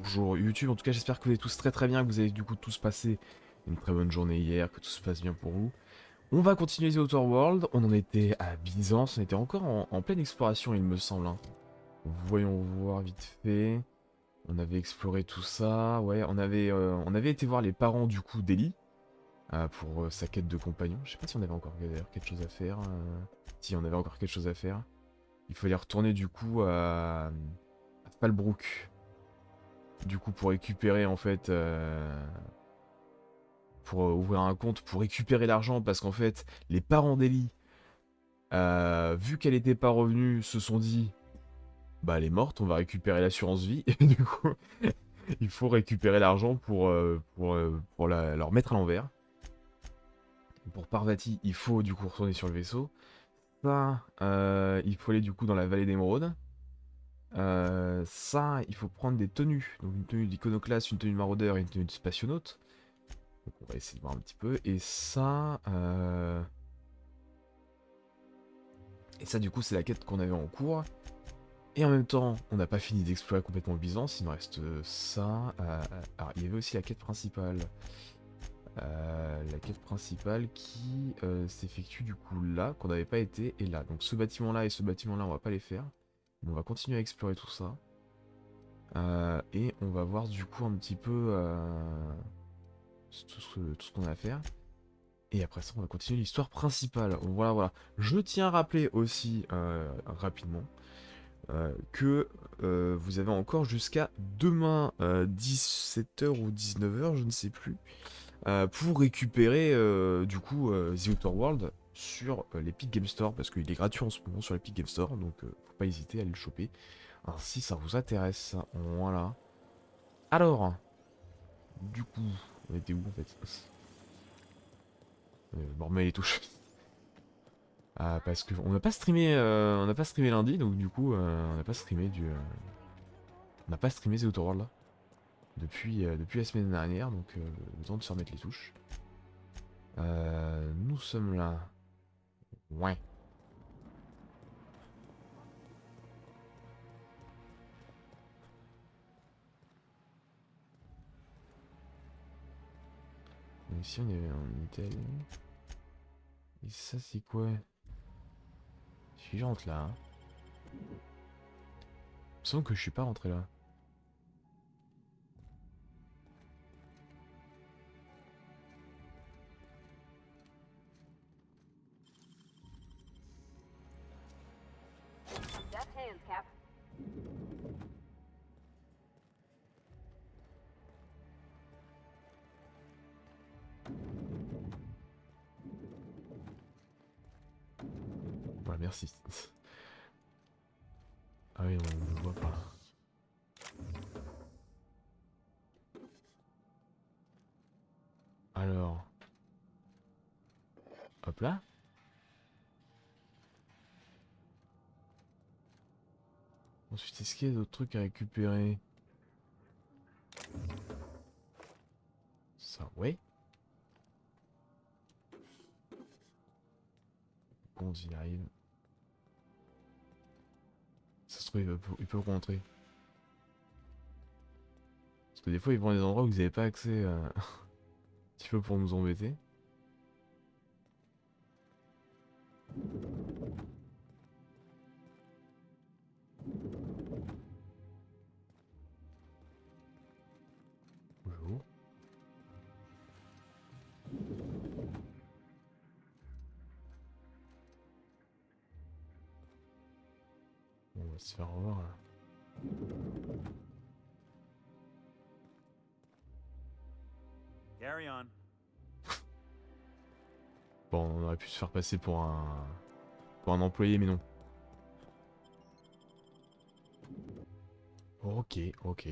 bonjour YouTube. En tout cas, j'espère que vous allez tous très très bien, que vous avez du coup tous passé une très bonne journée hier, que tout se passe bien pour vous. On va continuer The Outer World. On en était à Byzance, on était encore en pleine exploration, il me semble. Hein. Voyons voir vite fait. On avait exploré tout ça. Ouais, on avait été voir les parents du coup d'Ellie pour sa quête de compagnon. Je sais pas si on avait encore d'ailleurs quelque chose à faire. Si, on avait encore quelque chose à faire. Il fallait retourner du coup à Fallbrook. Du coup, pour récupérer en fait, pour ouvrir un compte, pour récupérer l'argent, parce qu'en fait, les parents d'Ellie, vu qu'elle n'était pas revenue, se sont dit, bah elle est morte, on va récupérer l'assurance vie, et du coup, il faut récupérer l'argent pour leur mettre à l'envers. Pour Parvati, il faut du coup retourner sur le vaisseau. Ça, il faut aller du coup dans la vallée d'émeraude. Ça, il faut prendre des tenues, donc une tenue d'iconoclaste, une tenue de maraudeur et une tenue de spationaute. Donc on va essayer de voir un petit peu. Et ça du coup c'est la quête qu'on avait en cours. Et en même temps, on n'a pas fini d'explorer complètement le Byzance, il nous reste ça. Alors il y avait aussi la quête principale. La quête principale qui s'effectue du coup là, qu'on n'avait pas été, et là. Donc ce bâtiment là et ce bâtiment là, on va pas les faire. Mais on va continuer à explorer tout ça. Et on va voir du coup un petit peu tout ce qu'on a à faire. Et après ça, on va continuer l'histoire principale. Voilà, voilà. Je tiens à rappeler aussi, rapidement, que vous avez encore jusqu'à demain, 17 h ou 19 h, je ne sais plus, pour récupérer, du coup, The Outer World sur l'Epic Game Store, parce qu'il est gratuit en ce moment sur l'Epic Game Store, donc faut pas hésiter à aller le choper. Alors, si ça vous intéresse, voilà. Alors, du coup, on était où en fait? Je me remets les touches. Parce que on n'a pas streamé lundi, donc du coup, on n'a pas streamé on n'a pas streamé The Outer World là depuis la semaine dernière, donc le temps de se remettre les touches. Nous sommes là. Ouais. Donc ici on était allé. Et ça c'est quoi? Si je rentre là. Hein. Il me semble que je suis pas rentré là. Voilà, merci. Ah oui, on ne voit pas. Alors. Hop là. Ensuite, est-ce qu'il y a d'autres trucs à récupérer? Ça, ouais. Bon, on y arrive. Ça se trouve, il peut rentrer. Parce que des fois, ils vont à des endroits où vous n'avez pas accès, un petit peu pour nous embêter. Bonjour. On va se faire revoir là. Carry on. Bon, on aurait pu se faire passer pour un employé, mais non. Ok, ok.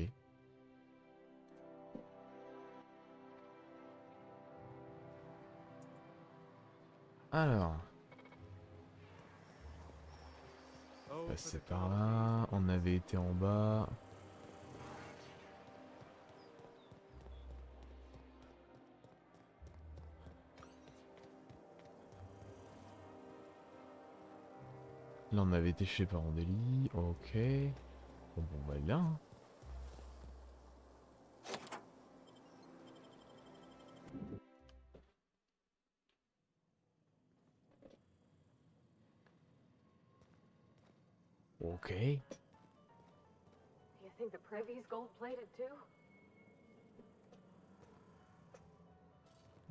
Alors, Oh, for passer the par call. là. On avait été en bas. Là, on avait été chez Parandeli. Ok. Bon, bah, il est là. Hein. Ok. You think the privy's gold-plated too?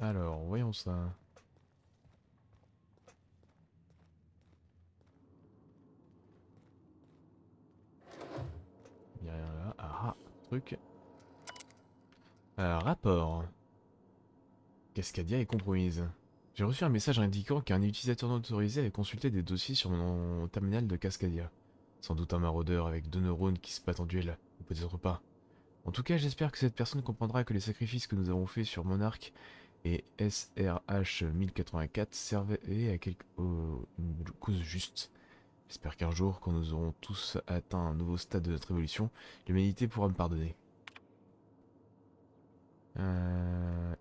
Alors, voyons ça. Il n'y a rien là. Ah, truc. Rapport. Cascadia est compromise. J'ai reçu un message indiquant qu'un utilisateur non autorisé avait consulté des dossiers sur mon terminal de Cascadia. Sans doute un maraudeur avec 2 neurones qui se battent en duel, ou peut-être pas. En tout cas, j'espère que cette personne comprendra que les sacrifices que nous avons faits sur Monarch et SRH 1084 servaient à une cause juste. J'espère qu'un jour, quand nous aurons tous atteint un nouveau stade de notre évolution, l'humanité pourra me pardonner.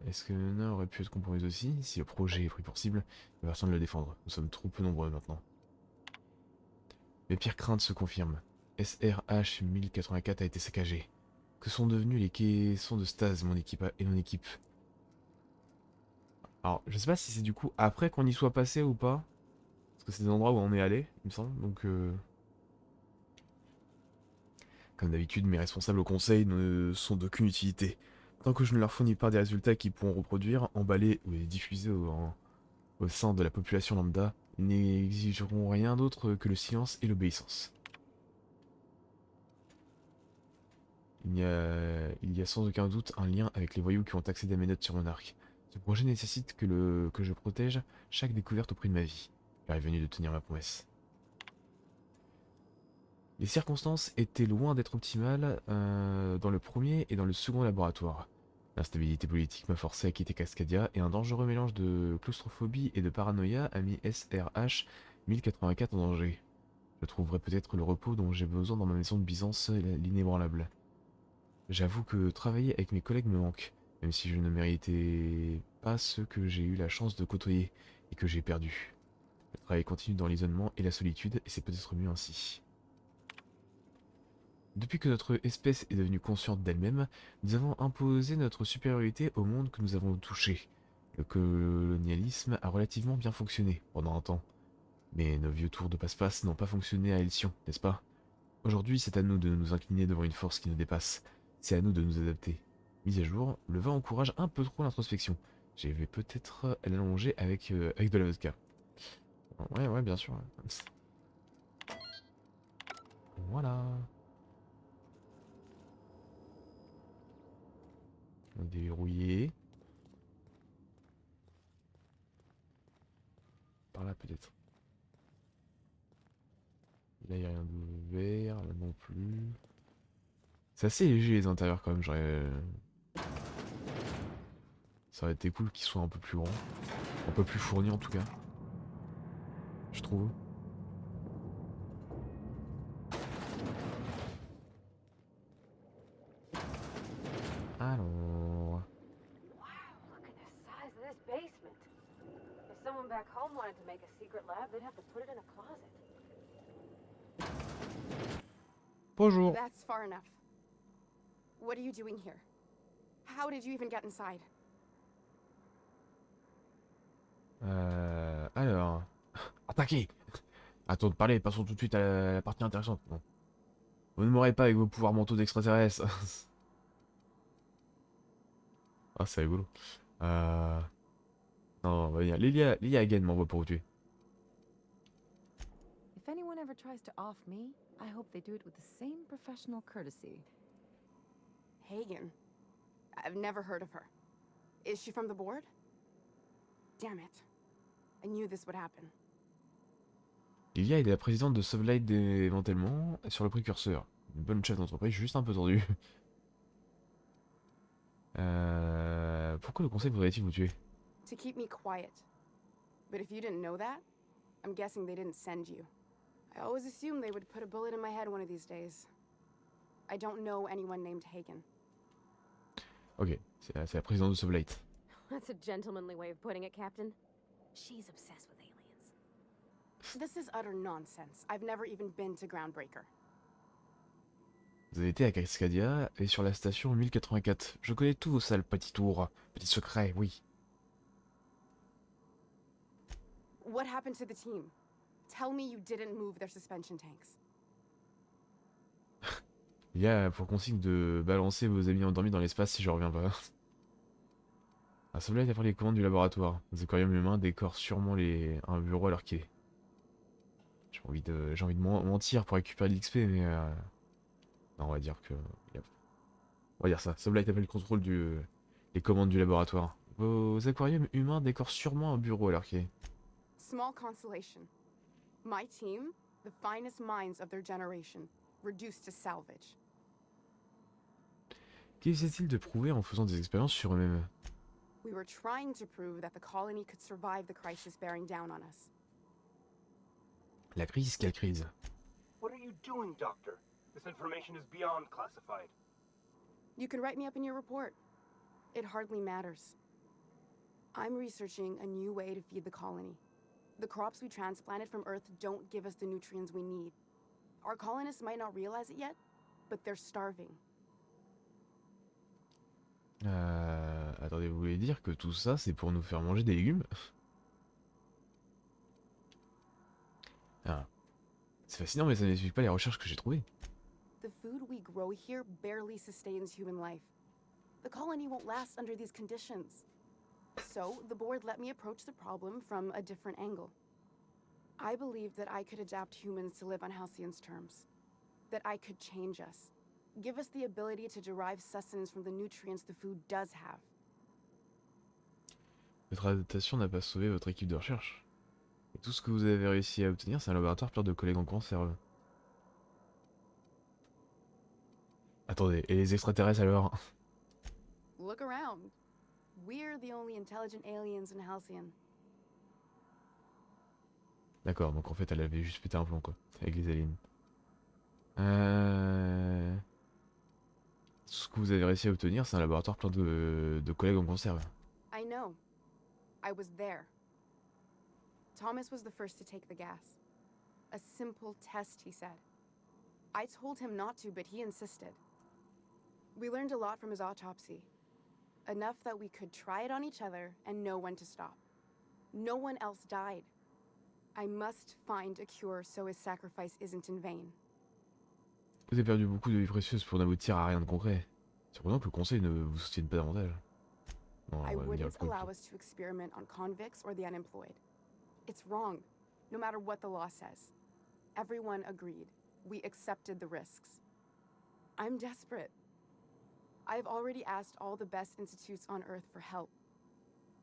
Est-ce que Nona aurait pu être compromise aussi? Si le projet est pris pour cible, il n'y a personne de le défendre. Nous sommes trop peu nombreux maintenant. Mes pires craintes se confirment. SRH 1084 a été saccagé. Que sont devenus les caissons de stase, mon équipe et mon équipe? Alors, je sais pas si c'est du coup après qu'on y soit passé ou pas. Parce que c'est des endroits où on est allé, il me semble. Donc, comme d'habitude, mes responsables au conseil ne sont d'aucune utilité. Tant que je ne leur fournis pas des résultats qu'ils pourront reproduire, emballer ou les diffuser au sein de la population lambda, ils n'exigeront rien d'autre que le silence et l'obéissance. Il y a sans aucun doute un lien avec les voyous qui ont accédé à mes notes sur Monarch. Ce projet nécessite que je protège chaque découverte au prix de ma vie. L'heure est venue de tenir ma promesse. Les circonstances étaient loin d'être optimales dans le premier et dans le second laboratoire. L'instabilité politique m'a forcé à quitter Cascadia et un dangereux mélange de claustrophobie et de paranoïa a mis SRH 1084 en danger. Je trouverai peut-être le repos dont j'ai besoin dans ma maison de Byzance, l'inébranlable. J'avoue que travailler avec mes collègues me manque, même si je ne méritais pas ceux que j'ai eu la chance de côtoyer et que j'ai perdus. Le travail continue dans l'isolement et la solitude, et c'est peut-être mieux ainsi. Depuis que notre espèce est devenue consciente d'elle-même, nous avons imposé notre supériorité au monde que nous avons touché. Le colonialisme a relativement bien fonctionné pendant un temps. Mais nos vieux tours de passe-passe n'ont pas fonctionné à Elsion, n'est-ce pas? Aujourd'hui, c'est à nous de nous incliner devant une force qui nous dépasse. C'est à nous de nous adapter. Mise à jour, le vin encourage un peu trop l'introspection. Je vais peut-être l'allonger avec de la vodka. Ouais, bien sûr. Voilà. On déverrouillé. Par là peut-être. Là, il n'y a rien d'ouvert, là non plus. C'est assez léger les intérieurs quand même, j'aurais... Ça aurait été cool qu'ils soient un peu plus grands. Un peu plus fournis en tout cas. Je trouve. Alors... Wow, look at the size of this basement. If someone back home wanted to make a secret lab, they'd have to put it in a closet. Bonjour. That's far enough. What are you doing here? How did you even get inside? Alors... Attaquez. Attends de parler, passons tout de suite à la partie intéressante. Bon. Vous ne m'aurez pas avec vos pouvoirs mentaux d'extraterrestres. Ah, c'est rigolo. Euh... Non, on va venir. Lilia Hagen m'envoie pour vous tuer. If anyone ever tries to off me, I hope they do it with the same professional courtesy. Hagen. I've never heard of her. Is she from the board? Damn it. I knew this would happen. Lilia est la présidente de Sublight démantèlement sur le précurseur. Une bonne chef d'entreprise, juste un peu tordue. Pourquoi le conseil voudrait-il vous tuer? To keep me quiet. But if you didn't know that, I'm guessing they didn't send you. I always assumed they would put a bullet in my head one of these days. I don't know anyone named Hagen. Ok, c'est la présidente de Sublight. That's a gentlemanly way of putting it, Captain. She's obsessed with aliens. This is utter nonsense. I've never even been to Groundbreaker. Vous avez été à Cascadia et sur la station 1084. Je connais tous vos sales petits tours. Petits secrets, oui. What happened to the team? Tell me you didn't move their suspension tanks. Il y a pour consigne de balancer vos amis endormis dans l'espace si je reviens pas. Un soldat est à les commandes du laboratoire. Les aquariums humains décorent sûrement un bureau alors qu'il est. J'ai envie de mentir pour récupérer de l'XP, mais non, on va dire que. Yep. On va dire ça. Sublight appelle le contrôle les commandes du laboratoire. Vos aquariums humains décorent sûrement un bureau alors qu'il est. Small consolation. My team, the finest minds of their generation, reduced to salvage. Qu'essaie-t-il de prouver en faisant des expériences sur eux-mêmes? We were trying to prove that the colony could survive the crisis bearing down on us. La crise, quelle crise? What are you doing, Doctor? This information is beyond classified. You can write me up in your report. It hardly matters. I'm researching a new way to feed the colony. The crops we transplanted from Earth don't give us the nutrients we need. Our colonists might not realize it yet, but they're starving. Attendez, vous voulez dire que tout ça, c'est pour nous faire manger des légumes? Ah. C'est fascinant, mais ça n'explique pas les recherches que j'ai trouvées. The food we grow here barely sustains human life. The colony won't last under these conditions. So, the board let me approach the problem from a different angle. I believed that I could adapt humans to live on Halcyon's terms. That I could change us. Give us the ability to derive sustenance from the nutrients the food does have. Votre adaptation n'a pas sauvé votre équipe de recherche. Et tout ce que vous avez réussi à obtenir, c'est un laboratoire plein de collègues en conserve. Attendez, et les extraterrestres alors? Look around. We're the only intelligent aliens in Halcyon. D'accord, donc en fait elle avait juste pété un plomb quoi, avec les aliens. Tout ce que vous avez réussi à obtenir, c'est un laboratoire plein de collègues en conserve. I know. I was there. Thomas was the first to take the gas. A simple test, he said. I told him not to, but he insisted. We learned a lot from his autopsy. Enough that we could try it on each other and know when to stop. No one else died. I must find a cure so his sacrifice isn't in vain. Vous avez perdu beaucoup de vie précieuse pour n'aboutir à rien de concret. Surprenant que le conseil ne vous soutienne pas davantage. Non, I on va dire wouldn't le allow us to experiment on convicts or the unemployed. It's wrong, no matter what the law says. Everyone agreed. We accepted the risks. I'm desperate. I've already asked all the best institutes on Earth for help.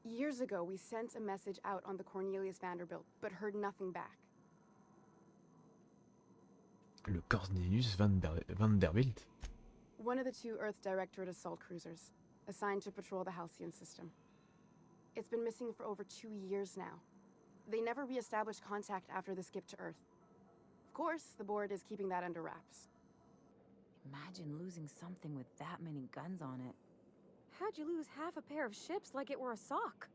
Years ago, we sent a message out on the Cornelius Vanderbilt, but heard nothing back. Le Cornelius Vanderbilt. One of the two Earth Directorate assault cruisers, assigned to patrol the Halcyon system. It's been missing for over 2 years now. They never re-established contact after the skip to Earth. Of course, the board is keeping that under wraps. Imagine losing something with that many guns on it. How'd you lose half a pair of ships like it were a sock?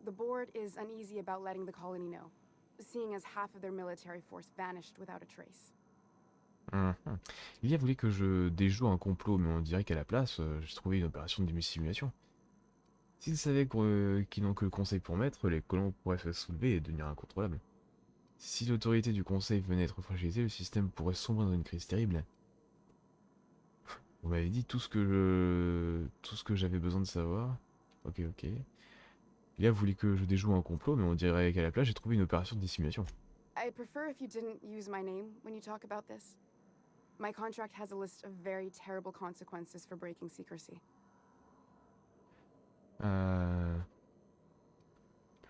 The board is uneasy about letting the colony know, seeing as half of their military force vanished without a trace. Il a voulu que je déjoue un complot, mais on dirait qu'à la place, j'ai trouvé une opération de dissimulation. S'ils savaient qu'ils n'ont que le conseil pour maître, les colons pourraient se soulever et devenir incontrôlables. Si l'autorité du conseil venait à être fragilisée, le système pourrait sombrer dans une crise terrible. Vous m'avez dit tout ce que j'avais besoin de savoir. Ok. Il a voulu que je déjoue un complot, mais on dirait qu'à la place, j'ai trouvé une opération de dissimulation. I'd prefer if you didn't use my name when you talk about this. My contract has a list of very terrible consequences for breaking secrecy. Le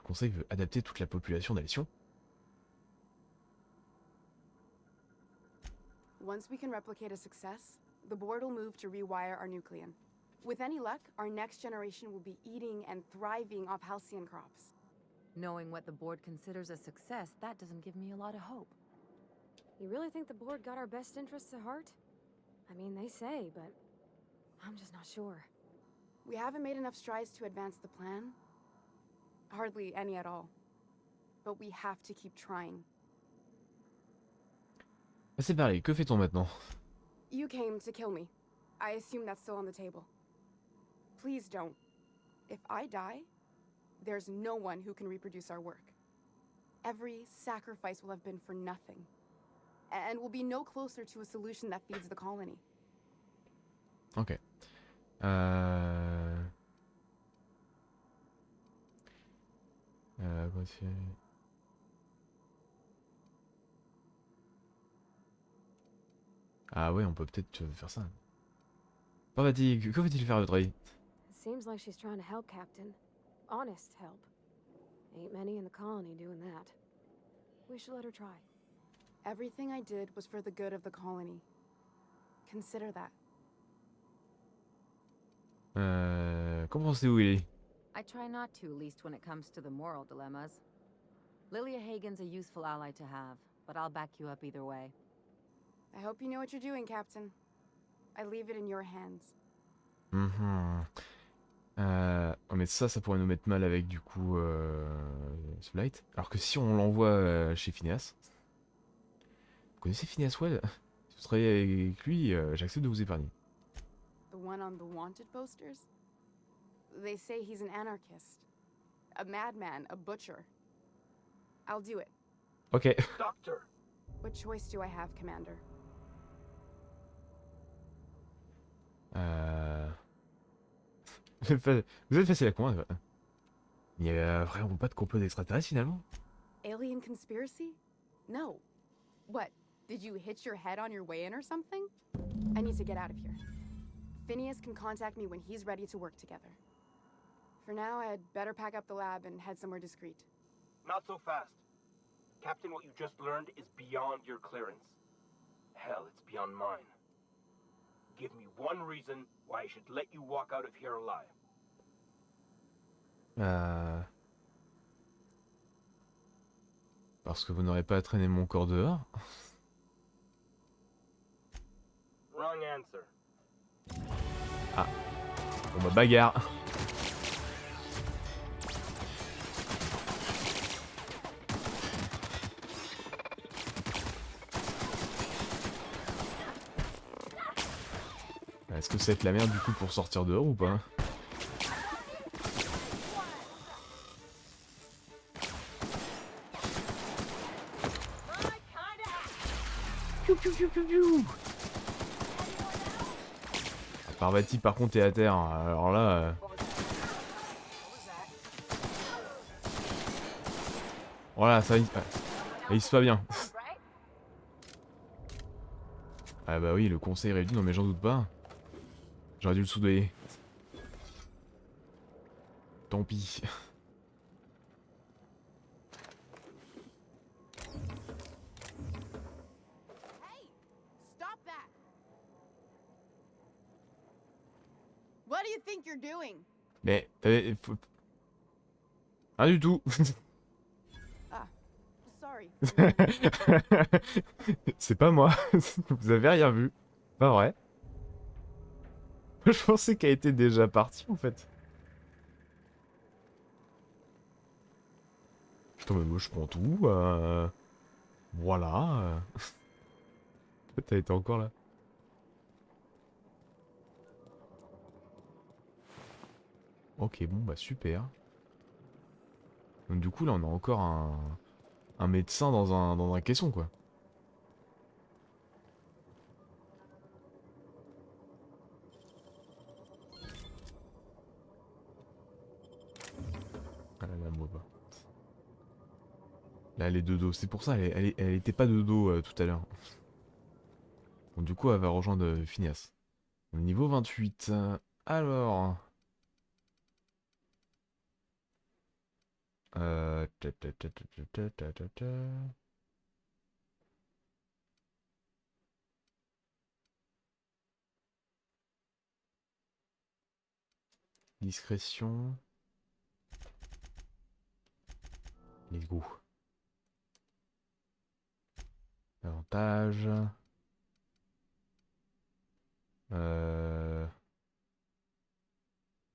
conseil veut adapter toute la population d'Alcyon. Once we can replicate a success, the board will move to rewire our nucleon. With any luck, our next generation will be eating and thriving off Halcyon crops. Knowing what the board considers a success, that doesn't give me a lot of hope. You really think the board got our best interests at heart? I mean, they say, but I'm just not sure. We haven't made enough strides to advance the plan. Hardly any at all. But we have to keep trying. C'est pareil, que fait-on maintenant? You came to kill me. I assume that's still on the table. Please don't. If I die, there's no one who can reproduce our work. Every sacrifice will have been for nothing. and we'll be no closer to a solution that feeds the colony. Ok. Quoi c'est... Ah ouais, on peut peut-être faire ça. Pas fatigue, que faut-il faire à votre avis? Seems like she's trying to help, Captain. Honest help. Ain't many in the colony doing that. We should let her try. Everything I did was for the good of the colony. Consider that. Qu'en pensez-vous, Willy? I try not to, at least when it comes to the moral dilemmas. Lilia Hagen's a useful ally to have, but I'll back you up either way. I hope you know what you're doing, Captain. I leave it in your hands. Oh, mais ça pourrait nous mettre mal avec du coup ce Blight. Alors que si on l'envoie chez Phineas. Vous connaissez Phineas Wade? Si vous travaillez avec lui, j'accepte de vous épargner. The one on the wanted posters? They say he's an anarchist. A madman, a butcher. I'll do it. Ok. Doctor! What choice do I have, Commander? Vous êtes facile à convaincre. Il n'y a vraiment pas de complot d'extraterrestres finalement? Alien conspiracy? No. What? Did you hit your head on your way in or something? I need to get out of here. Phineas can contact me when he's ready to work together. For now, I'd better pack up the lab and head somewhere discreet. Not so fast. Captain, what you just learned is beyond your clearance. Hell, it's beyond mine. Give me one reason why I should let you walk out of here alive. Parce que vous n'aurez pas à traîner mon corps dehors. Wrong answer. Ah. Bon bah bagarre. Est-ce que ça va être la merde du coup pour sortir dehors ou pas? Parvati par contre est à terre, alors là... Voilà, ça il se pas bien. Ah bah oui, le conseil réduit, non mais j'en doute pas. J'aurais dû le soudoyer. Tant pis. Hey! Stop that! What do you think you're doing? Mais... Rien du tout. Ah, sorry. C'est pas moi. Vous avez rien vu. Pas vrai. Je pensais qu'elle était déjà partie en fait. Putain mais moi je prends tout. Voilà. T'as été encore là. Ok bon bah super. Donc du coup là on a encore un médecin dans un caisson quoi. Ah là, là, moi pas. Là elle est de dos, c'est pour ça elle était pas de dos tout à l'heure. Bon du coup elle va rejoindre Phineas. Au niveau 28. Alors... Discrétion. Let's go. Avantage.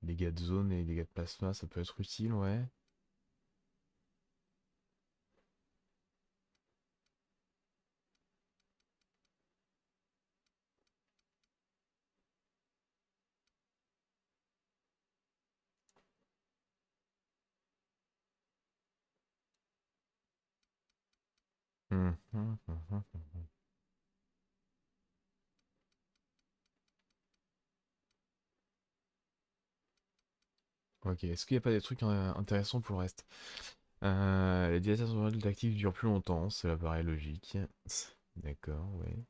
Dégâts de zone et dégâts de plasma, ça peut être utile, ouais. Ok, est-ce qu'il n'y a pas des trucs intéressants pour le reste? Les dilatations actives durent plus longtemps, cela paraît logique. D'accord, ouais.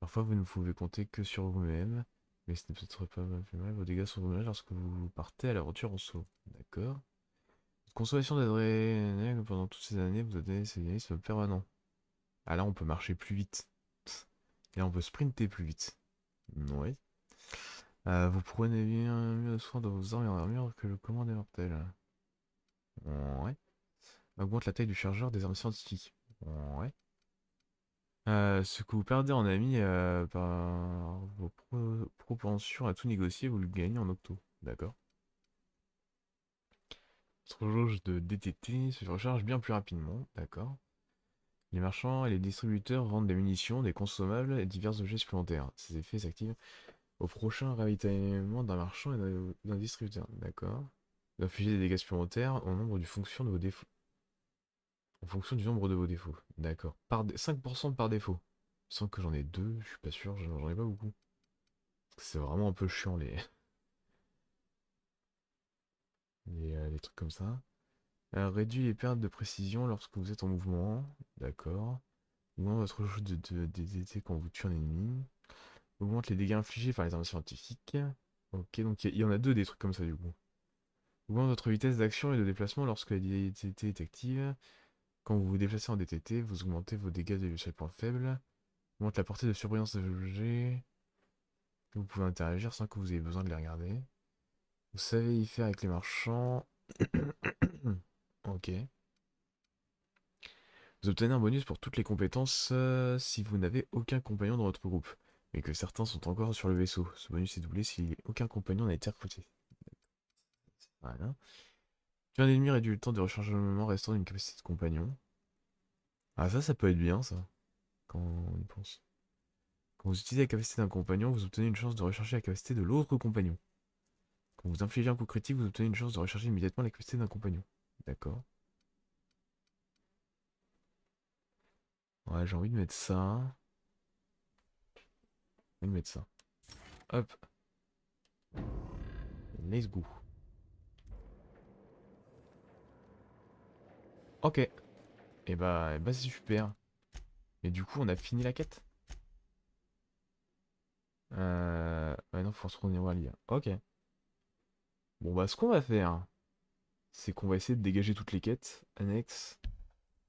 Parfois vous ne pouvez compter que sur vous-même, mais ce n'est peut-être pas plus mal. Vos dégâts sont dommages lorsque vous partez à l'aventure en saut. D'accord. Consommation d'adrénaline pendant toutes ces années, vous avez ces dynamisme permanent. Ah là on peut marcher plus vite. Et là on peut sprinter plus vite. Ouais. Vous prenez bien mieux soin de vos armes et en armure que le commande mortel. Ouais. Augmente la taille du chargeur des armes scientifiques. Ouais. Ce que vous perdez en ami par vos propensions à tout négocier, vous le gagnez en octo. D'accord. Votre jauge de DTT se recharge bien plus rapidement. D'accord. Les marchands et les distributeurs vendent des munitions, des consommables et divers objets supplémentaires. Ces effets s'activent au prochain ravitaillement d'un marchand et d'un distributeur. D'accord. Vous infligez des dégâts supplémentaires au nombre du fonction de vos défauts. En fonction du nombre de vos défauts. D'accord. 5% par défaut. Sans que j'en ai deux, je suis pas sûr, j'en ai pas beaucoup. C'est vraiment un peu chiant les trucs comme ça. Réduit les pertes de précision lorsque vous êtes en mouvement. D'accord. Augmente votre jeu de DDT quand vous tuez un ennemi. Augmente les dégâts infligés par les armes scientifiques. Ok, donc il y en a deux des trucs comme ça du coup. Augmente votre vitesse d'action et de déplacement lorsque la DTT est active. Quand vous vous déplacez en DTT, vous augmentez vos dégâts de chaque point faible. Augmente la portée de surbrillance des objets. Vous pouvez interagir sans que vous ayez besoin de les regarder. Vous savez y faire avec les marchands. Ok. Vous obtenez un bonus pour toutes les compétences si vous n'avez aucun compagnon dans votre groupe, mais que certains sont encore sur le vaisseau. Ce bonus est doublé si aucun compagnon n'a été recruté. Voilà. Tuer un ennemi réduit le temps de rechargement restant d'une capacité de compagnon. Ah ça peut être bien ça, quand on y pense. Quand vous utilisez la capacité d'un compagnon, vous obtenez une chance de recharger la capacité de l'autre compagnon. Quand vous infligez un coup critique, vous obtenez une chance de recharger immédiatement la capacité d'un compagnon. D'accord. Ouais, j'ai envie de mettre ça. J'ai envie de mettre ça. Hop. Let's go. Ok. Et bah c'est super. Et du coup, on a fini la quête. Ouais, non, faut se retourner voir l'IA. Ok. Bon, bah, ce qu'on va faire, c'est qu'on va essayer de dégager toutes les quêtes annexes.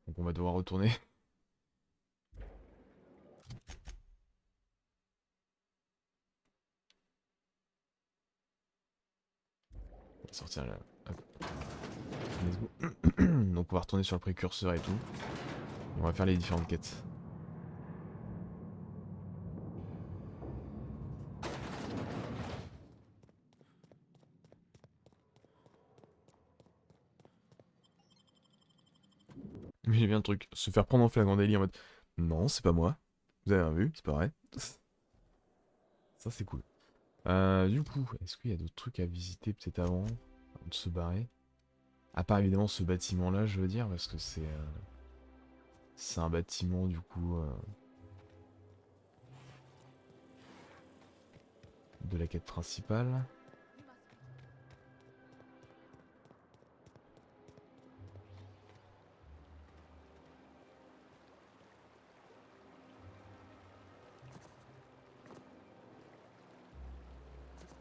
Donc, on va devoir retourner. On va sortir là. Hop. Let's go. Donc, on va retourner sur le précurseur et tout. Et on va faire les différentes quêtes. Mais j'ai bien le truc. Se faire prendre en flagrant délit en mode. Non, c'est pas moi. Vous avez rien vu, c'est pas vrai. Ça, c'est cool. Du coup, est-ce qu'il y a d'autres trucs à visiter peut-être avant de se barrer? À part évidemment ce bâtiment-là, je veux dire, parce que c'est un bâtiment du coup de la quête principale.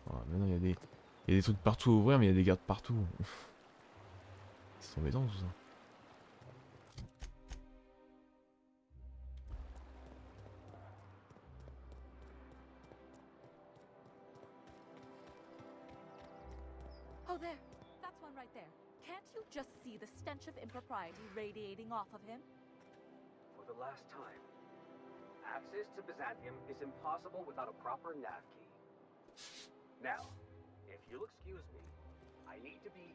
Voilà, maintenant il y a des trucs partout à ouvrir, mais il y a des gardes partout. C'est embêtant tout ça. Oh, there. That's one right there. Can't you just see the stench of impropriety radiating off of him? For the last time, access to Byzantium is impossible without a proper nav key. Now, if you'll excuse me, I need to be...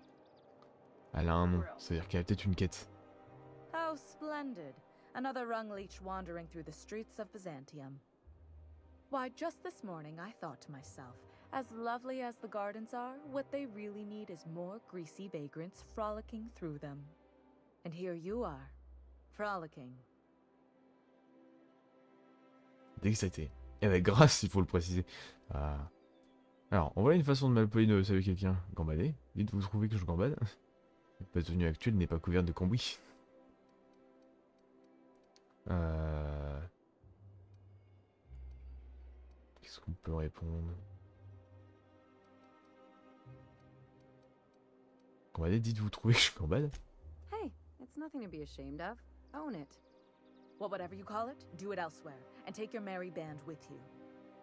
Elle a un nom, c'est-à-dire qu'elle a peut-être une quête. How splendid. Another rung leech wandering through the streets of Byzantium. Why, just this morning I thought to myself, as lovely as the gardens are, what they really need is more greasy vagrants frolicking through them. And here you are, frolicking. Dexité. Et avec grâce, il faut le préciser. Ah. Alors, en voilà une façon de malpolie de saluer quelqu'un. Gambader. Dites vous trouvez que je gambade? Ma tenue actuelle n'est pas couverte de cambouis. Qu'est-ce qu'on peut répondre? Gambader, dites vous trouvez que je gambade? Hey, it's nothing to be ashamed of. Own it. Well, whatever you call it, do it elsewhere, and take your merry band with you.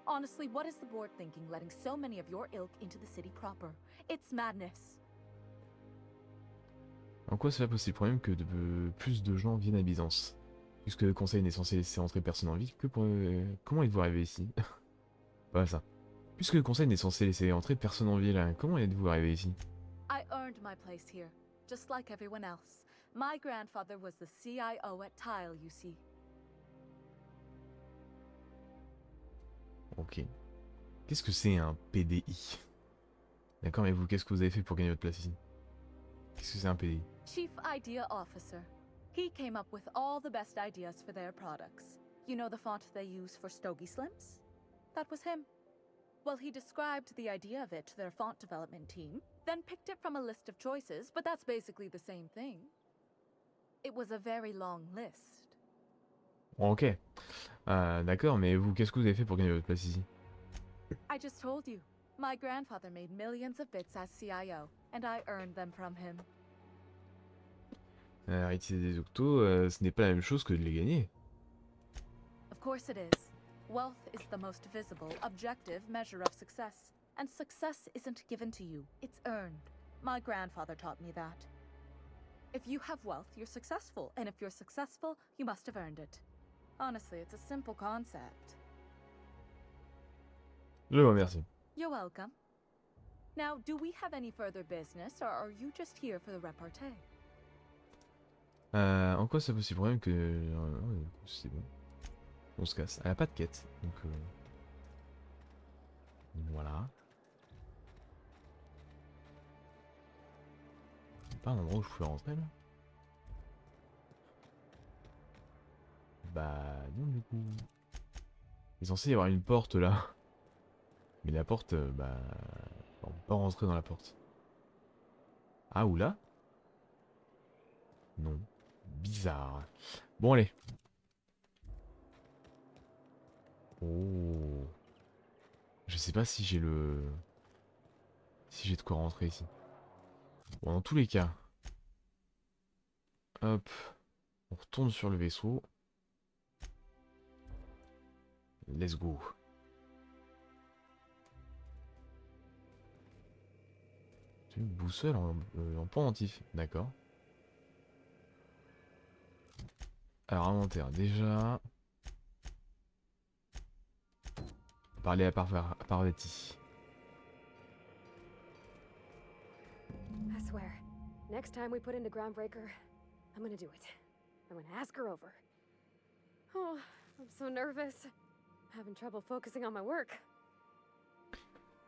Honestly, what is the board thinking letting so many of your ilk into the city proper? It's madness. En quoi cela pose-t-il problème que plus de gens viennent à Byzance? Puisque le conseil n'est censé laisser entrer personne en ville, que pour... comment êtes-vous arrivé ici? Pas ça. Puisque le conseil n'est censé laisser entrer personne en ville, hein, comment êtes-vous arrivé ici? I earned my place here, just like everyone else. My grandfather was the CIO at Tile, you see. Ok. Qu'est-ce que c'est un PDI? D'accord, mais vous, qu'est-ce que vous avez fait pour gagner votre place ici? Qu'est-ce que c'est un PDI? Chief Idea Officer. He came up with all the best ideas for their products. You know the font they use for Stogie Slims? That was him. Well, he described the idea of it to their font development team, then picked it from a list of choices, but that's basically the same thing. It was a very long list. Ok. D'accord, mais vous, qu'est-ce que vous avez fait pour gagner votre place ici? I just told you. My grandfather made millions of bits as CIO, and I earned them from him. Héritier des octos, ce n'est pas la même chose que de les gagner. Of course it is. Wealth is the most visible, objective measure of success. And success isn't given to you, it's earned. My grandfather taught me that. If you have wealth, you're successful, and if you're successful, you must have earned it. Honestly, it's a simple concept. Je vous remercie. You're welcome. Now, do we have any further business, or are you just here for the repartee? En quoi ça pose si problème que... c'est bon. On se casse. Elle a pas de quête, donc... Voilà. Pas un endroit où je pouvais rentrer, là? Bah... non, du coup... Il est censé y avoir une porte, là. Mais la porte, bah... on peut pas rentrer dans la porte. Ah, ou là? Non. Bizarre. Bon, allez. Oh. Je sais pas si j'ai le... Si j'ai de quoi rentrer ici. Bon, dans tous les cas. Hop. On retourne sur le vaisseau. Let's go. Une boussole en pendentif. D'accord. Alors, inventaire. Déjà... Parler à Parvati. I swear, next time we put into Groundbreaker, I'm gonna do it. I'm gonna ask her over. Oh, I'm so nervous. Having trouble focusing on my work.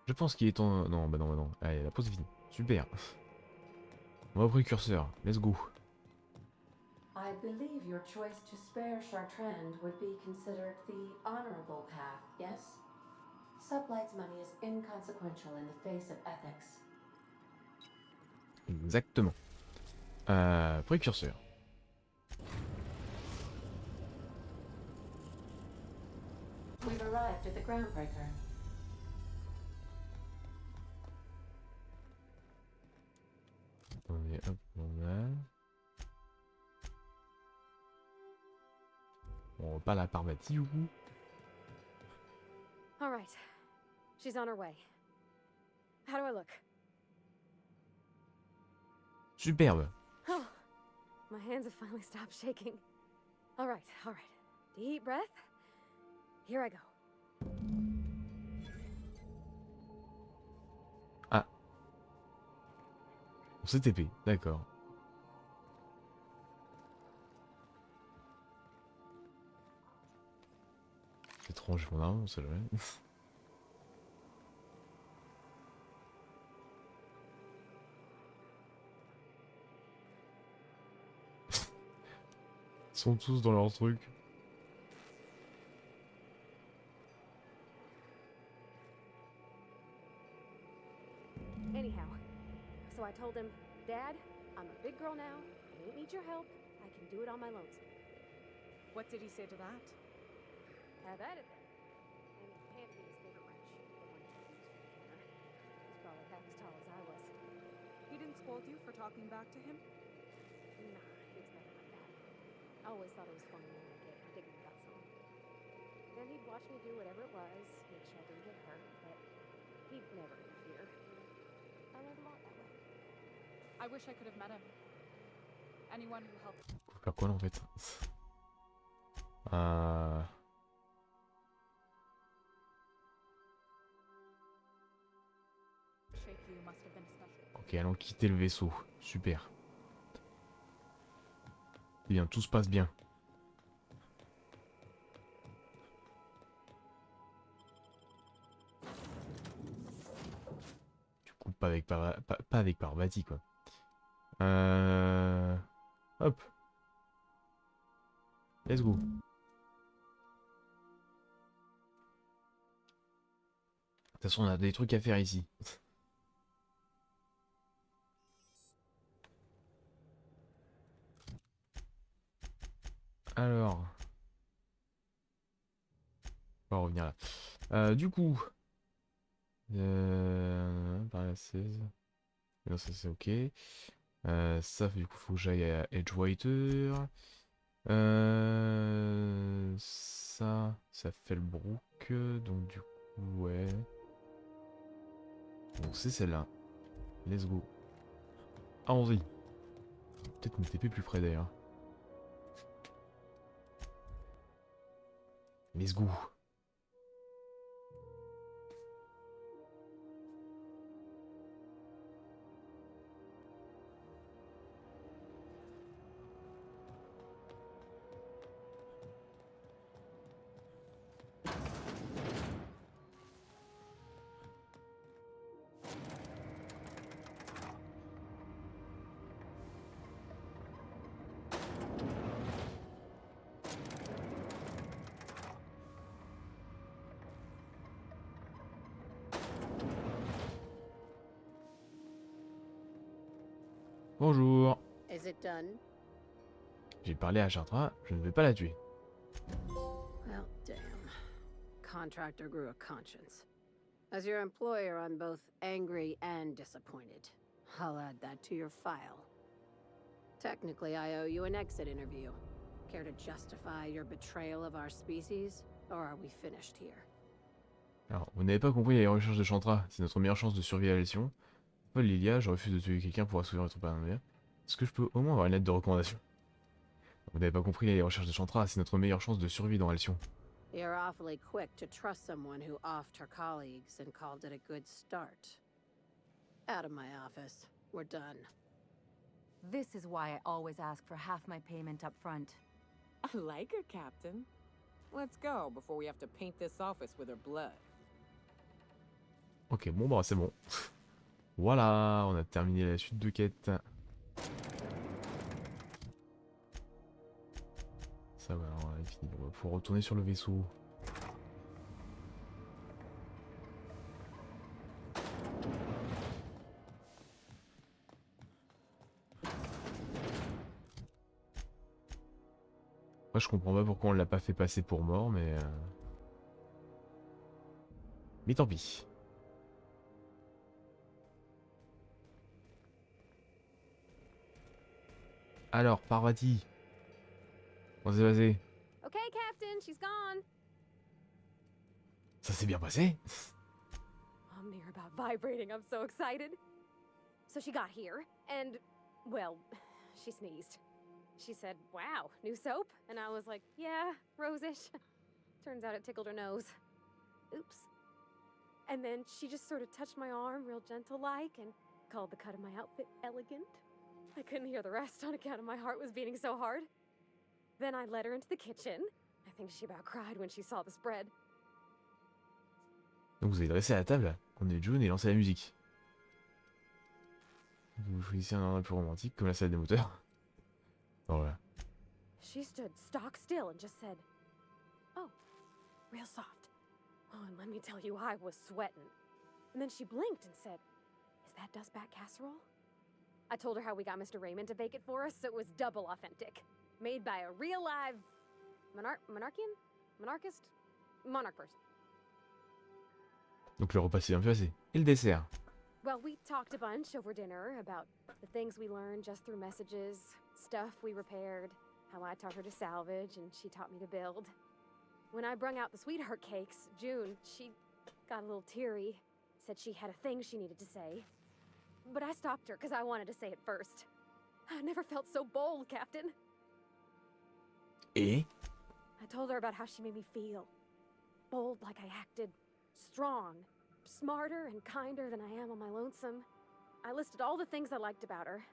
Je pense qu'il est temps... Non, bah non, bah non. Allez, la pause est finie. Super. On va au précurseur. Let's go. I believe your choice to spare Chartrand would be considered the honorable path, yes? Sublight's money is inconsequential in the face of ethics. Exactement. Précurseur. We've arrived at the Groundbreaker. On est hop, normal. On parle à Parvati du coup. All right. She's on her way. How do I look? Superbe. Oh, my hands have finally stopped shaking. All right, all right. Deep breath. Here I go. Ah. On s'est TP, d'accord. C'est étrange, mon arme, on sait jamais. Ils sont tous dans leur truc. Anyhow, so I told him, Dad, I'm a big girl now. I don't need your help. I can do it on my lonesome. What did he say to that? Have at it then. And he handed me his favorite wrench, the one he used for the camera. He's probably half as tall as I was. He didn't scold you for talking back to him? Nah, he was never like that. I always thought it was funny when I'd get indignant about something. Then he'd watch me do whatever it was, make sure I didn't get hurt, but he'd never interfere. I learned a lot that way. I wish I could have met him. Anyone who helped Faut faire quoi là en fait? shape you must have been special. Ok, allons quitter le vaisseau. Super. Eh bien, tout se passe bien. Du coup, pas avec Parvati, quoi. Hop. Let's go. De toute façon, on a des trucs à faire ici. Alors. On va revenir là. Du coup. Par la 16. Non, ça c'est ok. Ça, du coup, faut que j'aille à Edgewater. Ça fait le brook. Donc, du coup, ouais. Bon, c'est celle-là. Let's go. Allons-y. Peut-être me TP plus près d'ailleurs. Let's go. Bonjour. Is it done? J'ai parlé à Chartra, je ne vais pas la tuer. Well, damn. Contractor grew a conscience. As your employer, I'm both angry and disappointed. I'll add that to your file. Technically, I owe you an exit interview. Care to justify your betrayal of our species, or are we finished here? Alors, vous n'avez pas compris les recherches de Chantra, c'est notre meilleure chance de survie à la mission. Paul Lilia, je refuse de tuer quelqu'un pour assouvir votre paranoïa. Est-ce que je peux au moins avoir une lettre de recommandation? Vous n'avez pas compris les recherches de Chantra, c'est notre meilleure chance de survie dans la mission. You're awfully quick to trust someone who offed her colleagues and called it a good start. Out of my office. We're done. This is why I always ask for half my payment up front. I like her, Captain. Let's go before we have to paint this office with her blood. Ok, bon bah c'est bon. Voilà, on a terminé la suite de quête. Ça va, on a fini. Il faut retourner sur le vaisseau. Moi je comprends pas pourquoi on l'a pas fait passer pour mort, mais... Mais tant pis. Alors, Parvati. Comment c'est passé? Okay, Captain, she's gone. Ça s'est bien passé? I'm near about vibrating. I'm so excited. So she got here, and, well, she sneezed. She said, wow, new soap? And I was like, yeah, rosish. Turns out it tickled her nose. Oops. And then she just sort of touched my arm real gentle-like and called the cut of my outfit elegant. I couldn't hear the rest on account of my heart was beating so hard. Then I led her into the kitchen. I think she about cried when she saw the spread. Donc vous avez dressé à la table, on est jaune et lancé la musique. Vous choisissez un endroit plus romantique comme la salle des moteurs. Voilà. She stood stock still and just said, oh, real soft. Oh, and let me tell you, I was sweating. And then she blinked and said, is that dustbat casserole? I told her how we got Mr. Raymond to bake it for us, so it was double authentic. Made by a real live monarchist? Monarch person. Donc le repas s'est bien passé. Et le dessert? Well, we talked a bunch over dinner about the things we learned just through messages, stuff we repaired, how I taught her to salvage and she taught me to build. When I brung out the sweetheart cakes, June, she got a little teary, said she had a thing she needed to say. But I stopped her because I wanted to say it first. I never felt so bold, Captain. Et? I told her about how she made me feel. Bold like I acted, strong, smarter and kinder than I am on my lonesome. I listed all the things I liked about her.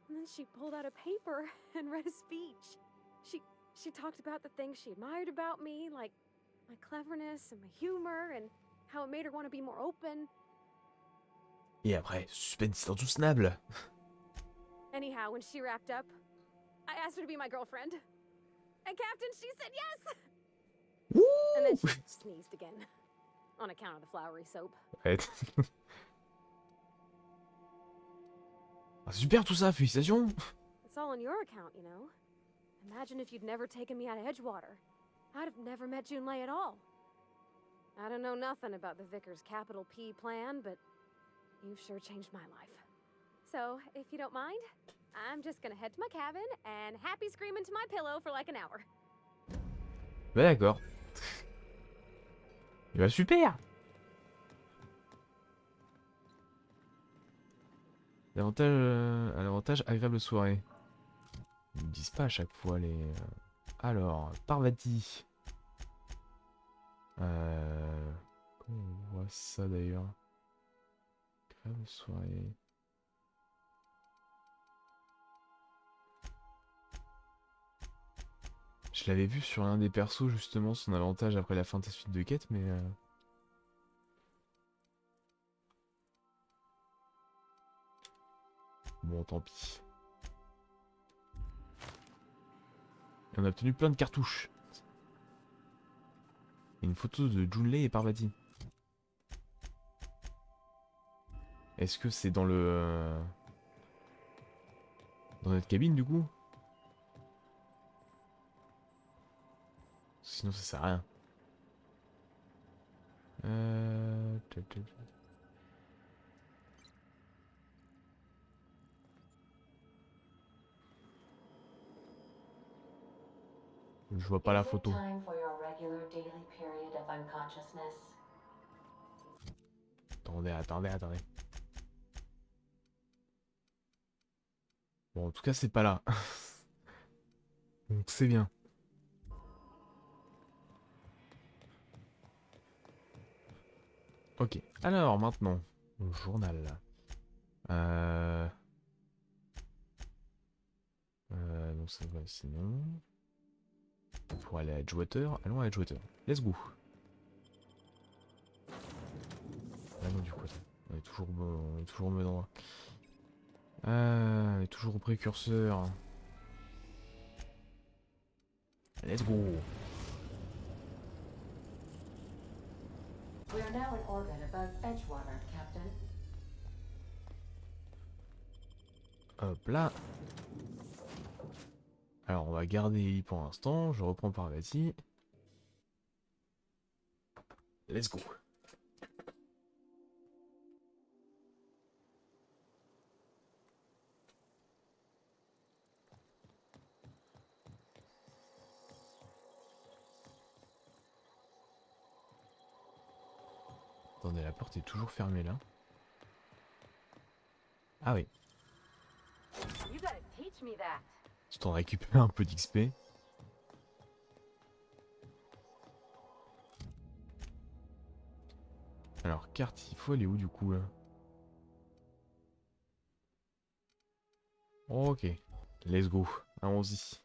And then she pulled out a paper and read a speech. She talked about the things she admired about me, like my cleverness and my humor, and how it made her want to be more open. Et après, suspense insoutenable. Anyhow, when she wrapped up, I asked her to be my girlfriend. And Captain, she said yes! Wouh! And then she sneezed again. On account of the flowery soap. Ouais. Ah, super tout ça, félicitations! It's all on your account, you know. Imagine if you'd never taken me out of Edgewater. I'd have never met Junlei at all. I don't know nothing about the Vicar's capital P plan, but you've sure changed my life. So, if you don't mind, I'm just gonna head to my cabin and happy scream into my pillow for like an hour. Bah d'accord. Et bah super! L'avantage, agréable soirée. Ils me disent pas à chaque fois les... Alors, Parvati. Comment on voit ça d'ailleurs? Agréable soirée. Je l'avais vu sur l'un des persos justement, son avantage après la fin de sa suite de quêtes, mais... Bon, tant pis. Et on a obtenu plein de cartouches. Et une photo de Junlei et Parvati. Est-ce que c'est dans le... dans notre cabine du coup? Sinon ça sert à rien. Je vois pas la photo. Time for your regular daily period of unconsciousness. Attendez. Bon, en tout cas, c'est pas là. Donc c'est bien. Ok, alors maintenant, le journal. Donc ça va, sinon... Pour aller à Edgewater, allons à Edgewater. Let's go. Ah non, du coup, attends. On est toujours au même endroit. On est toujours au précurseur. Let's go. We are now in orbit above Edgewater, Captain. Hop là. Alors on va garder Ellie pour l'instant. Je reprends Parvati. Let's go. Attendez, la porte est toujours fermée là. Ah oui. You gotta teach me that. Je t'en récupère un peu d'XP. Alors, carte, il faut aller où du coup là? Ok, let's go, allons-y.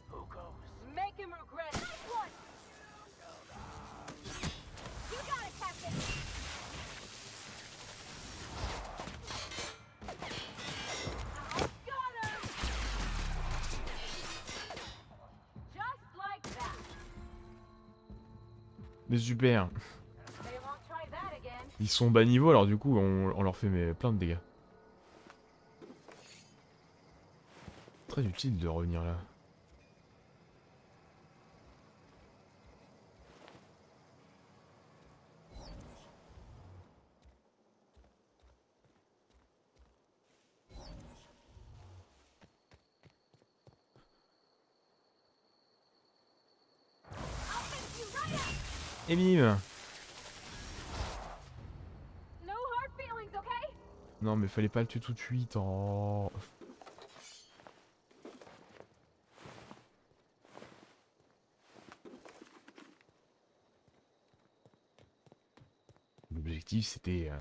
Who goes? Make him regret it. Nice one! Mais super. They won't try that again. Ils sont bas niveau, alors du coup, on leur fait mais, plein de dégâts. Très utile de revenir là. Et bim. No hard feelings, okay? Non mais fallait pas le tuer tout de suite. Oh. L'objectif c'était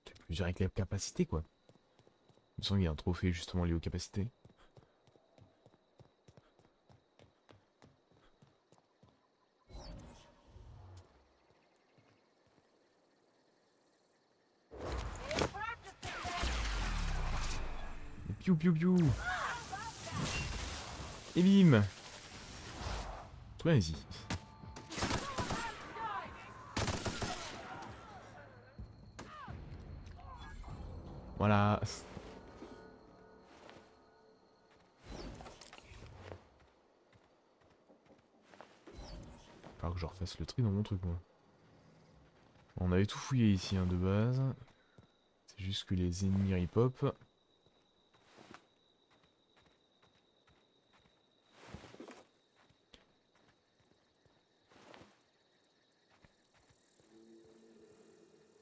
de plus avec les capacités quoi. Il me semble qu'il y a un trophée justement lié aux capacités. Et piou piou piou. Et bim. Tout bien ici. Voilà. Faut que je refasse le tri dans mon truc moi. On avait tout fouillé ici hein, de base. C'est juste que les ennemis ripop.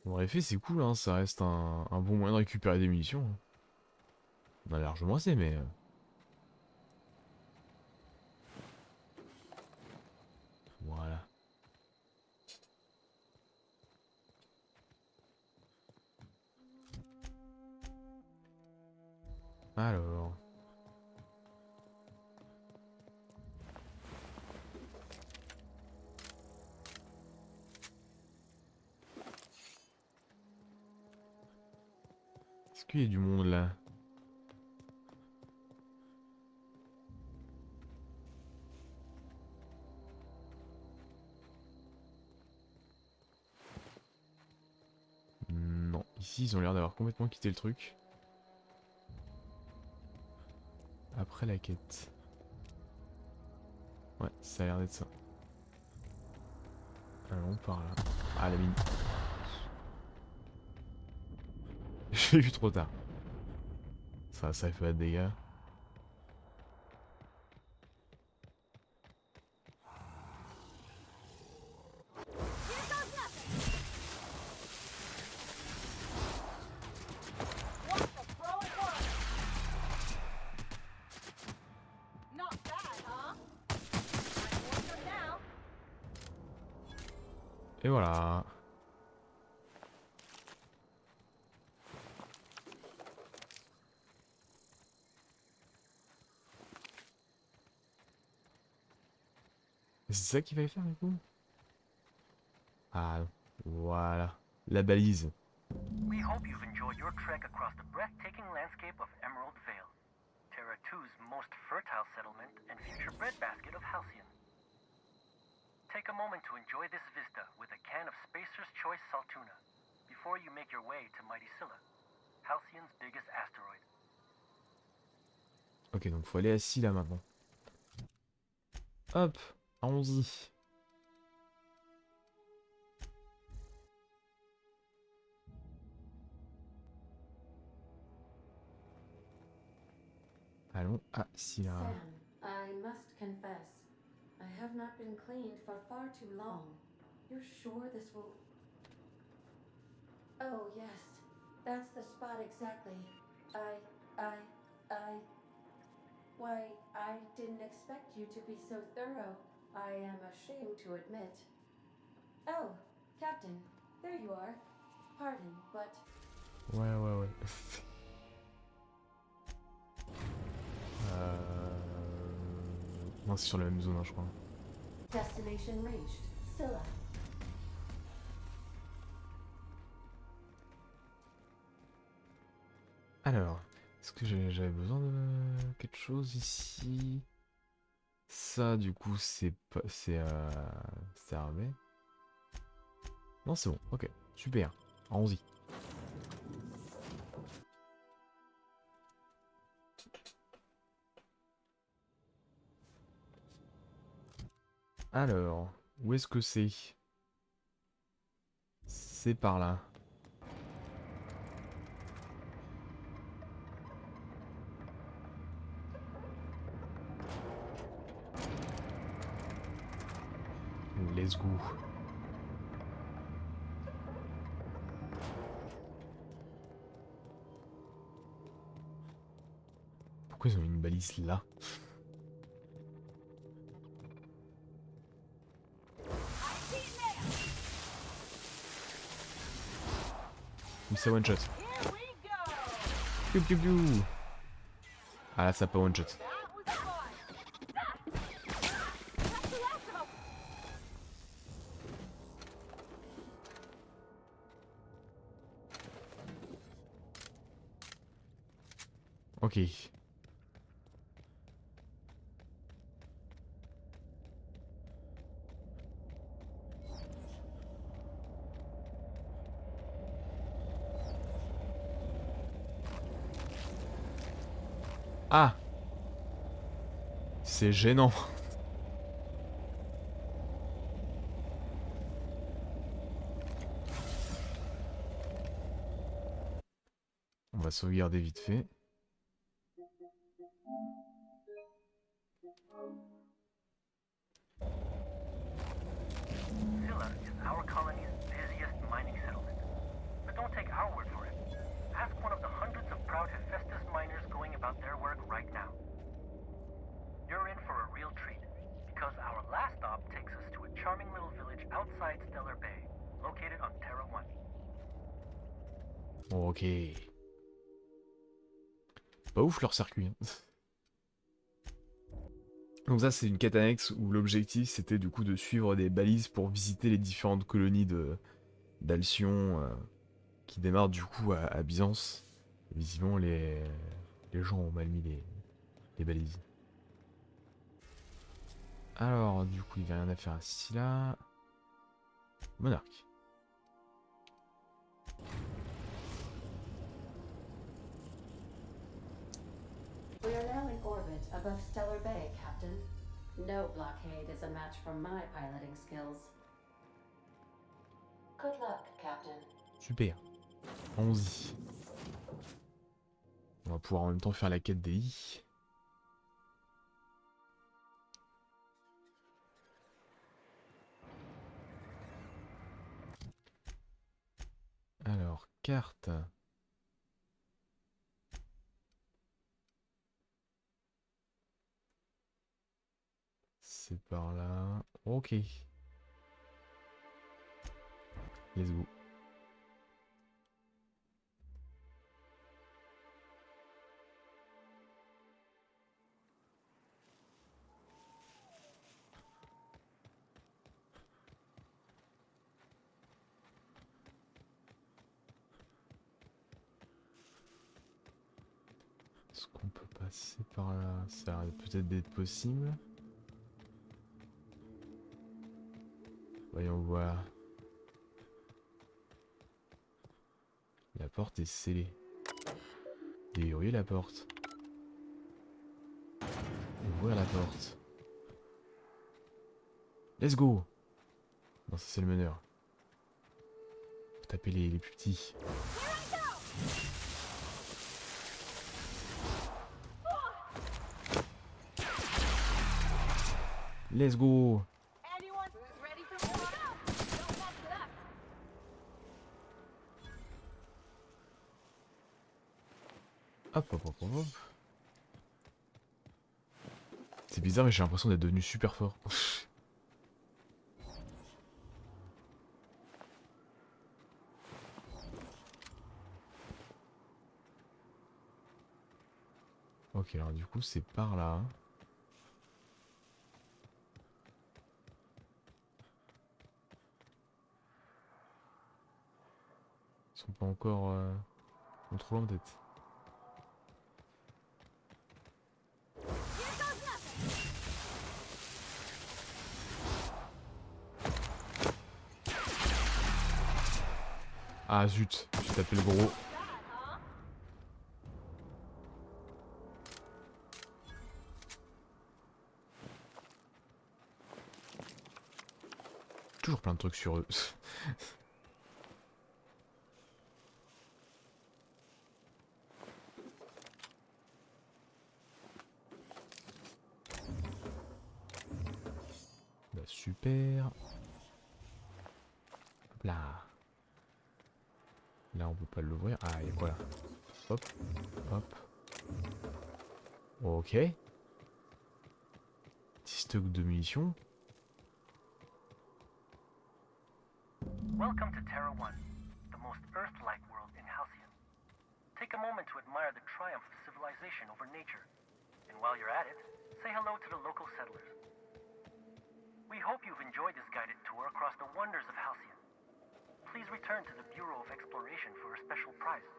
En effet c'est cool hein, ça reste un bon moyen de récupérer des munitions. Hein. On a largement assez mais... Voilà. Alors... Est-ce qu'il y a du monde là? Non, ici ils ont l'air d'avoir complètement quitté le truc. Après la quête. Ouais, ça a l'air d'être ça. Allons par là. Ah la mine. J'ai vu trop tard. Ça fait pas de dégâts. Not bad, huh? I'm warmed up now. Et voilà. C'est ça qu'il fallait faire du coup? Ah, voilà. La balise. We hope you've enjoyed your trek across the breathtaking landscape of Emerald Vale, Terra 2's most fertile settlement and future breadbasket of Halcyon. Take a moment to enjoy this vista with a can of Spacer's Choice Saltuna before you make your way to Mighty Scylla, Halcyon's biggest asteroid. Ok, donc faut aller à Scylla maintenant. Hop, allons-y. Allons à Scylla. Sam, I must confess, I have not been cleaned for far too long. You're sure this will... Oh, yes. That's the spot exactly. Why, I didn't expect you to be so thorough. I am ashamed to admit. Oh, Captain, there you are. Pardon, but... Ouais. Non, c'est sur la même zone, hein, je crois. Destination reached. Scylla. Alors, est-ce que j'avais besoin de quelque chose ici? Ça, du coup, c'est pas... c'est armé. Non, c'est bon. Ok, super. Allons-y. Alors, où est-ce que c'est? C'est par là. Let's go. Pourquoi ils ont une balise là? Ou c'est one shot? Piou, piou, piou. Ah là ça pas one shot. Ok. Ah! C'est gênant. On va sauvegarder vite fait. Zilla is our colony's busiest mining settlement. But don't take our word for it. Ask one of the hundreds of proud Hephaestus miners going about their work right now. You're in for a real treat, because our last stop takes us to a charming little village outside Stellar Bay, located on Terra 1. Ok. Pas ouf leur circuit. Hein. Donc ça c'est une quête annexe où l'objectif c'était du coup de suivre des balises pour visiter les différentes colonies d'Alcyon qui démarrent du coup à Byzance. Et visiblement les gens ont mal mis les balises. Alors du coup il n'y avait rien à faire ici là. Monarque. We are now in orbit above Stellar Bay, Captain. No blockade is a match for my piloting skills. Good luck, Captain. Super. Allons-y. On va pouvoir en même temps faire la quête des i. Alors, carte. C'est par là. Ok. Let's go. Est-ce qu'on peut passer par là? Ça a l'air peut-être d'être possible. Voyons voir. La porte est scellée. Déverrouiller la porte. Ouvrir la porte. Let's go! Non, ça c'est le meneur. Faut taper les plus petits. Let's go! Hop, hop, hop, hop, hop. C'est bizarre, mais j'ai l'impression d'être devenu super fort. Ok, alors du coup, c'est par là. Ils sont pas encore trop loin peut-être. Ah zut, j'ai tapé le gros. Toujours plein de trucs sur eux. Bah super. Hop là. Là on peut pas l'ouvrir. Ah et voilà. Hop. Hop. Ok. Petit stock de munitions. Welcome to Terra 1, the most Earth-like world in Halcyon. Take a moment to admire the triumph of civilization over nature. And while you're at it, say hello to the local settlers. We hope you've enjoyed this guided tour across the wonders of Halcyon. Please return to the Bureau of Exploration for a special prize.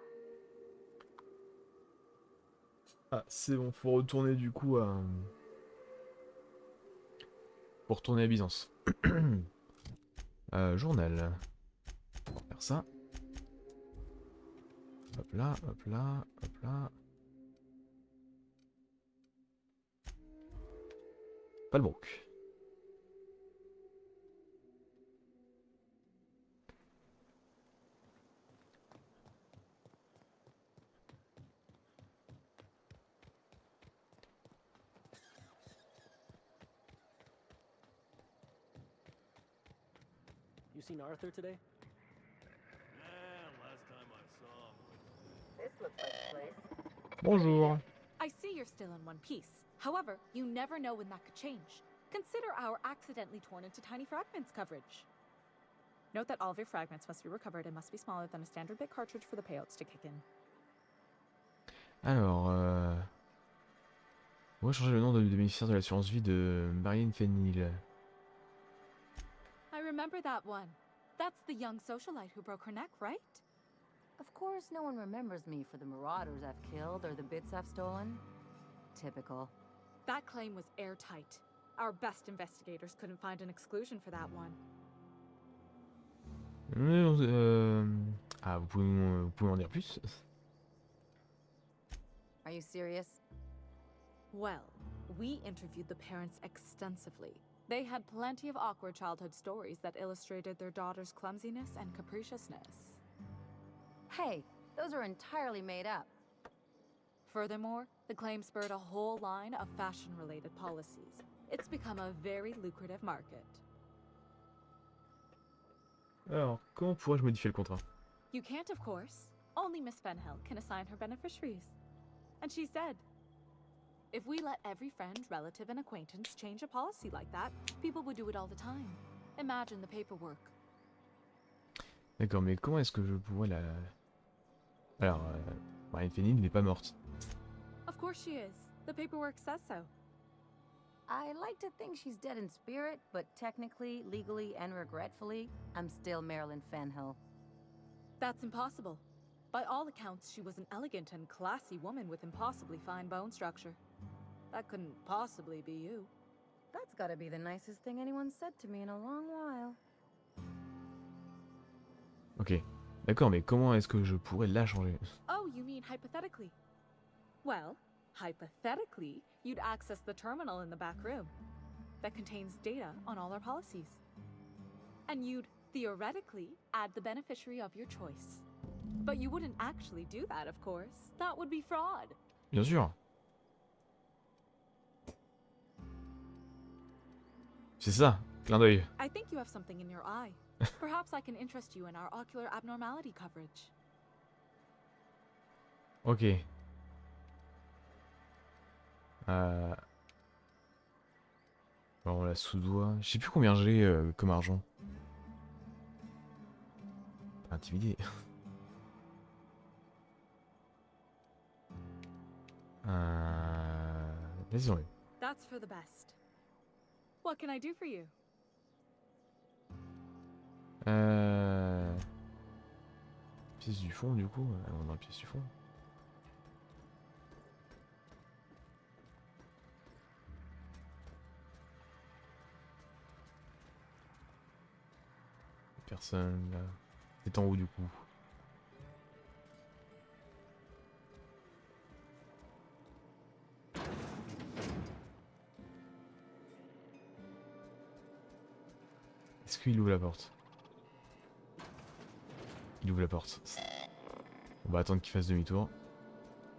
Ah c'est bon, faut retourner du coup à... Faut retourner à Byzance. Journal. On va faire ça. Hop là, hop là, hop là. Pas le broc. You seen Arthur today? This looks like a place. Bonjour. I see you're still in one piece. However, you never know when that could change. Consider our accidentally torn into tiny fragments coverage. Note that all of your fragments must be recovered and must be smaller than a standard bit cartridge for the payouts to kick in. Alors, on va changer le nom de bénéficiaire de l'assurance vie de Marianne Fenil. I remember that one. That's the young socialite who broke her neck, right? Of course, no one remembers me for the marauders I've killed or the bits I've stolen. Typical. That claim was airtight. Our best investigators couldn't find an exclusion for that one. Ah, vous pouvez m'en dire plus? Are you serious? Well, we interviewed the parents extensively. They had plenty of awkward childhood stories that illustrated their daughter's clumsiness and capriciousness. Hey, those are entirely made up. Furthermore, the claim spurred a whole line of fashion-related policies. It's become a very lucrative market. Alors, comment pourrais-je modifier le contrat? You can't, of course. Only Miss Fenhill can assign her beneficiaries. And she's dead. If we let every friend, relative, and acquaintance change a policy like that, people would do it all the time. Imagine the paperwork. D'accord, mais comment est-ce que je pourrais la... Alors, Marianne Fenil n'est pas morte. Of course she is. The paperwork says so. I like to think she's dead in spirit, but technically, legally, and regretfully, I'm still Marilyn Fenhill. That's impossible. By all accounts, she was an elegant and classy woman with impossibly fine bone structure. That couldn't possibly be you. That's gotta be the nicest thing anyone's said to me in a long while. Ok. D'accord, mais comment est-ce que je pourrais la changer? Oh, you mean hypothetically? Well, hypothetically, you'd access the terminal in the back room that contains data on all our policies. And you'd, theoretically, add the beneficiary of your choice. But you wouldn't actually do that, of course. That would be fraud. Bien sûr. C'est ça, clin d'œil. I think you have something in your eye. Perhaps I can interest you in our ocular abnormality coverage. Ok. Bon, la sous-doigt. Je sais plus combien j'ai comme argent. Intimidé. Vas-y, on est. That's for the best. What can I do for you? Pièce du fond, du coup. Allons dans la pièce du fond. Personne là. C'est en haut du coup. Est-ce qu'il ouvre la porte? Il ouvre la porte. On va attendre qu'il fasse demi-tour.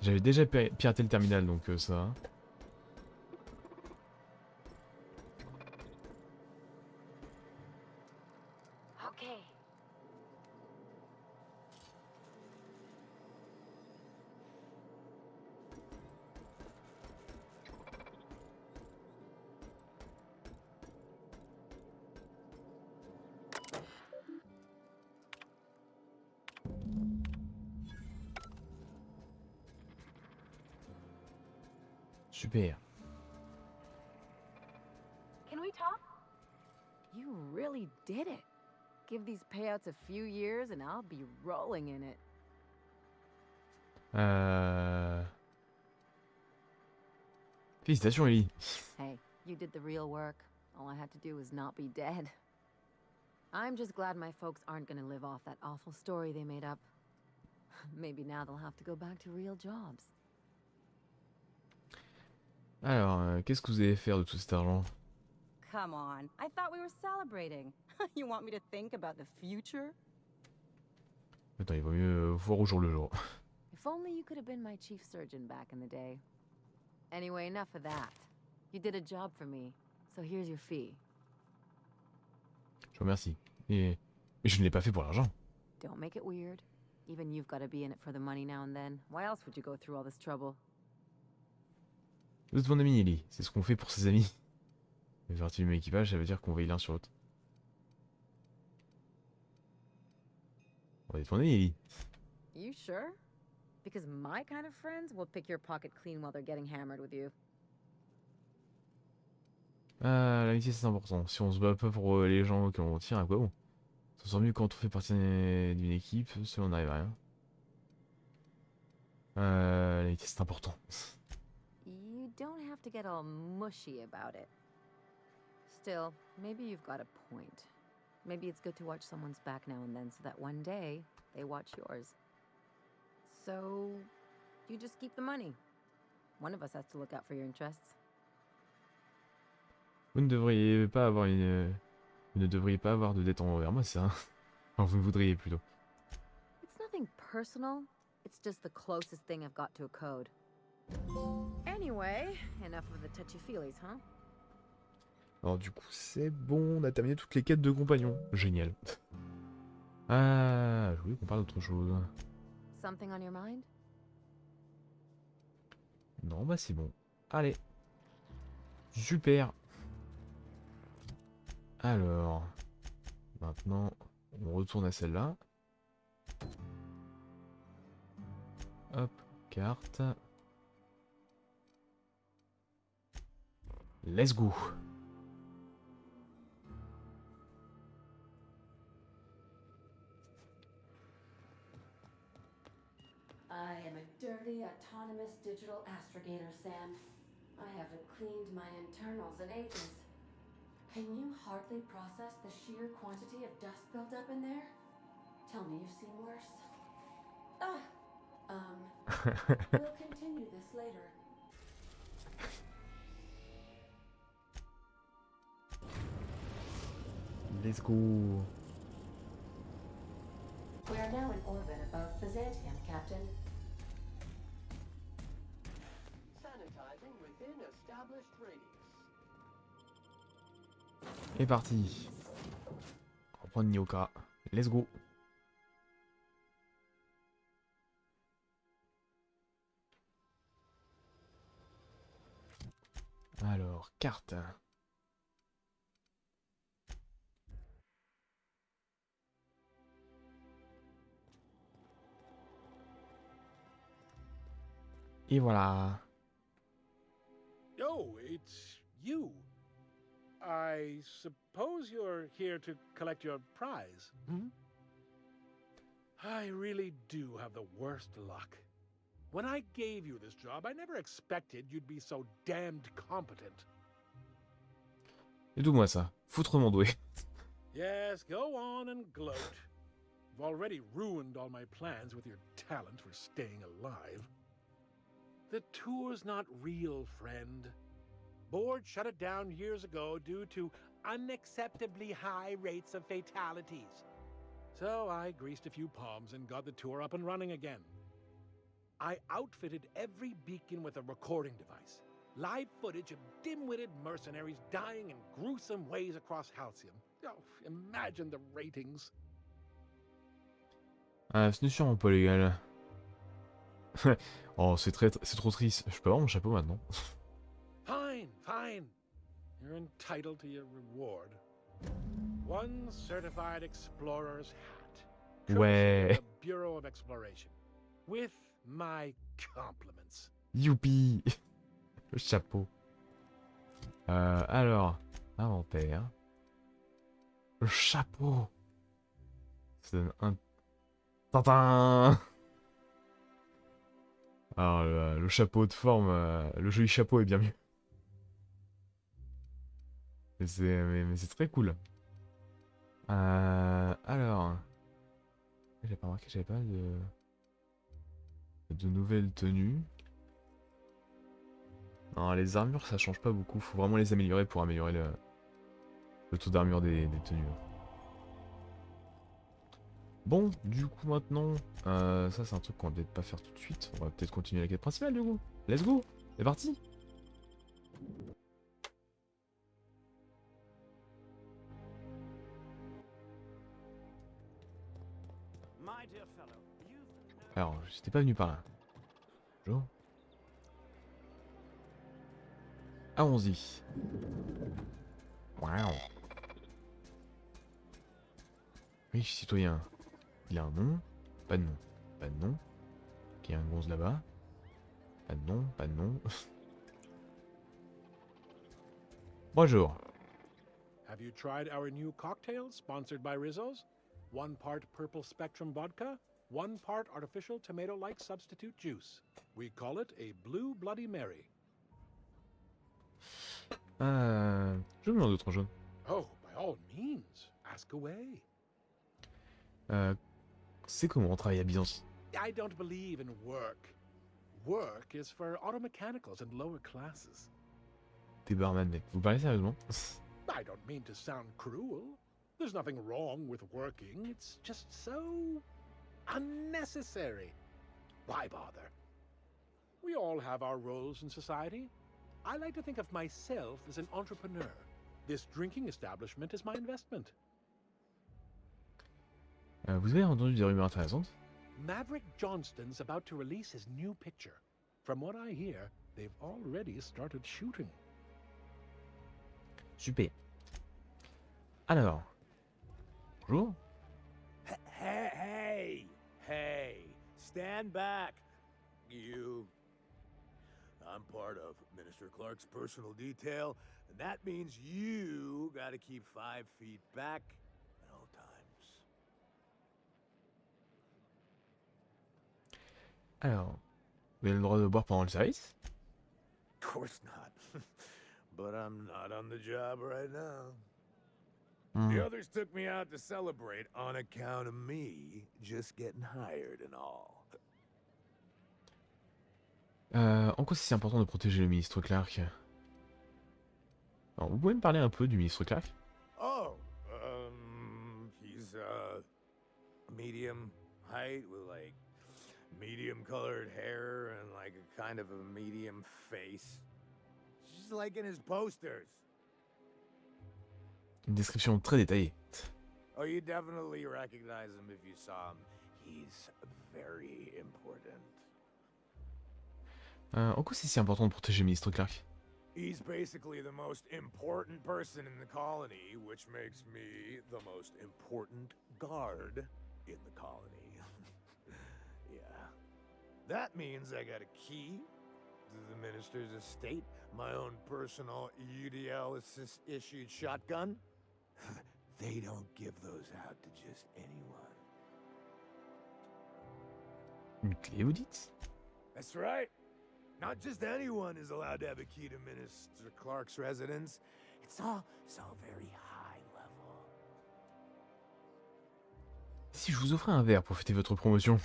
J'avais déjà piraté le terminal, donc ça va. Okay. Super. Can we talk? You really did it. Give these payouts a few years and I'll be rolling in it. Félicitations, Ellie. Hey, you did the real work. All I had to do was not be dead. I'm just glad my folks aren't gonna live off that awful story they made up. Maybe now they'll have to go back to real jobs. Alors, qu'est-ce que vous allez faire de tout cet argent? Come on, I thought we were celebrating. You want me to think about the future? Attends, il vaut mieux voir au jour le jour. If only you could have been my chief surgeon back in the day. Anyway, enough of that. You did a job for me, so here's your fee. Je vous remercie. Mais je ne l'ai pas fait pour l'argent. Don't make it weird. Even you've got to be in it for the money now and then. Why else would you go through all this trouble? Vous êtes mon ami, Ellie. C'est ce qu'on fait pour ses amis. Mais faire partie du même équipage, ça veut dire qu'on veille l'un sur l'autre. On va être mon ami, Ellie. You sure? Because my kind of friends will pick your pocket clean while they're getting hammered with you. Ah, l'amitié c'est important. Si on se bat pas pour les gens que l'on tient, à quoi bon? Ça sent mieux quand on fait partie d'une équipe, si on n'arrive à rien. L'amitié c'est important. You don't have to get all mushy about it. Still, maybe you've got a point. Maybe it's good to watch someone's back now and then so that one day they watch yours. So, you just keep the money. One of us has to look out for your interests. Vous ne devriez pas avoir vous ne devriez pas avoir de dette envers moi, c'est ça? Enfin, vous ne voudriez plutôt. It's nothing personal. It's just the closest thing I've got to a code. Anyway, enough of the touchy-feelies, huh? Alors du coup, c'est bon, on a terminé toutes les quêtes de compagnons. Génial. Ah, je voulais qu'on parle d'autre chose. Something on your mind? Non, bah c'est bon. Allez. Super. Alors, maintenant, on retourne à celle-là. Hop, carte. Let's go. I am a dirty, autonomous digital astrogator, Sam. I haven't cleaned my internals in ages. Can you hardly process the sheer quantity of dust built up in there? Tell me you've seen worse. We'll continue this later. Let's go. We are now in orbit above Byzantium, Captain. Sanitizing within established radius. Et parti. On va prendre Nyoka. Let's go. Alors, carte. Et voilà. Oh, it's you. I suppose you're here to collect your prize, hmm? I really do have the worst luck. When I gave you this job, I never expected you'd be so damned competent. Et d'où moi ça? Foutrement doué. Yes, go on and gloat. You've already ruined all my plans with your talent for staying alive. The tour's not real, friend. Board shut it down years ago due to unacceptably high rates of fatalities. So I greased a few palms and got the tour up and running again. I outfitted every beacon with a recording device. Live footage of dim-witted mercenaries dying in gruesome ways across Halcyon. Oh, imagine the ratings. Ah, ce n'est sûrement pas légal. Oh, c'est trop triste. Je peux avoir mon chapeau maintenant? Fine, fine. You're entitled to your reward. One certified explorer's hat. Ouais. Courtesy of the Bureau of Exploration. With my compliments. Youpi. Le chapeau. Alors, inventaire. Le chapeau. Ça donne un... Tintin. Alors, le chapeau de forme, le joli chapeau est bien mieux. Mais c'est très cool. Alors... J'ai pas remarqué que j'avais pas de nouvelles tenues. Non, les armures ça change pas beaucoup, faut vraiment les améliorer pour améliorer le taux d'armure des tenues. Bon, du coup maintenant, ça c'est un truc qu'on va peut-être pas faire tout de suite, on va peut-être continuer la quête principale du coup. Let's go, c'est parti. Alors, j'étais pas venu par là. Bonjour. Allons-y. Waouh. Oui, citoyen. Il a un nom. Pas de nom. Pas de nom. Ok, il y a un gonze là-bas. Pas de nom. Pas de nom. Bonjour. Have you tried our new cocktail sponsored by Rizzo's? 1 part purple spectrum vodka, 1 part artificial tomato-like substitute juice. We call it a Blue Bloody Mary. Je me demande d'autres jaune. Oh, by all means, ask away. C'est comment on travaille à Byzance? I don't believe in work. Work is for automechanicals and lower classes. T'es barman, mec. Vous parlez sérieusement? I don't mean to sound cruel. There's nothing wrong with working. It's just so unnecessary. Why bother? We all have our roles in society. I like to think of myself as an entrepreneur. This drinking establishment is my investment. Vous avez entendu des rumeurs intéressantes? Maverick Johnston's about to release his new picture. From what I hear, they've already started shooting. Super. Alors. Bonjour. Hey, stand back, you. I'm part of Minister Clark's personal detail, and that means you gotta keep 5 feet back at all times. Alors. Vous avez le droit de boire pendant le service? Of course not. But I'm not on the job right now. The others took me out to celebrate on account of me just getting hired and all. En quoi c'est important de protéger le ministre Clark? Alors, vous pouvez me parler un peu du ministre Clark? Oh, he's medium height with like medium colored hair and like a kind of a medium face. Just like in his posters. Une description très détaillée. Oh, you definitely recognize him if you saw him. He's very important. En quoi c'est si important de protéger le ministre Clark? He's basically the most important person in the colony, which makes me the most important guard in the colony. Yeah. That means I got a key to the minister's estate, my own personal UDL-issued shotgun. They don't give those out to just anyone. Une clé, vous dites? That's right. Not just anyone is allowed to have a key to Minister Clark's residence. It's all very high level. Si je vous offrais un verre pour fêter votre promotion?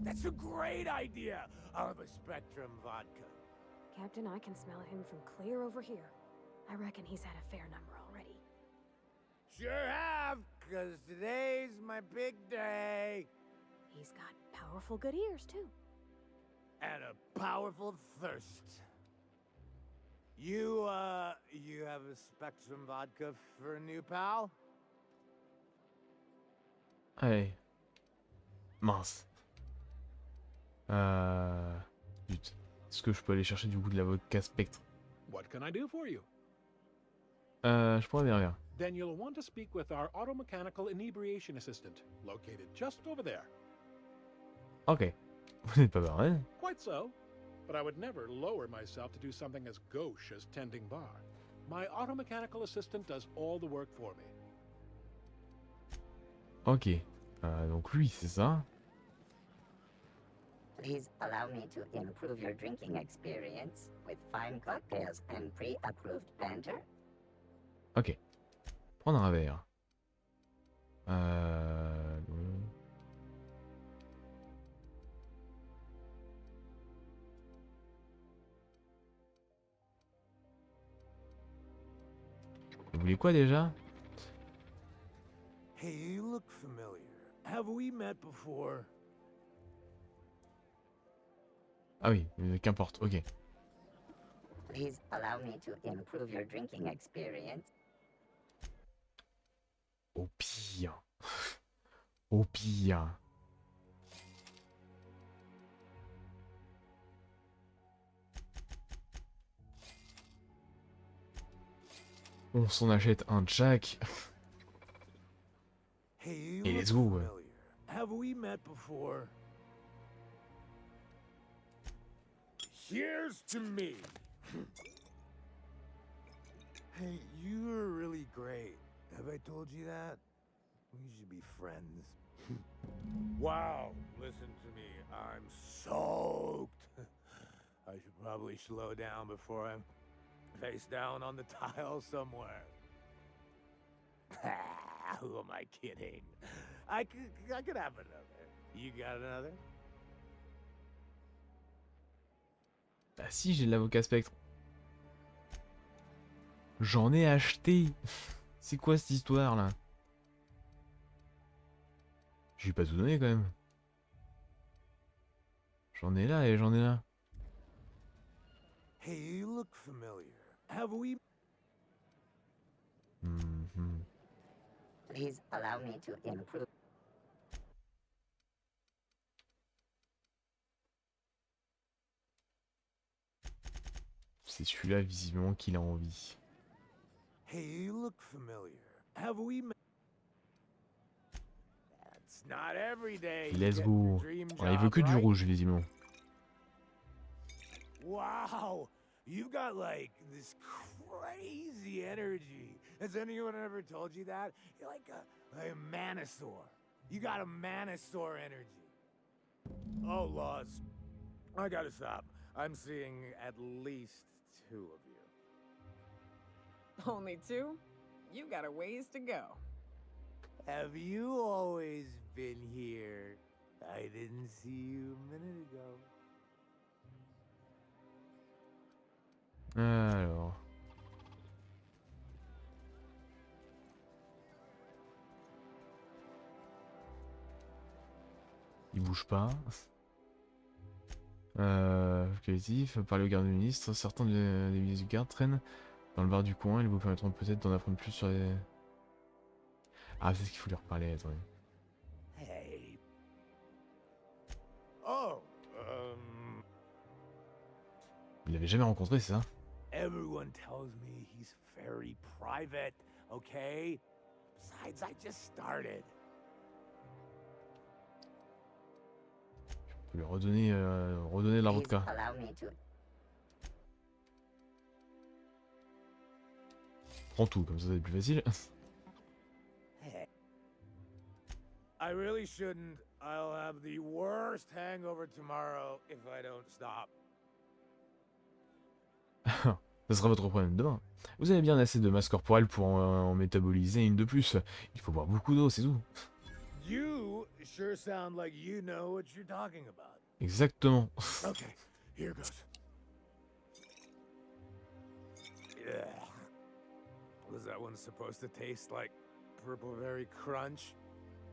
That's a great idea. I'll have a Spectrum vodka. Captain, I can smell him from clear over here. I reckon he's had a fair number already. because today's my big day. He's got powerful good ears, too. And a powerful thirst. You have a Spectrum vodka for a new pal? Allez. Mince. Zut. Est-ce que je peux aller chercher du coup de la vodka Spectre? What can I do for you? Je pourrais bien. Then you'll want to speak with our automechanical inebriation assistant, located just over there. Ok. Vous n'êtes pas pareil. Quite so. But I would never lower myself to do something as gauche as tending bar. My automechanical assistant does all the work for me. Ok. Donc lui, c'est ça. Please allow me to improve your drinking experience with fine cocktails and pre-approved banter. Ok. Prendre un verre. Vous voulez quoi déjà? Hey, you look familiar. Have we met before? Ah oui, qu'importe, ok. Please allow me to improve your drinking experience. Au pire. Au pire. On s'en achète un Jack. Hey, you Et look let's go. familiar. Have we met before? Here's to me. Hey, you are really great. Have I told you that? We should be friends. Wow, listen to me. I'm soaked. I should probably slow down before I'm face down on the tile somewhere. Who am I kidding? I could have another. You got another? Bah si, j'ai de l'avocat Spectre. J'en ai acheté. C'est quoi cette histoire là? J'ai pas tout donné quand même. J'en ai là et j'en ai là. Hey, you look familiar. Have we? Please allow me to improve. C'est celui-là visiblement qu'il a envie. Hey, you look familiar. Have we met? It's not every day. Let's go. Il veut que du rouge visiblement. Wow, you've got like this crazy energy. Has anyone ever told you that? You're like a manosaur. You got a manosaur energy. Oh, Laws. I gotta stop. I'm seeing at least 2 of you. Only 2? You got a ways to go. Have you always been here? I didn't see you a minute ago. Alors. Il bouge pas. Collectif, parler au garde du ministre. Certains des ministres du garde traînent dans le bar du coin. Ils vous permettront peut-être d'en apprendre plus sur les... Ah, c'est ce qu'il faut lui reparler, attendez. Hey. Oh, Il l'avait jamais rencontré, c'est ça? Everyone tells me he's very private, okay? Besides, I just started. Je peux lui redonner, redonner de la vodka. Allow me to. Prends tout, comme ça c'est plus facile. Hey. I really shouldn't. I'll have the worst hangover tomorrow if I don't stop. Ça sera votre problème demain. Vous avez bien assez de masse corporelle pour en métaboliser une de plus. Il faut boire beaucoup d'eau, c'est tout. You sure sound like you know what you're talking about. Exactement. Okay, here goes. Yeah. Was that one supposed to taste like purple berry crunch?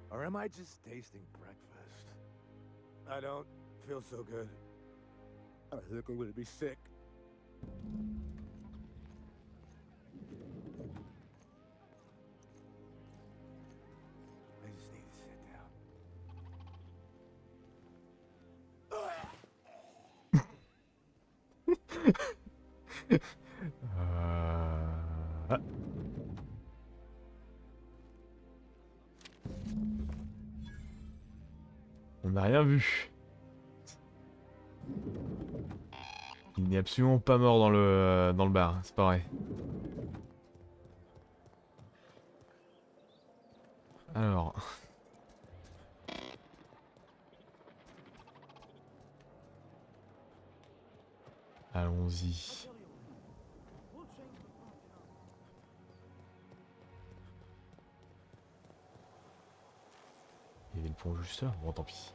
Or am I just tasting breakfast? I don't feel so good. I think I'm gonna be sick. I just need to sit down. Ah. On n'a rien vu. Il n'est absolument pas mort dans le bar, c'est pas vrai. Alors. Allons-y. Il y avait le pont juste là, bon tant pis.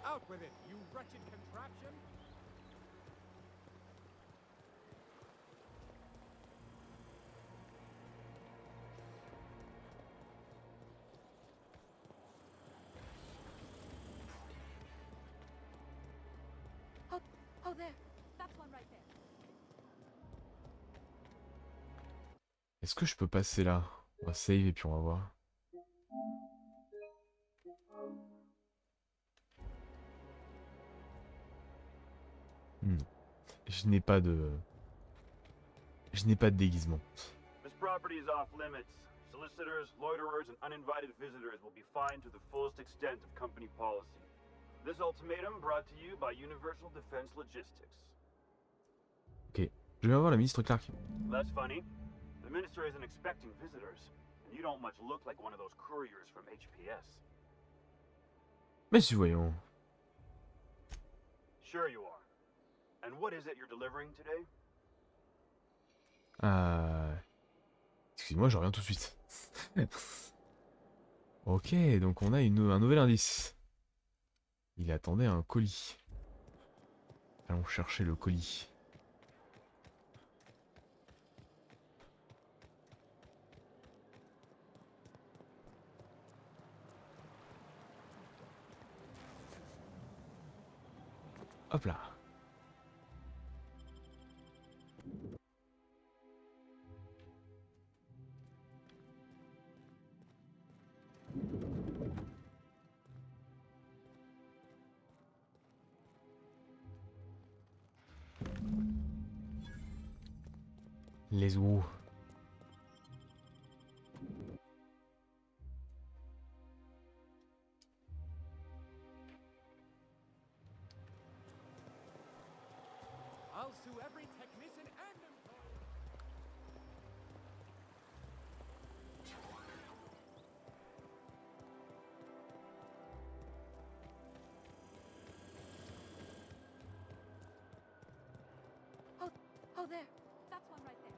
Oh, there. That's one right there. Est-ce que je peux passer là? On va save et puis on va voir. Je n'ai pas de... Je n'ai pas de déguisement. This property is off limits. Solicitors, loiterers, and uninvited visitors will be fined to the fullest extent of company policy. This ultimatum brought to you by Universal Defense Logistics. Ok, je vais voir la ministre Clark. That's funny. The minister isn't expecting visitors, and you don't much look like one of those couriers from HPS. Mais si, voyons. Sure you are. And what is it you're delivering today? Excusez-moi, je reviens tout de suite. Ok, donc on a un nouvel indice. Il attendait un colis. Allons chercher le colis. Hop là. Les ou. I'll sue every technician and employee. Oh, there. That's one right there.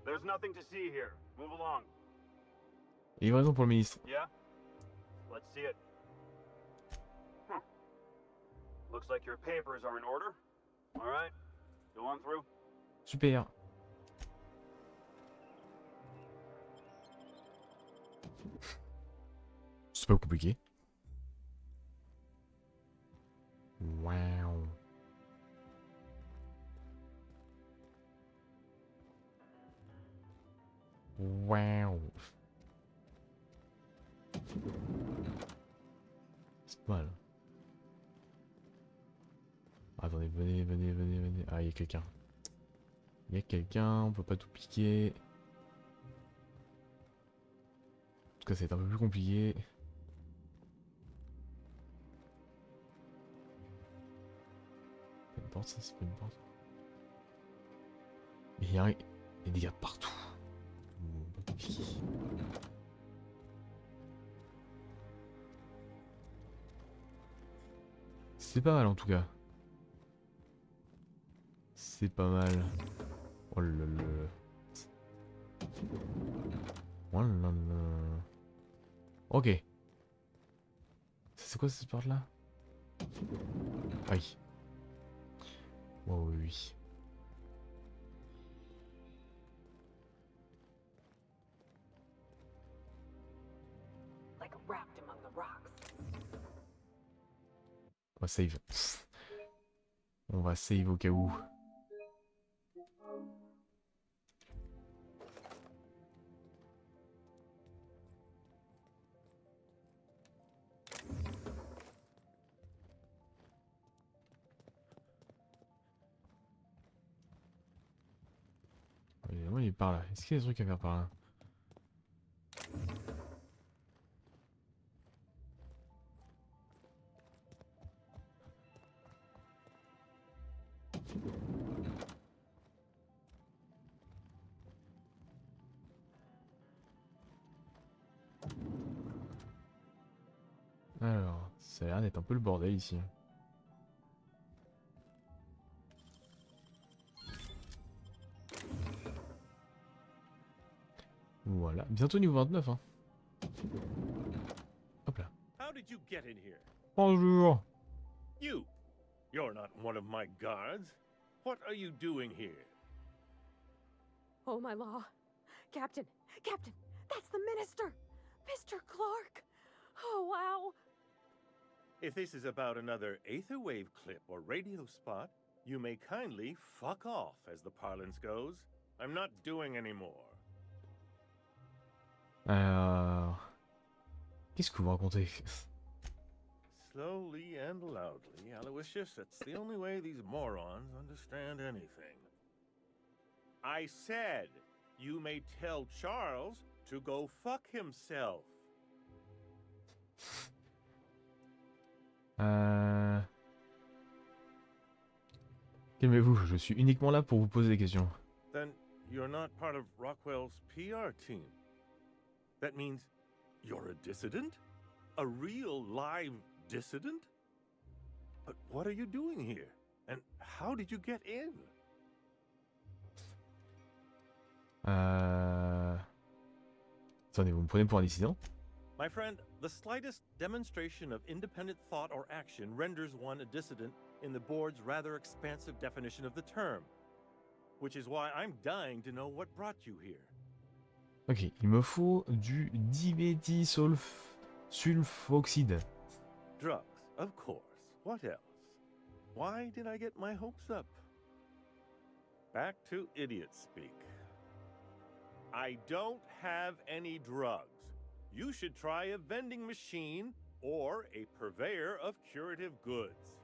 There's nothing to see here. Move along. Livraison pour le ministre. Yeah? Let's see it. Looks like your papers are in order. All right. Go on through. Super. C'est pas compliqué. Wow. Wow. C'est pas mal. Attendez, venez. Ah, il y a quelqu'un. Il y a quelqu'un, on peut pas tout piquer. En tout cas, c'est un peu plus compliqué. C'est une porte, ça, c'est pas une porte. Mais il y a des gars partout. On peut pas piquer. C'est pas mal en tout cas. C'est pas mal. Oh là là. Oh là là. Ok. C'est quoi cette porte là? Ah oui. Oh oui. wrapped among the rocks. On va save. On va save au cas où. Évidemment, il est par là. Est-ce qu'il y a des trucs à faire par là? Alors, ça a l'air d'être un peu le bordel ici. Voilà, bientôt niveau 29 hein. Hop là. How did you get in here? Bonjour. You're not one of my guards. What are you doing here? Oh, my law. Captain, Captain, that's the minister! Mr. Clark! Oh, wow! If this is about another Aetherwave clip or radio spot, you may kindly fuck off, as the parlance goes. I'm not doing any more. Qu'est-ce que vous racontez? Slowly and loudly, Aloysius, that's the only way these morons understand anything. I said, you may tell Charles to go fuck himself. Calmez-vous, je suis uniquement là pour vous poser des questions. Then you're not part of Rockwell's PR team. That means you're a dissident? A real live dissident? But what are you doing here? And how did you get in? Attendez, vous me prenez pour un dissident? My friend, the slightest demonstration of independent thought or action renders one a dissident in the board's rather expansive definition of the term. Which is why I'm dying to know what brought you here. Ok, il me faut du diméthylsulfoxyde. Drugs, of course. What else? Why did I get my hopes up? Back to idiot speak. I don't have any drugs. You should try a vending machine or a purveyor of curative goods.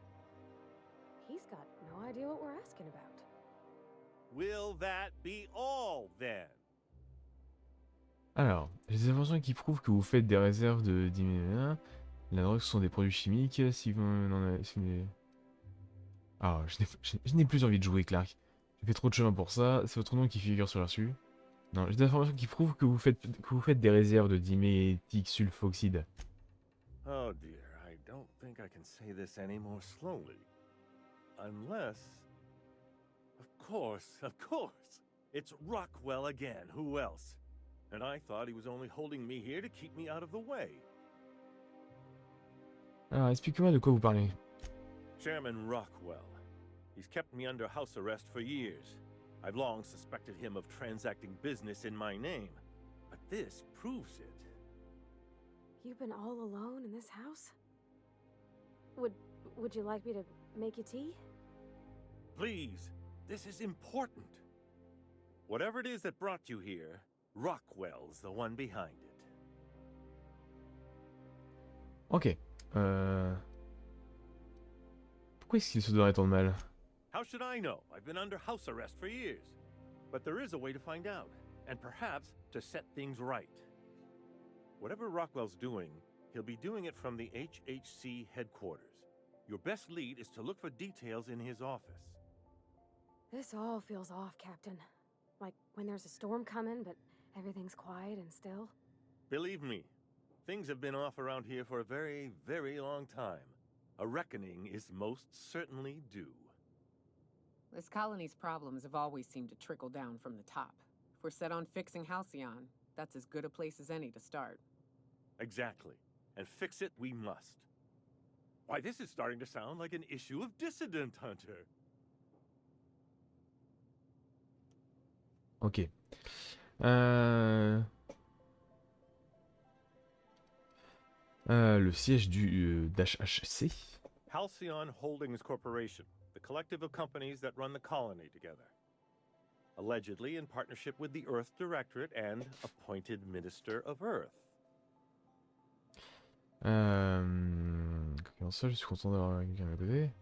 He's got no idea what we're asking about. Will that be all, then? Alors, j'ai des informations qui prouvent que vous faites des réserves de 10 000. La drogue, ce sont des produits chimiques. Si vous n'en avez... Ah, je n'ai plus envie de jouer, Clark. J'ai fait trop de chemin pour ça. C'est votre nom qui figure sur reçu. Non, j'ai des informations qui prouvent que vous faites des réserves de diméthylsulfoxyde. Oh dear, I don't think I can say this any more slowly. Unless... Of course! It's Rockwell again, who else? And I thought he was only holding me here to keep me out of the way. Alors, expliquez-moi de quoi vous parlez. Chairman Rockwell. He's kept me under house arrest for years. I've long suspected him of transacting business in my name. But this proves it. You've been all alone in this house? Would you like me to make you tea? Please, this is important. Whatever it is that brought you here, Rockwell's the one behind it. Ok. Pourquoi est-ce qu'il se donnerait tant de mal? How should I know? I've been under house arrest for years. But there is a way to find out, and perhaps to set things right. Whatever Rockwell's doing, he'll be doing it from the HHC headquarters. Your best lead is to look for details in his office. This all feels off, Captain. Like when there's a storm coming, but everything's quiet and still. Believe me, things have been off around here for a very, very long time. A reckoning is most certainly due. This colony's problems have always seemed to trickle down from the top. If we're set on fixing Halcyon, that's as good a place as any to start. Exactly. And fix it we must. Why, this is starting to sound like an issue of Dissident Hunter. Ok. Le siège du d'HHC. Halcyon Holdings Corporation, the collective of companies that run the colony together. Allegedly in partnership with the Earth Directorate and appointed Minister of Earth. Comment ça, je suis content d'avoir quelqu'un à mes côtés.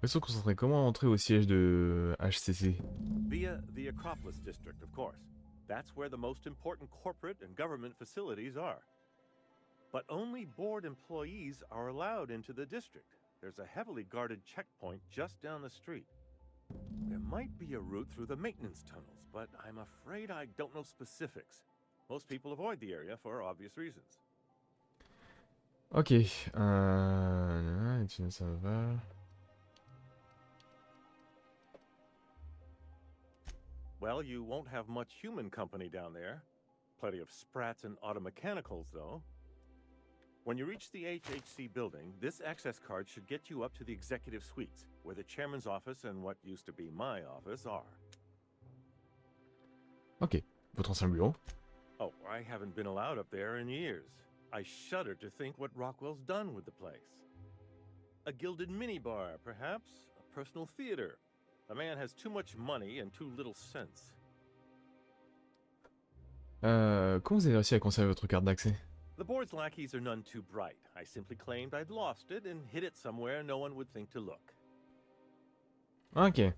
Ils sont concentrés comment entrer au siège de HCC? Via the Acropolis District, of course. That's where the most important corporate and government facilities are. But only board employees are allowed into the district. There's a heavily guarded checkpoint just down the street. There might be a route through the maintenance tunnels, but I'm afraid I don't know specifics. Most people avoid the area for obvious reasons. Ok. Ça va. Well, you won't have much human company down there. Plenty of sprats and automechanicals, though. When you reach the HHC building, this access card should get you up to the executive suites, where the chairman's office and what used to be my office are. Ok. Votre ancien bureau. Oh, I haven't been allowed up there in years. I shudder to think what Rockwell's done with the place. A gilded minibar, perhaps? A personal theater? The man has too much money and too little sense. Comment vous avez réussi à conserver votre carte d'accès? The board's lackeys are none too bright. I simply claimed I'd lost it and hid it somewhere no one would think to look. Ok.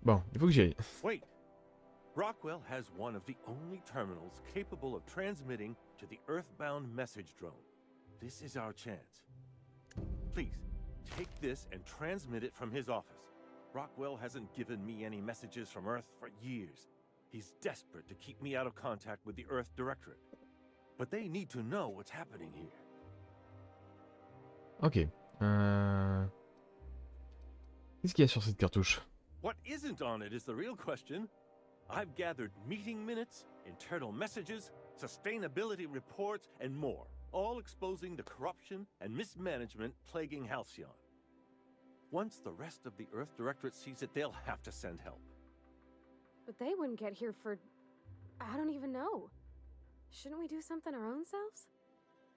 Bon, il faut que j'y aille. Wait. Rockwell has one of the only terminals capable of transmitting to the Earthbound message drone. This is our chance. Please, take this and transmit it from his office. Rockwell hasn't given me any messages from Earth for years. He's desperate to keep me out of contact with the Earth Directorate. But they need to know what's happening here. Ok. Qu'est-ce qu'il y a sur cette cartouche? What isn't on it is the real question. I've gathered meeting minutes, internal messages, sustainability reports, and more, all exposing the corruption and mismanagement plaguing Halcyon. Once the rest of the Earth Directorate sees it, they'll have to send help. But they wouldn't get here for... I don't even know. Shouldn't we do something our own selves?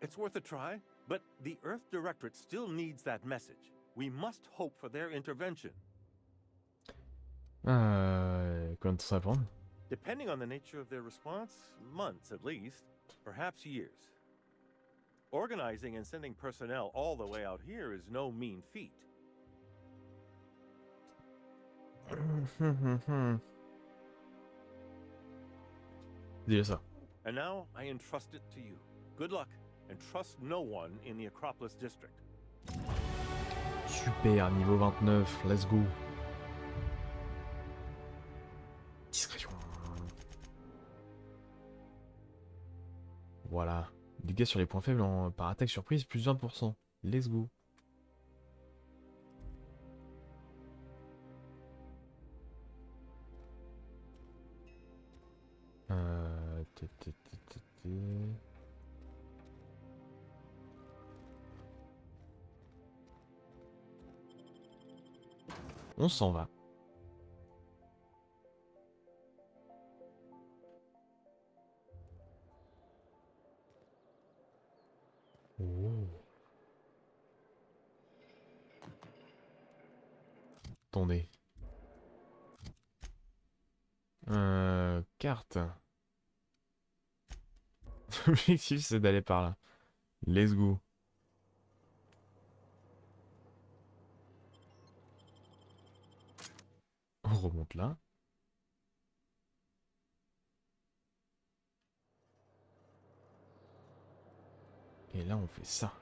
It's worth a try, but the Earth Directorate still needs that message. We must hope for their intervention. Combien de temps ça va prendre? Depending on the nature of their response, months at least, perhaps years. Organizing and sending personnel all the way out here is no mean feat. Déjà ça. And now I entrust it to you. Good luck, and trust no one in the Acropolis District. Super, niveau 29, let's go. Discrétion. Voilà. Dégâts sur les points faibles par attaque surprise, plus 20%. Let's go. On s'en va. Oh. Attendez. Carte. L'objectif c'est d'aller par là. Let's go. On remonte là. Et là on fait ça.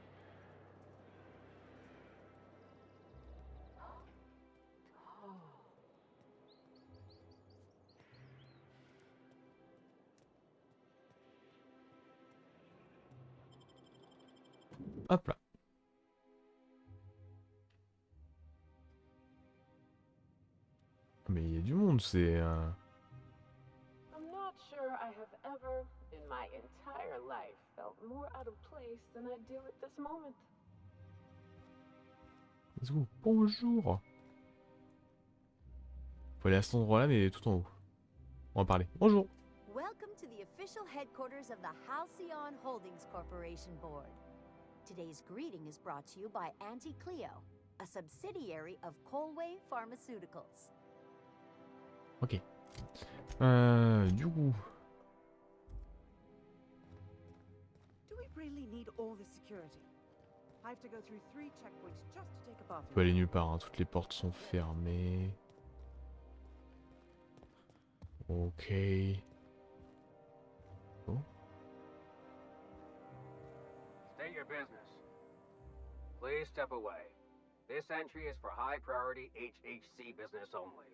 Hop là. Mais il y a du monde, c'est... I'm not sure I have ever, in my entire life, felt more out of place than I do at this moment. Let's go. Bonjour. Faut aller à cet endroit-là, mais tout en haut. On va parler. Bonjour. Welcome to the official headquarters of the Halcyon Holdings Corporation Board. Today's greeting is brought to you by Auntie Cleo, a subsidiary of Colway Pharmaceuticals. Ok. Du coup... Do we really need all the security? I have to go through 3 checkpoints just to take a On peut bathroom. aller nulle part, hein. Toutes les portes sont fermées. Ok. Oh. State your business. Please step away. This entry is for high priority HHC business only.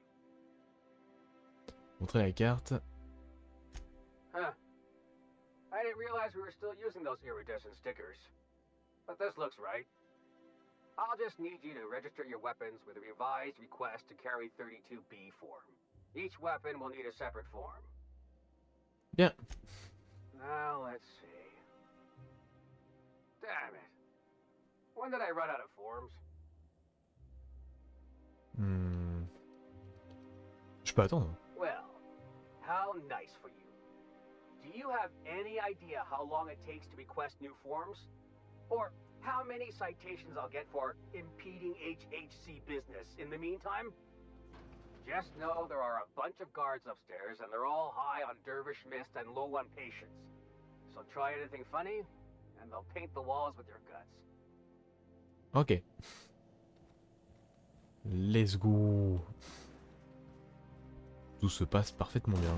Montrez la carte. Huh. I didn't realize we were still using those iridescent stickers. But this looks right. I'll just need you to register your weapons with a revised request to carry 32B form. Each weapon will need a separate form. Bien. Now let's see. Damn it. When did I run out of forms? Je peux attendre. Well, how nice for you. Do you have any idea how long it takes to request new forms? Or how many citations I'll get for impeding HHC business in the meantime? Just know there are a bunch of guards upstairs and they're all high on dervish mist and low on patience. So try anything funny and they'll paint the walls with your guts. Ok. Let's go. Tout se passe parfaitement bien.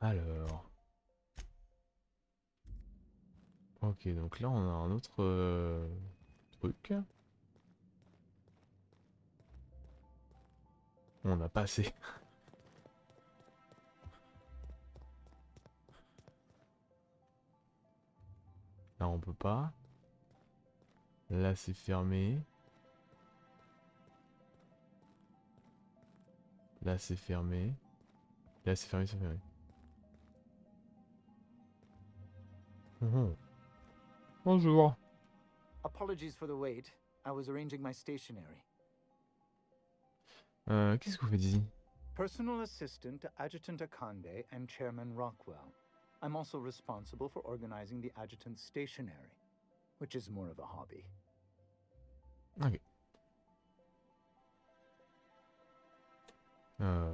Alors... Ok, donc là on a un autre truc. On a pas assez. Là on peut pas. Là c'est fermé. Là c'est fermé. Là c'est fermé, c'est fermé. Bonjour. Apologies for the wait. I was arranging my stationery. Qu'est-ce que vous faites ici? Personal assistant to Adjutant Akande and Chairman Rockwell. I'm also responsible for organizing the adjutant's stationery, which is more of a hobby. Ok.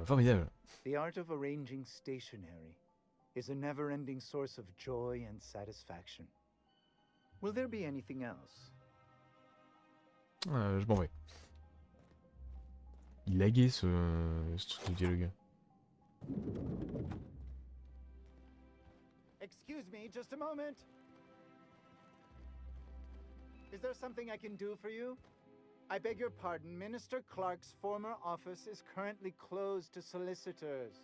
Formidable. The art of arranging stationery is a never-ending source of joy and satisfaction. Will there be anything else? Je m'en vais. Il laguait ce truc de dialogue. Excuse me, just a moment. Is there something I can do for you? I beg your pardon, Minister Clark's former office is currently closed to solicitors.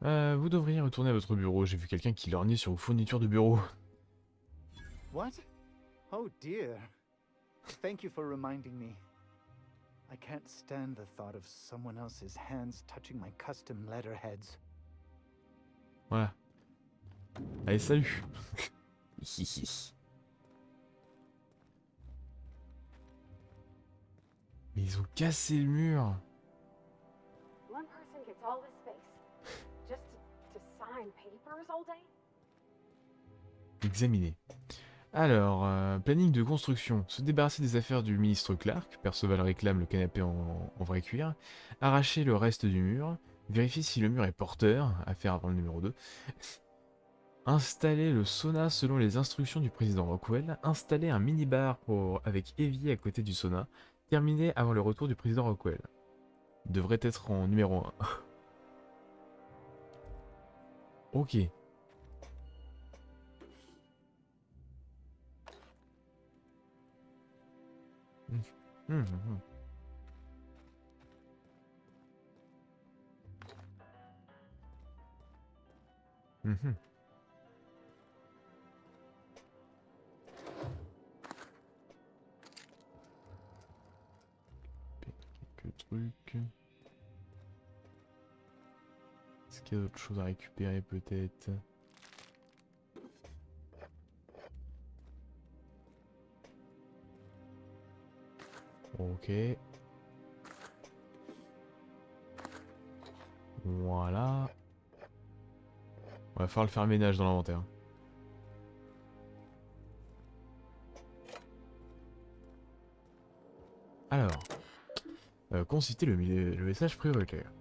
Vous devriez retourner à votre bureau. J'ai vu quelqu'un qui lorgnait sur vos fournitures de bureau. What? Oh dear. Thank you for reminding me. I can't stand the thought of someone else's hands touching my custom letterheads. Voilà. Allez, salut. Mais ils ont cassé le mur. One person gets all this space just to sign papers all day? Examiner. Alors, planning de construction. Se débarrasser des affaires du ministre Clark. Perceval réclame le canapé en vrai cuir. Arracher le reste du mur. Vérifier si le mur est porteur. Affaire avant le numéro 2. Installer le sauna selon les instructions du président Rockwell. Installer un minibar avec évier à côté du sauna. Terminé avant le retour du président Rockwell. Devrait être en numéro 1. Ok. trucs. Est-ce qu'il y a d'autres choses à récupérer peut-être? Ok. Voilà. On va falloir le faire ménage dans l'inventaire. Alors, consultez le message prioritaire.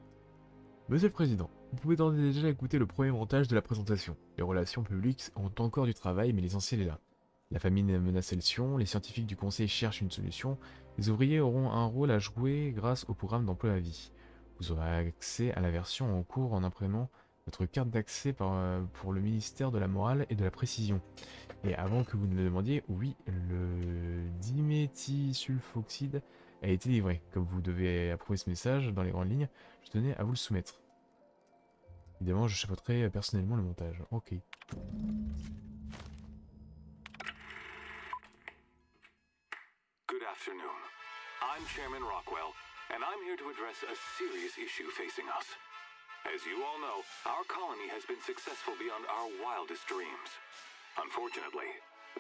Monsieur le Président, vous pouvez d'ores et déjà écouter le premier montage de la présentation. Les relations publiques ont encore du travail, mais l'essentiel est là. La famine menace le Sion, les scientifiques du Conseil cherchent une solution, les ouvriers auront un rôle à jouer grâce au programme d'emploi à vie. Vous aurez accès à la version en cours en imprimant votre carte d'accès pour le ministère de la Morale et de la Précision. Et avant que vous ne le demandiez, oui, le diméthylsulfoxyde a été livré. Comme vous devez approuver ce message dans les grandes lignes, je tenais à vous le soumettre. Évidemment, je chapeauterai personnellement le montage. Ok. Good afternoon. I'm Chairman Rockwell, and I'm here to address a serious issue facing us. As you all know, our colony has been successful beyond our wildest dreams. Unfortunately,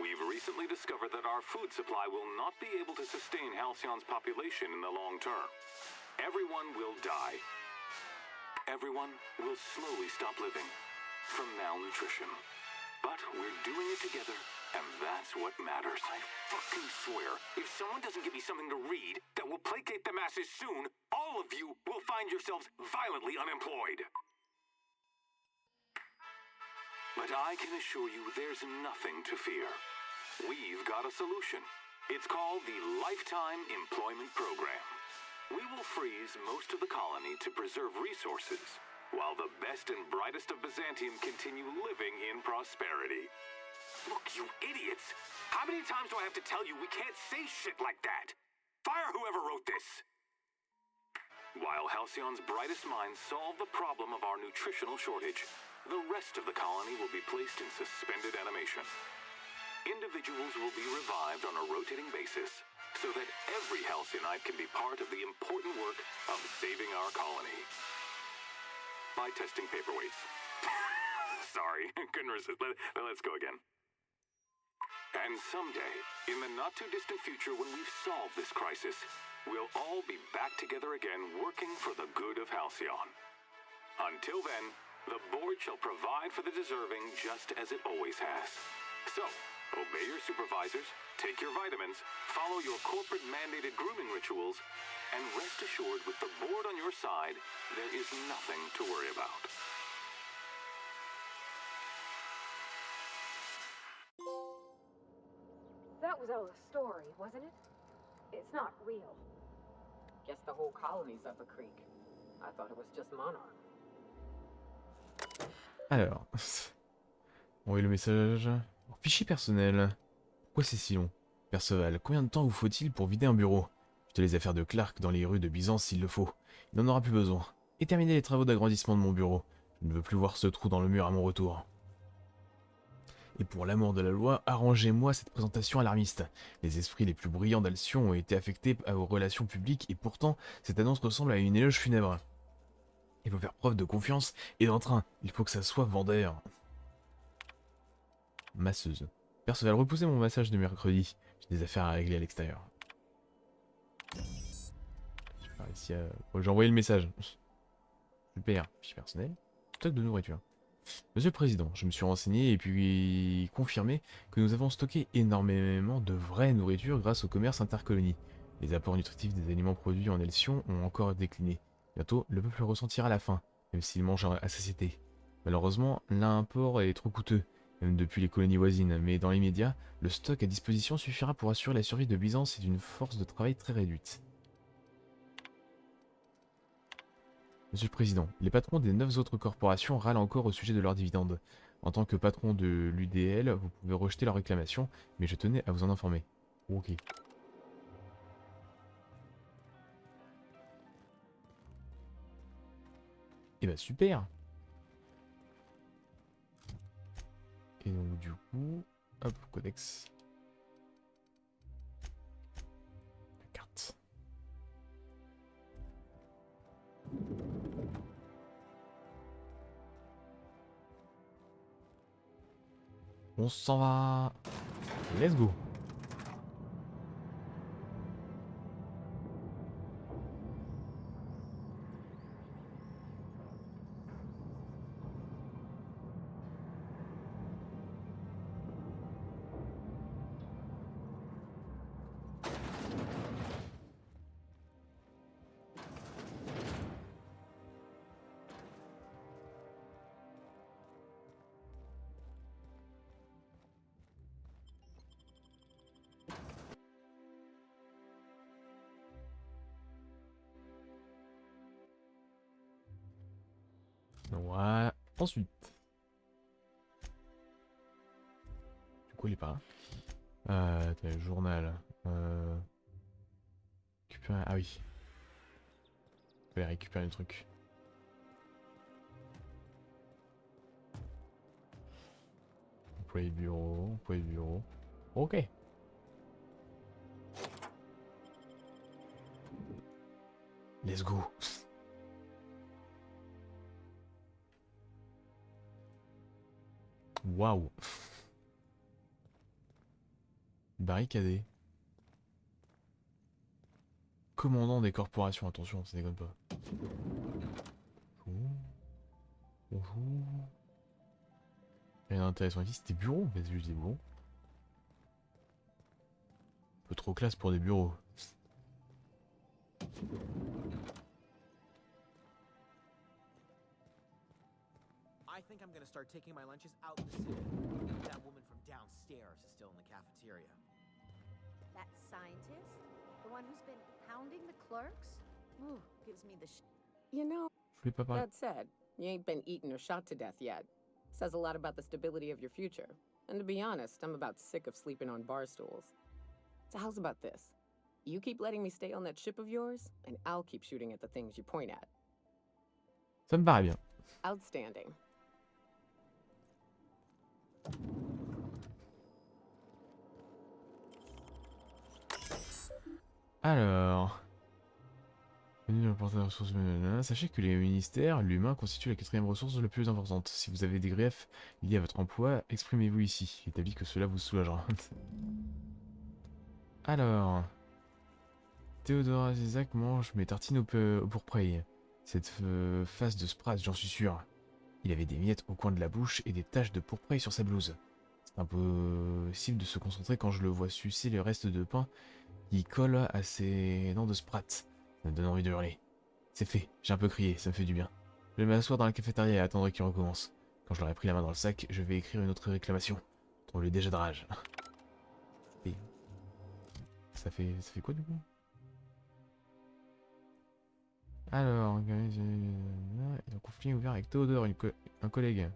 we've recently discovered that our food supply will not be able to sustain Halcyon's population in the long term. Everyone will die. Everyone will slowly stop living from malnutrition. But we're doing it together, and that's what matters. I fucking swear, if someone doesn't give me something to read that will placate the masses soon, all of you will find yourselves violently unemployed. But I can assure you there's nothing to fear. We've got a solution. It's called the Lifetime Employment Program. We will freeze most of the colony to preserve resources, while the best and brightest of Byzantium continue living in prosperity. Look, you idiots! How many times do I have to tell you we can't say shit like that? Fire whoever wrote this! While Halcyon's brightest minds solve the problem of our nutritional shortage, the rest of the colony will be placed in suspended animation. Individuals will be revived on a rotating basis, so that every Halcyonite can be part of the important work of saving our colony. By testing paperweights. Sorry, couldn't resist. Let's go again. And someday, in the not-too-distant future when we've solved this crisis, we'll all be back together again working for the good of Halcyon. Until then, the board shall provide for the deserving just as it always has. So, obey your supervisors, take your vitamins, follow your corporate-mandated grooming rituals, and rest assured with the board on your side, there is nothing to worry about. That was all a story, wasn't it? It's not real. Guess the whole colony's up a creek. I thought it was just Monarch. Alors, envoyez le message. Fichier personnel. Pourquoi c'est si long? Perceval, combien de temps vous faut-il pour vider un bureau? Je te les affaires de Clark dans les rues de Byzance s'il le faut. Il n'en aura plus besoin. Et terminer les travaux d'agrandissement de mon bureau. Je ne veux plus voir ce trou dans le mur à mon retour. Et pour l'amour de la loi, arrangez-moi cette présentation alarmiste. Les esprits les plus brillants d'Alcyon ont été affectés aux relations publiques et pourtant, cette annonce ressemble à une éloge funèbre. Il faut faire preuve de confiance et d'entrain. Il faut que ça soit vendeur. Masseuse. Perceval, repoussez mon massage de mercredi. J'ai des affaires à régler à l'extérieur. J'ai envoyé le message. Super. Fichier personnel. Stock de nourriture. Monsieur le Président, je me suis renseigné et puis confirmé que nous avons stocké énormément de vraie nourriture grâce au commerce intercolonie. Les apports nutritifs des aliments produits en Elsion ont encore décliné. Bientôt, le peuple ressentira la faim, même s'il mange à satiété. Malheureusement, l'import est trop coûteux, même depuis les colonies voisines, mais dans l'immédiat, le stock à disposition suffira pour assurer la survie de Byzance et d'une force de travail très réduite. Monsieur le Président, les patrons des 9 autres corporations râlent encore au sujet de leurs dividendes. En tant que patron de l'UDL, vous pouvez rejeter leurs réclamations, mais je tenais à vous en informer. Ok. Et bah super. Et donc du coup, hop, codex. La carte. On s'en va. Let's go. Ouais. Ensuite. Du coup, il est pas là. Attends, le journal. Récupérer... Ah oui. Je vais récupérer le truc. Employé bureau, employé bureau. Ok. Let's go. Waouh. Barricadé. Commandant des corporations, attention, ça déconne pas. Bonjour. Rien d'intéressant ici, c'était bureau, mais c'est juste des bureaux. Un peu trop classe pour des bureaux. I think I'm gonna start taking my lunches out in the city. That woman from downstairs is still in the cafeteria. That scientist? The one who's been hounding the clerks? Ooh, gives me the You know, Je voulais pas parler. that said, you ain't been eaten or shot to death yet. Says a lot about the stability of your future. And to be honest, I'm about sick of sleeping on bar stools. So how's about this? You keep letting me stay on that ship of yours, and I'll keep shooting at the things you point at. Ça me paraît bien. Outstanding. Alors... Sachez que les ministères, l'humain constitue la 4e ressource la plus importante. Si vous avez des griefs liés à votre emploi, exprimez-vous ici. Établis que cela vous soulagera. Alors... Théodora Isaac mange mes tartines au pourpre. Cette face de Sprat, j'en suis sûr. Il avait des miettes au coin de la bouche et des taches de pourpre sur sa blouse. C'est impossible de se concentrer quand je le vois sucer le reste de pain qui colle à ses dents de Sprat. Ça me donne envie de hurler. C'est fait, j'ai un peu crié, ça me fait du bien. Je vais m'asseoir dans la cafétéria et attendre qu'il recommence. Quand je l'aurai pris la main dans le sac, je vais écrire une autre réclamation. Trouve-le déjà de rage. Et... Ça fait quoi du coup? Alors, il y a un conflit ouvert avec Théodore, un collègue.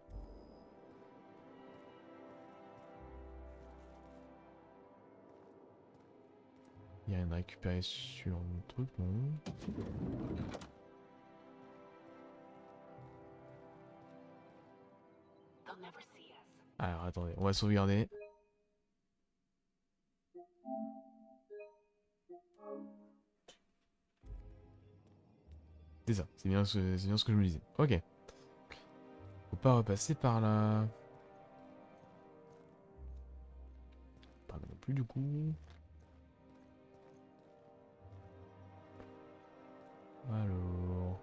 Il n'y a rien à récupérer sur le truc, non? Alors, attendez, on va sauvegarder. C'est ça, c'est bien ce que je me disais. Ok. Faut pas repasser par là. Pas non plus du coup. Alors...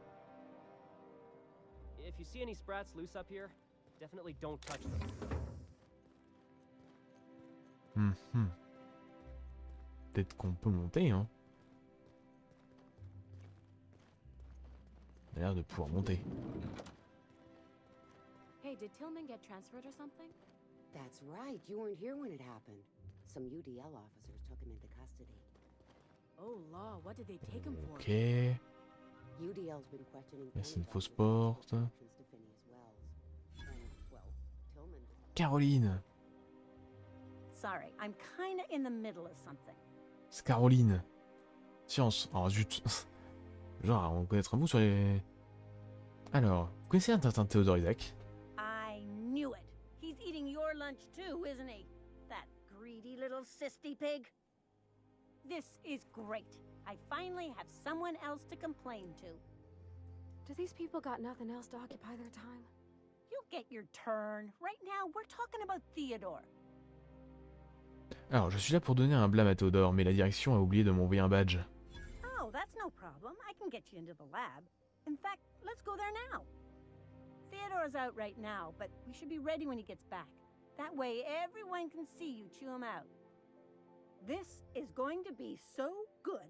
If you see any sprats loose up here, definitely don't touch them. Peut-être qu'on peut monter, hein. On a l'air de pouvoir monter. Hey, did Tillman get transferred or something? That's right. You weren't here when it happened. Some UDL officers took him into custody. Oh, law, what did they take him for? Ok. UDL's been questioning C'est une fausse porte. Caroline. Sorry, I'm kinda in the middle of something. C'est Caroline. Science. Oh zut. Genre, on connaîtra un bout sur les... Alors, vous connaissez un certain Théodore Isaac? I knew it. He's eating your lunch too, isn't he? That greedy little cysty pig. This is great. I finally have someone else to complain to. Do these people got nothing else to occupy their time? You get your turn. Right now, we're talking about Theodore. Alors, je suis là pour donner un blâme à Théodore, mais la direction a oublié de m'envoyer un badge. Oh, that's no problem. I can get you into the lab. In fact, let's go there now. Theodore's out right now, but we should be ready when he gets back. That way, everyone can see you chew him out. This is going to be so good.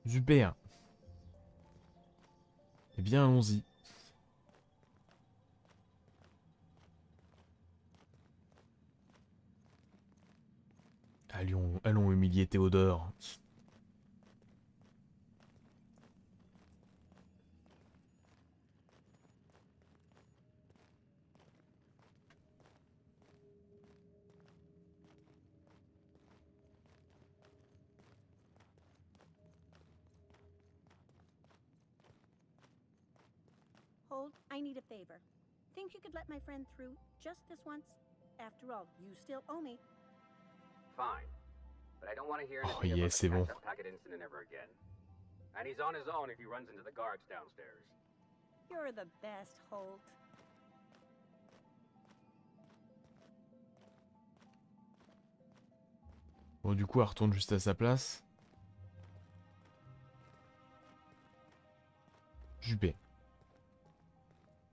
Super. Eh bien, allons-y. Allons humilier Théodore. Hold, I need a favor. Think you could let my friend through just this once? After all, you still owe me. Fine. But I don't want to hear Oh, anything yeah, about c'est the bon. catch-up packet incident ever again. And he's on his own if he runs into the guards downstairs. You're the best, Holt. Bon, du coup, elle retourne juste à sa place. Super.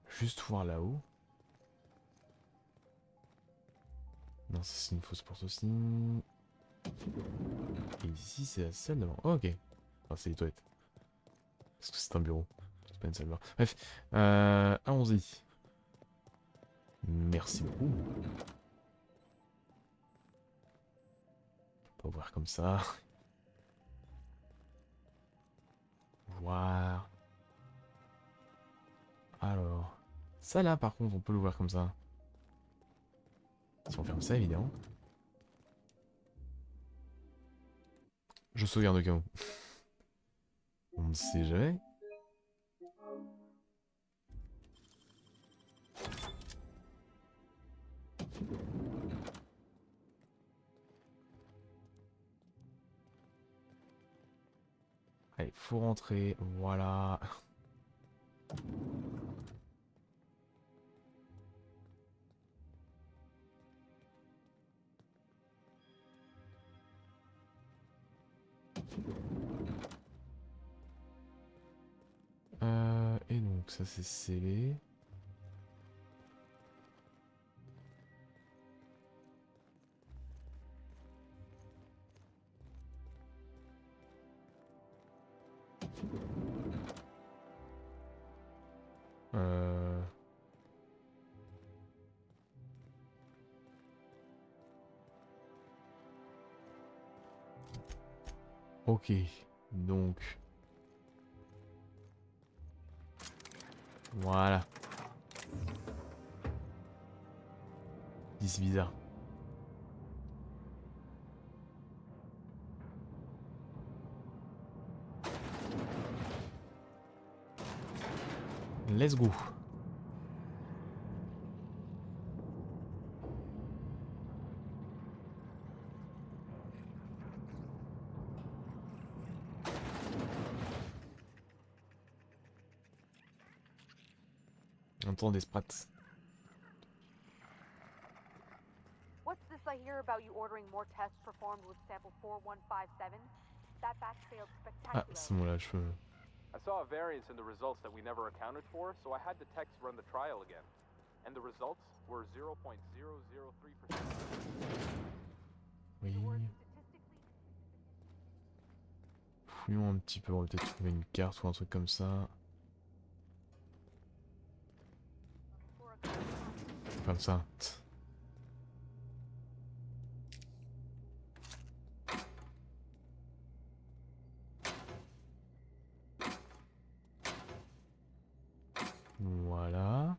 Juste voir là-haut. Non, ça c'est une fausse porte aussi. Et ici, c'est la salle d'avant. Oh, ok. Ah, c'est les toilettes. Parce que c'est un bureau. C'est pas une salle de bain. Bref. Allons-y. Merci beaucoup. On peut ouvrir comme ça. Voir. Alors. Ça là, par contre, on peut l'ouvrir comme ça. Si on ferme ça, évidemment. Je sauvegarde au cas où. On ne sait jamais. Allez, faut rentrer. Voilà. Et donc, ça c'est scellé. Ok, donc... Voilà. C'est bizarre. Let's go. Entend des sprats. What's this I hear about you ordering more tests performed with sample 4157? That batch failed Ah, spectacularly. c'est bon là, je peux... I saw a variance in the results that we never accounted for, so I had the techs run the trial again. And the results were 0.003%. Oui. Fouillons un petit peu, on va peut-être trouver une carte ou un truc comme ça. Comme ça. Voilà.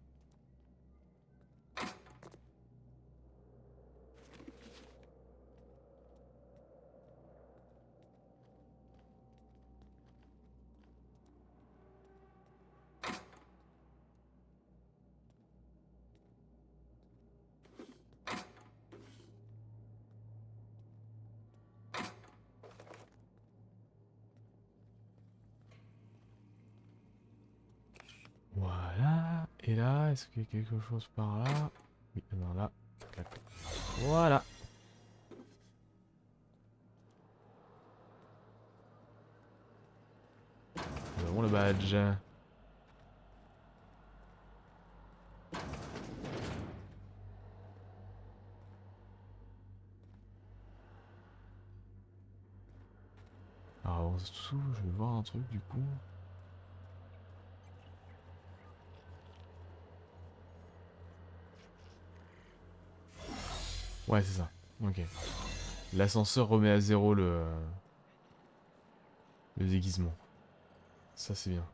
Et là, est-ce qu'il y a quelque chose par là? Oui, alors là. Clac. Voilà. Nous avons le badge. Alors en dessous, je vais voir un truc du coup. Ouais, c'est ça. Ok. L'ascenseur remet à zéro le déguisement. Ça, c'est bien.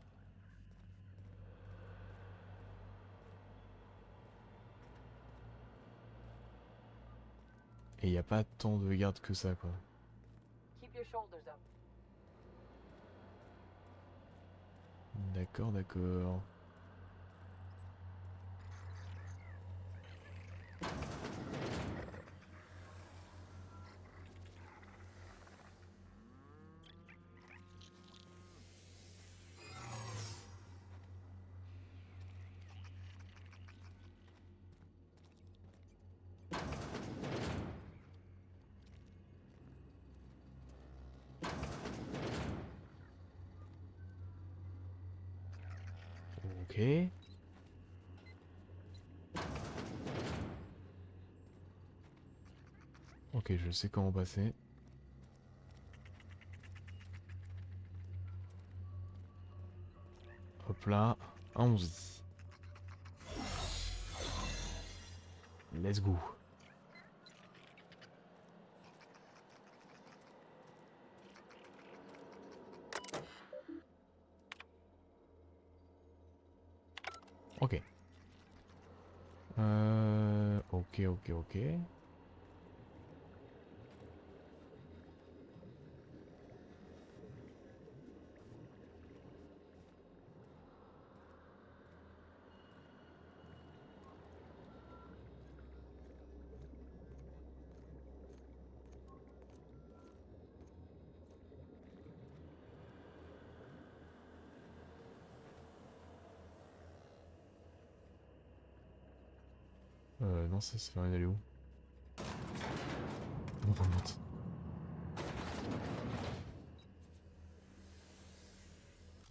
Et il n'y a pas tant de gardes que ça, quoi. Keep your shoulders up. D'accord, d'accord. Ok. Ok, je sais comment passer. Hop là. Allons-y. Let's go. Ok. Ok. Non, ça fait rien d'aller où? On remonte.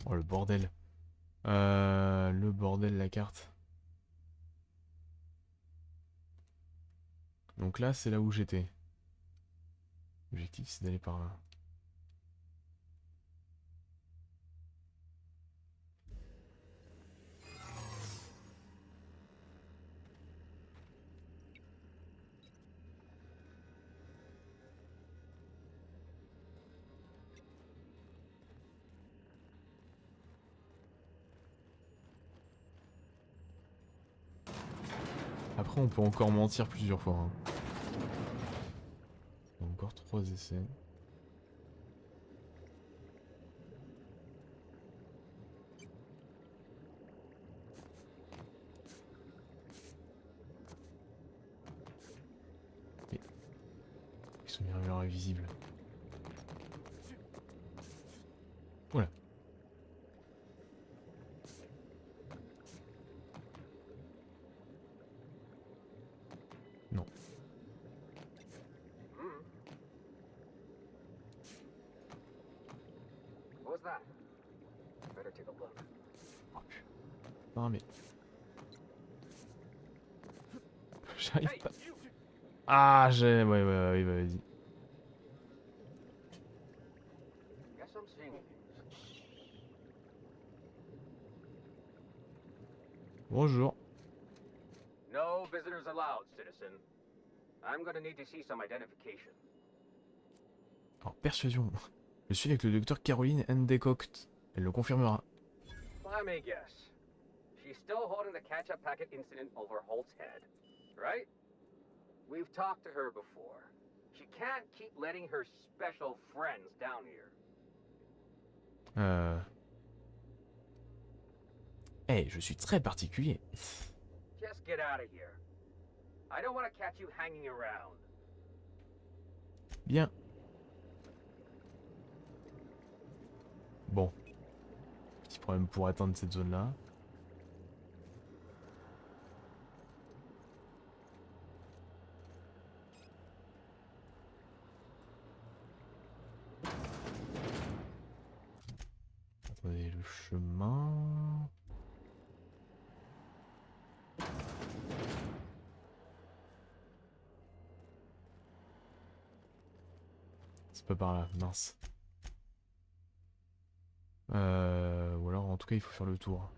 Oh, le bordel. Le bordel, la carte. Donc là, c'est là où j'étais. L'objectif, c'est d'aller par là. Après, on peut encore mentir plusieurs fois. Hein. Encore 3 essais. Mais... Ils sont bien invisibles. Voilà. Non. What was that? Better take a look. Oh, putain, mais... J'arrive pas... Ah, j'ai... Ouais, bah, vas-y. Guess I'm seeing things. Bonjour. No visitors allowed, citizen. I'm gonna need to see some identification. Alors, persuasion. Je suis avec le docteur Caroline Endecott. Elle le confirmera. Let me guess. She's still holding the catch-up packet incident over Holt's head, right? We've talked to her before. She can't keep letting her special friends down here. Je suis très particulier. Just get out of here. I don't want to catch you hanging around. Bien. Bon. Petit problème pour atteindre cette zone-là. chemin. C'est pas par là, mince. Ou alors en tout cas il faut faire le tour.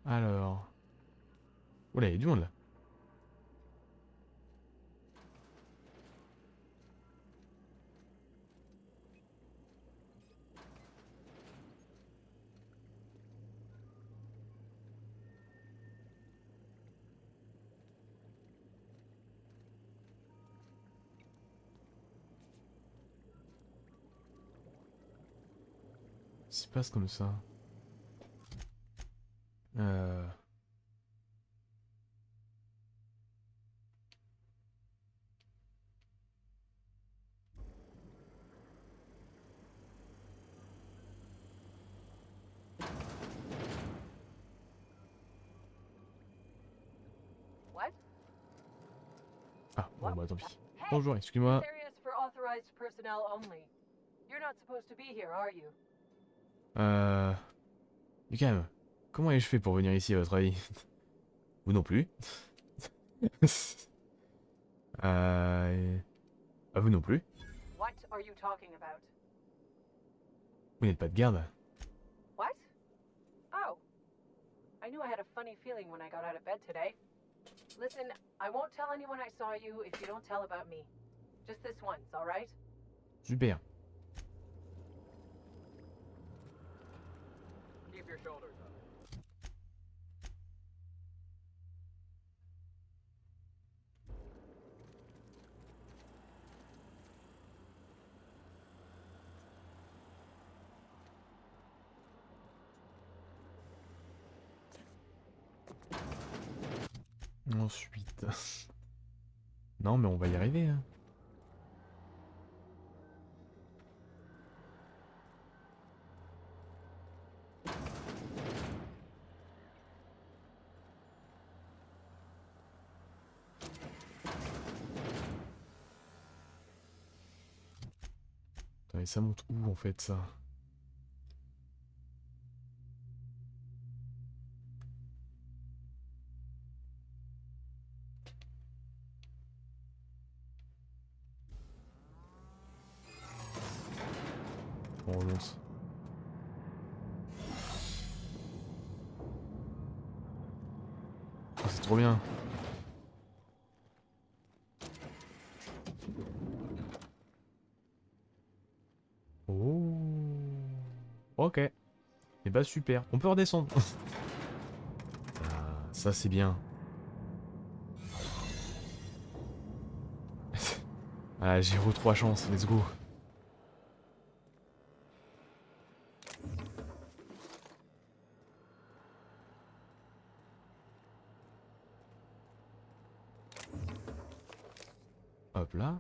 Alors... Oula, il y a du monde là. Ça se passe comme ça. What? Ah, bon bah tant pis. Hey, Bonjour, excuse-moi. This area is for authorized personnel only. You're not supposed to be here, are you? Mais quand même, comment ai-je fait pour venir ici à votre avis? Vous non plus. Vous non plus. What are you talking about? Vous n'êtes pas de garde. What? Oh. I knew I had a funny feeling when I got out of bed today. Listen, I won't tell anyone I saw you if you don't tell about me. Just this once, alright? Super. Keep your shoulders up. Ensuite... Non mais on va y arriver. Hein. Attends, et ça monte où en fait ça? On relance. Oh, c'est trop bien. Oh. Ok. Et bah super. On peut redescendre. Ah, ça c'est bien. Ah, j'ai 3 chances. Let's go. Hop là.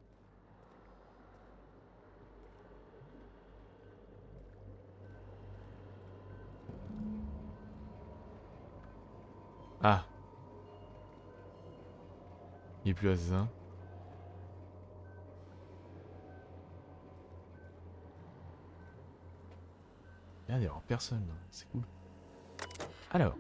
Ah. Il est plus là, c'est ça? Il y a personne, c'est cool. Alors.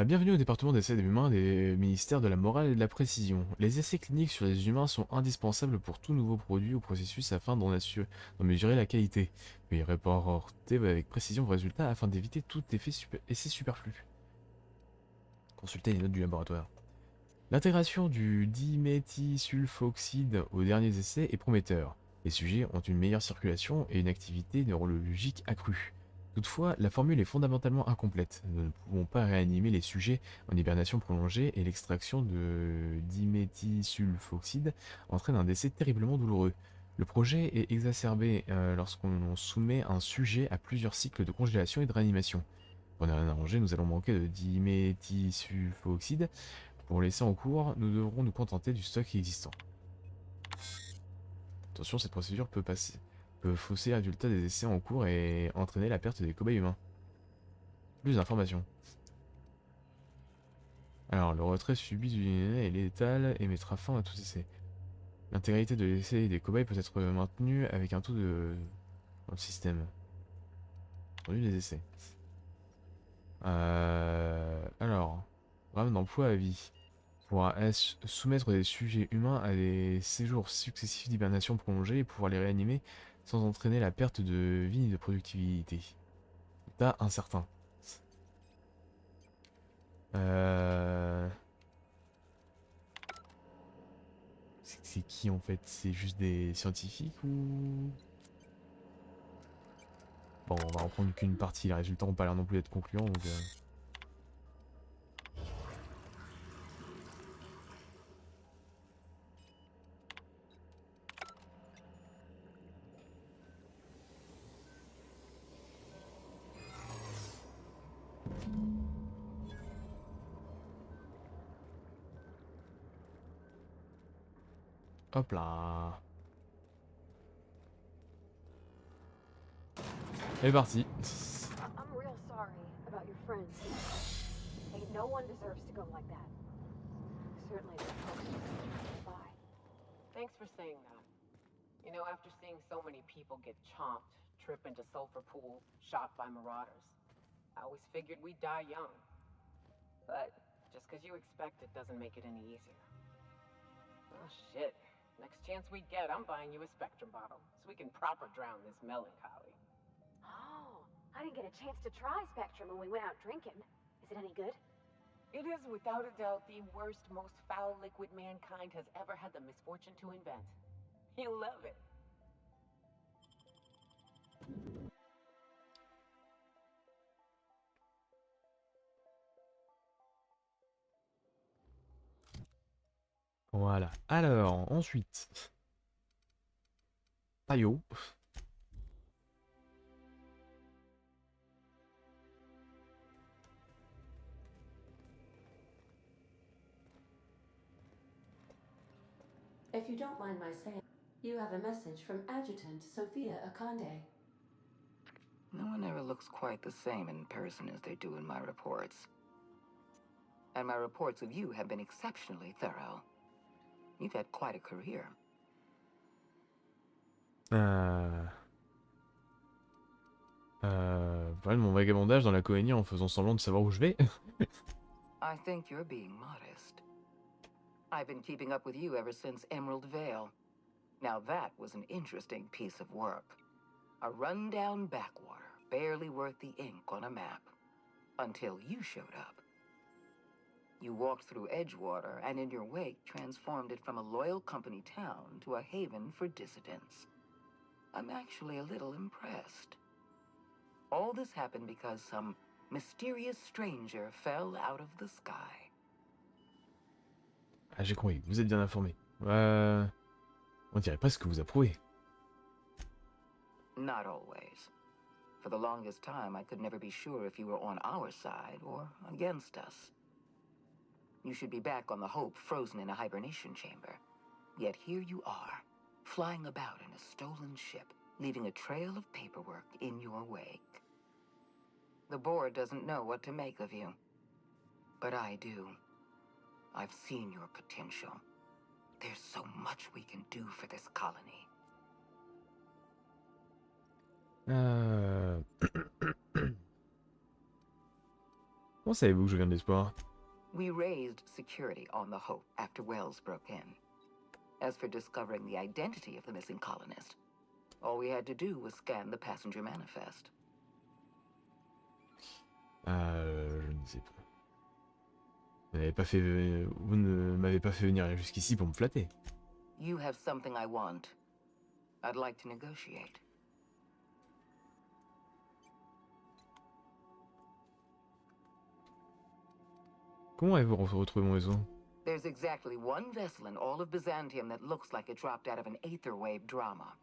Bienvenue au département d'essais des humains des ministères de la morale et de la précision. Les essais cliniques sur les humains sont indispensables pour tout nouveau produit ou processus afin d'en mesurer la qualité. Veuillez reporter avec précision vos résultats afin d'éviter tout essai superflu. Consultez les notes du laboratoire. L'intégration du diméthylsulfoxyde aux derniers essais est prometteur. Les sujets ont une meilleure circulation et une activité neurologique accrue. Toutefois, la formule est fondamentalement incomplète. Nous ne pouvons pas réanimer les sujets en hibernation prolongée et l'extraction de diméthylsulfoxyde entraîne un décès terriblement douloureux. Le projet est exacerbé lorsqu'on soumet un sujet à plusieurs cycles de congélation et de réanimation. Pour ne rien arranger, nous allons manquer de diméthylsulfoxyde. Pour laisser en cours, nous devrons nous contenter du stock existant. Attention, cette procédure peut fausser les résultats des essais en cours et entraîner la perte des cobayes humains. Plus d'informations. Alors, le retrait subi du DNA est létal et mettra fin à tout essai. L'intégralité de l'essai et des cobayes peut être maintenue avec un taux de... dans le système. Rendu des essais. Alors, programme d'emploi à vie. Pourra soumettre des sujets humains à des séjours successifs d'hibernation prolongée et pouvoir les réanimer sans entraîner la perte de vie ni de productivité. État incertain. C'est qui en fait? C'est juste des scientifiques ou... Bon, on va en prendre qu'une partie, les résultats n'ont pas l'air non plus d'être concluants donc... Hop là. Et parti. I'm real sorry about your friends. Hey, no one deserves to go like that. Certainly the folks by. Thanks for saying that. You know, after seeing so many people get chomped, trip into sulfur pools, shot by marauders, I always figured we'd die young. But just because you expect it doesn't make it any easier. Oh shit. Next chance we get, I'm buying you a Spectrum bottle, so we can proper drown this melancholy. Oh, I didn't get a chance to try Spectrum when we went out drinking. Is it any good? It is without a doubt the worst, most foul liquid mankind has ever had the misfortune to invent. You'll love it. Voilà. Alors, ensuite... Taillot. If you don't mind my saying, you have a message from Adjutant Sophia Akande. No one ever looks quite the same in person as they do in my reports. And my reports of you have been exceptionally thorough. You've had quite a career. Parler de mon vagabondage dans la colonie en faisant semblant de savoir où je vais. I think you're being modest. I've been keeping up with you ever since Emerald Vale. Now that was an interesting piece of work. A rundown backwater, barely worth the ink on a map. Until you showed up. You walked through Edgewater and in your wake transformed it from a loyal company town to a haven for dissidents. I'm actually a little impressed. All this happened because some mysterious stranger fell out of the sky. Ah, j'ai compris, vous êtes bien informé. On dirait pas ce que vous approuvez. Not always. For the longest time, I could never be sure if you were on our side or against us. You should be back on the Hope, frozen in a hibernation chamber. Yet here you are, flying about in a stolen ship, leaving a trail of paperwork in your wake. The board doesn't know what to make of you. But I do. I've seen your potential. There's so much we can do for this colony. Comment savez-vous que je viens de l'espoir? We raised security on the Hope after Wells broke in. As for discovering the identity of the missing colonist, all we had to do was scan the passenger manifest. Je ne sais pas. Vous ne m'avez pas fait venir jusqu'ici pour me flatter. You have something I want. I'd like to negotiate. Comment avez-vous retrouvé mon réseau? There's exactly one vessel in all of Byzantium that looks like it dropped out of an aetherwave drama.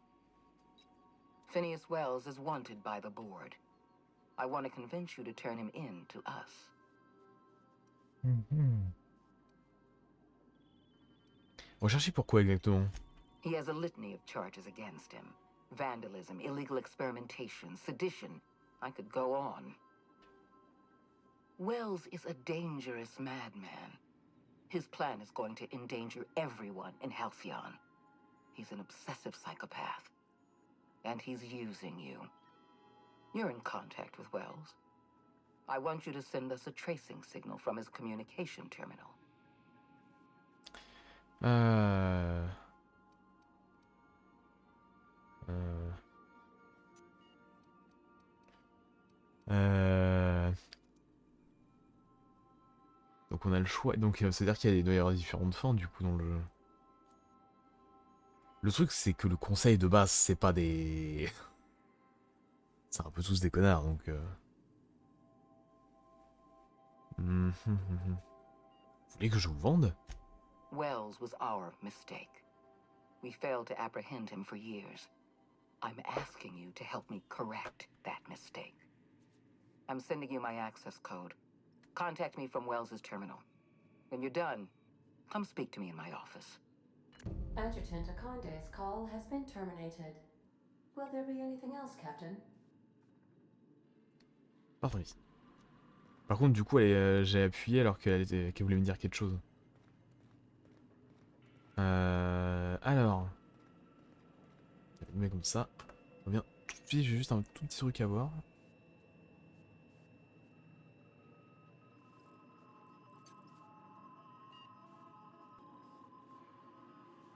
Phineas Wells is wanted by the board. I want to convince you to turn him in to us. Recherchez pourquoi exactement? He has a litany of charges against him. Vandalism, illegal experimentation, sedition. I could go on. Wells is a dangerous madman. His plan is going to endanger everyone in Halcyon. He's an obsessive psychopath. And he's using you. You're in contact with Wells. I want you to send us a tracing signal from his communication terminal. Donc on a le choix. Donc c'est-à-dire qu'il doit y avoir différentes fins du coup dans le jeu. Le truc c'est que le conseil de base c'est pas des... c'est un peu tous des connards donc... Vous voulez que je vous vende? Wells was our mistake. We failed to apprehend him for years. I'm asking you to help me correct that mistake. I'm sending you my access code. Contact me from Wells's terminal. When you're done, come speak to me in my office. Adjutant Akonde's call has been terminated. Will there be anything else, Captain? Pardon. Par contre, du coup, j'ai appuyé alors qu'elle voulait me dire quelque chose. Alors. Je le mets comme ça. On revient tout de suite, j'ai juste un tout petit truc à voir.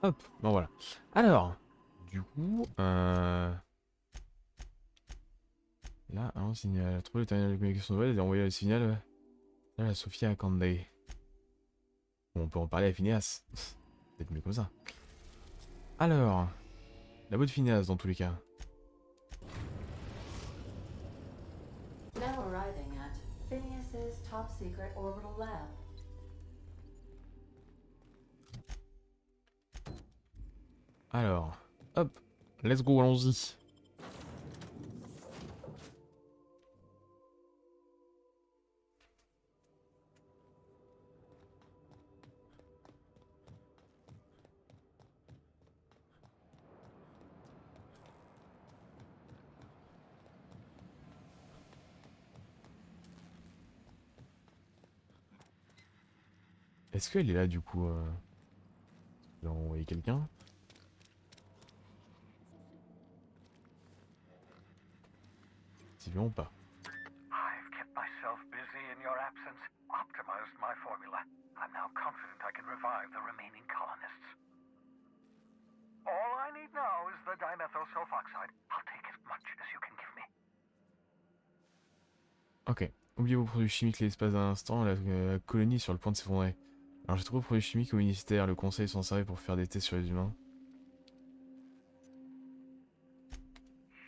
Hop, bon voilà. Alors, du coup, là, un signal. Trouver le terminal de communication nouvelle et envoyer le signal là, à Sophia Akande. Bon, on peut en parler à Phineas. Peut-être mieux comme ça. Alors, la boîte de Phineas dans tous les cas. Now arriving at Phineas's top secret orbital lab. Alors, hop, let's go, allons-y. Est-ce qu'elle est là du coup on va envoyer quelqu'un. Ou pas. I've kept myself busy in your absence, optimized my formula. I'm now confident I can revive the remaining colonists. All I need now is the dimethyl sulfoxide. I'll take as much as you can give me. Ok. Oubliez vos produits chimiques l'espace d'un instant, la colonie est sur le point de s'effondrer. Alors j'ai trouvé vos produits chimiques au ministère, le conseil s'en servait pour faire des tests sur les humains.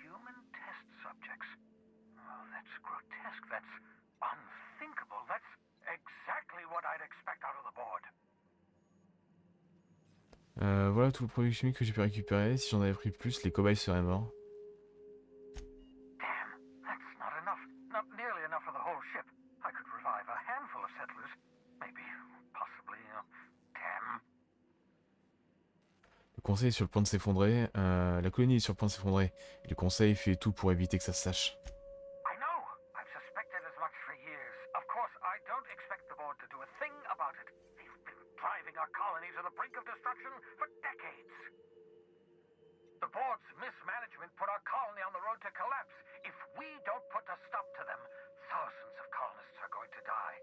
Human test subjects? Oh, that's grotesque. That's unthinkable. That's exactly what I'd expect out of the board. Voilà tout le produit chimique que j'ai pu récupérer. Si j'en avais pris plus, les cobayes seraient morts. Damn, that's not enough. Not nearly enough for the whole ship. I could revive a handful of settlers. Maybe, possibly, damn. Le conseil est sur le point de s'effondrer. La colonie est sur le point de s'effondrer. Et le conseil fait tout pour éviter que ça se sache. I know. I've suspected as much for years. Of course, I don't expect the board to do a thing about it. They've been driving our colony to the brink of destruction for decades. The board's mismanagement put our colony on the road to collapse. If we don't put a stop to them, thousands of colonists are going to die.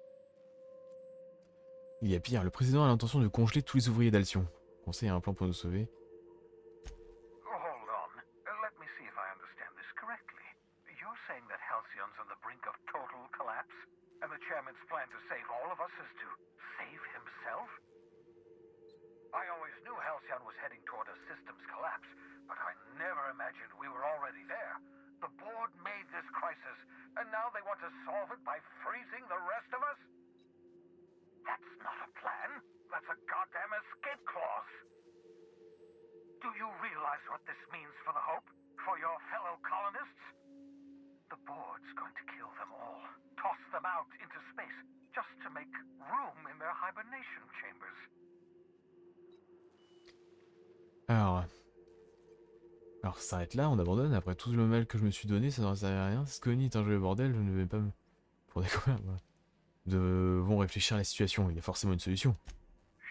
Il y a pire, le président a l'intention de congeler tous les ouvriers d'Alcyon. Le conseil a un plan pour nous sauver. Hold on. Let me see if I understand this correctly. You're saying that Halcyon's on the brink of total collapse? And the chairman's plan to save all of us is to save himself? I always knew Halcyon was heading toward a systems collapse, but I never imagined we were already there. The board made this crisis, and now they want to solve it by freezing the rest of us? That's not a plan. That's a goddamn escape clause. Do you realize what this means for the Hope? For your fellow colonists? The board's going to kill them all. Toss them out into space, just to make room in their hibernation chambers. Alors... Alors ça s'arrête là, on abandonne. Après tout le mal que je me suis donné, ça n'aurait servi à rien. Scony est un jeu bordel, je ne vais pas me... Pour découvrir... Voilà. Devons réfléchir à la situation, il y a forcément une solution.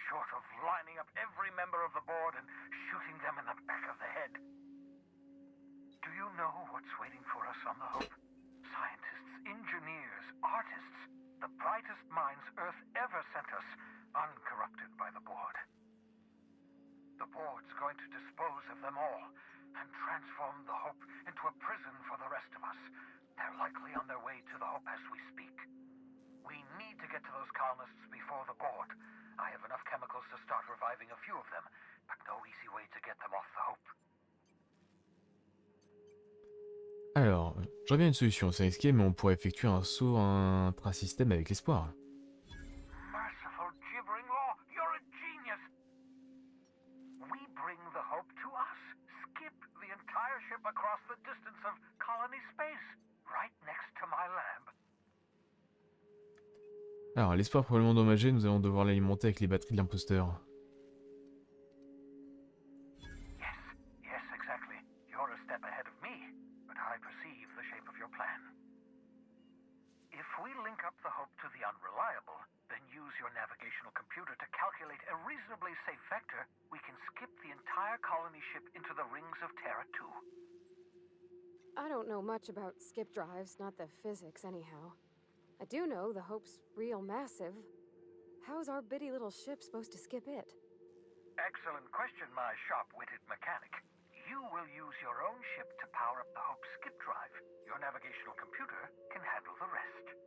Short of lining up every member of the board and shooting them in the back of the head. Do you know what's waiting for us on the Hope? Scientists, engineers, artists, the brightest minds Earth ever sent us, uncorrupted by the board. The board's going to dispose of them all and transform the Hope into a prison for the rest of us. They're likely on their way to the Hope as we speak. We need to get to those colonists before the board. I have enough chemicals to start reviving a few of them, but no easy way to get them off the Hope. Alors, j'aurais bien une solution, c'est risqué, mais on pourrait effectuer un saut intrasystème avec l'espoir. Merciful gibbering law, you're a genius! We bring the Hope to us. Skip the entire ship across the distance of colony space, right next to my lab. Alors, l'espoir probablement endommagé, nous allons devoir l'alimenter avec les batteries de l'imposteur. Yes, exactly. You're a step ahead of me, but I perceive the shape of your plan. If we link up the Hope to the Unreliable, then use your navigational computer to calculate a reasonably safe vector, we can skip the entire colony ship into the rings of Terra 2. I don't know much about skip drives, not the physics anyhow. I do know the Hope's real massive. How's our bitty little ship supposed to skip it? Excellent question, my sharp-witted mechanic. You will use your own ship to power up the Hope's skip drive. Your navigational computer can handle the rest.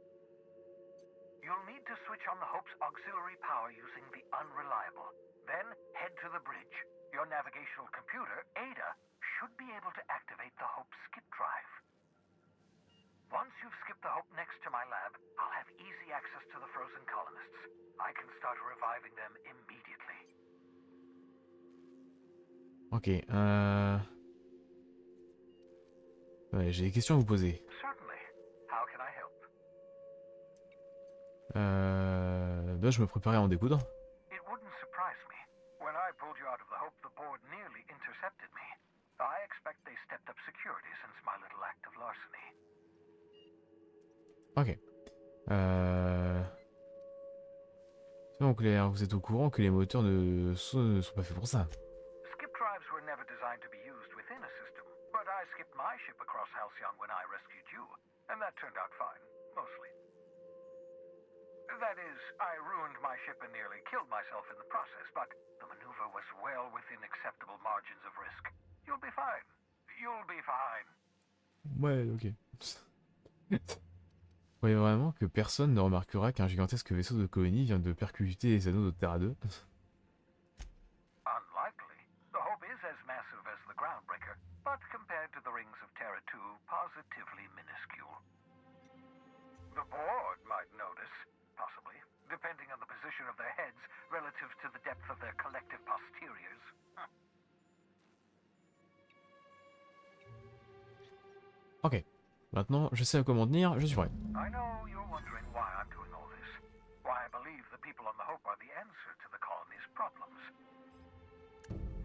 You'll need to switch on the Hope's auxiliary power using the Unreliable. Then head to the bridge. Your navigational computer, Ada, should be able to activate the Hope's skip drive. Once you've skipped the Hope next to my lab, I'll have easy access to the frozen colonists. I can start reviving them immediately. Ok, Ouais, j'ai des questions à vous poser. Certainly. How can I help? Là, je me préparais à en découdre. It wouldn't surprise me. When I pulled you out of the Hope, the board nearly intercepted me. I expect they stepped up security since my little act of larceny. Ok. Soyons clairs, vous êtes au courant que les moteurs ne sont pas faits pour ça. Skip drives were never designed to be used within a system, but I skipped my ship across Halcyon when I rescued you, and that turned out fine, mostly. That is, I ruined my ship and nearly killed myself in the process, but the maneuver was well within acceptable margins of risk. You'll be fine. You'll be fine. Ouais, ok. Vous croyez vraiment que personne ne remarquera qu'un gigantesque vaisseau de colonie vient de percuter les anneaux de Terra 2? Unlikely. The Hope is as massive as the Groundbreaker, but compared to the rings of Terra 2, positively minuscule. The board might notice, possibly, depending on the position of their heads relative to the depth of their collective posteriors. Ok. Maintenant, je sais à quoi m'en tenir, je suis prêt. I know you're wondering why I'm doing all this. Why I believe the people on the Hope are the answer to the colony's problems.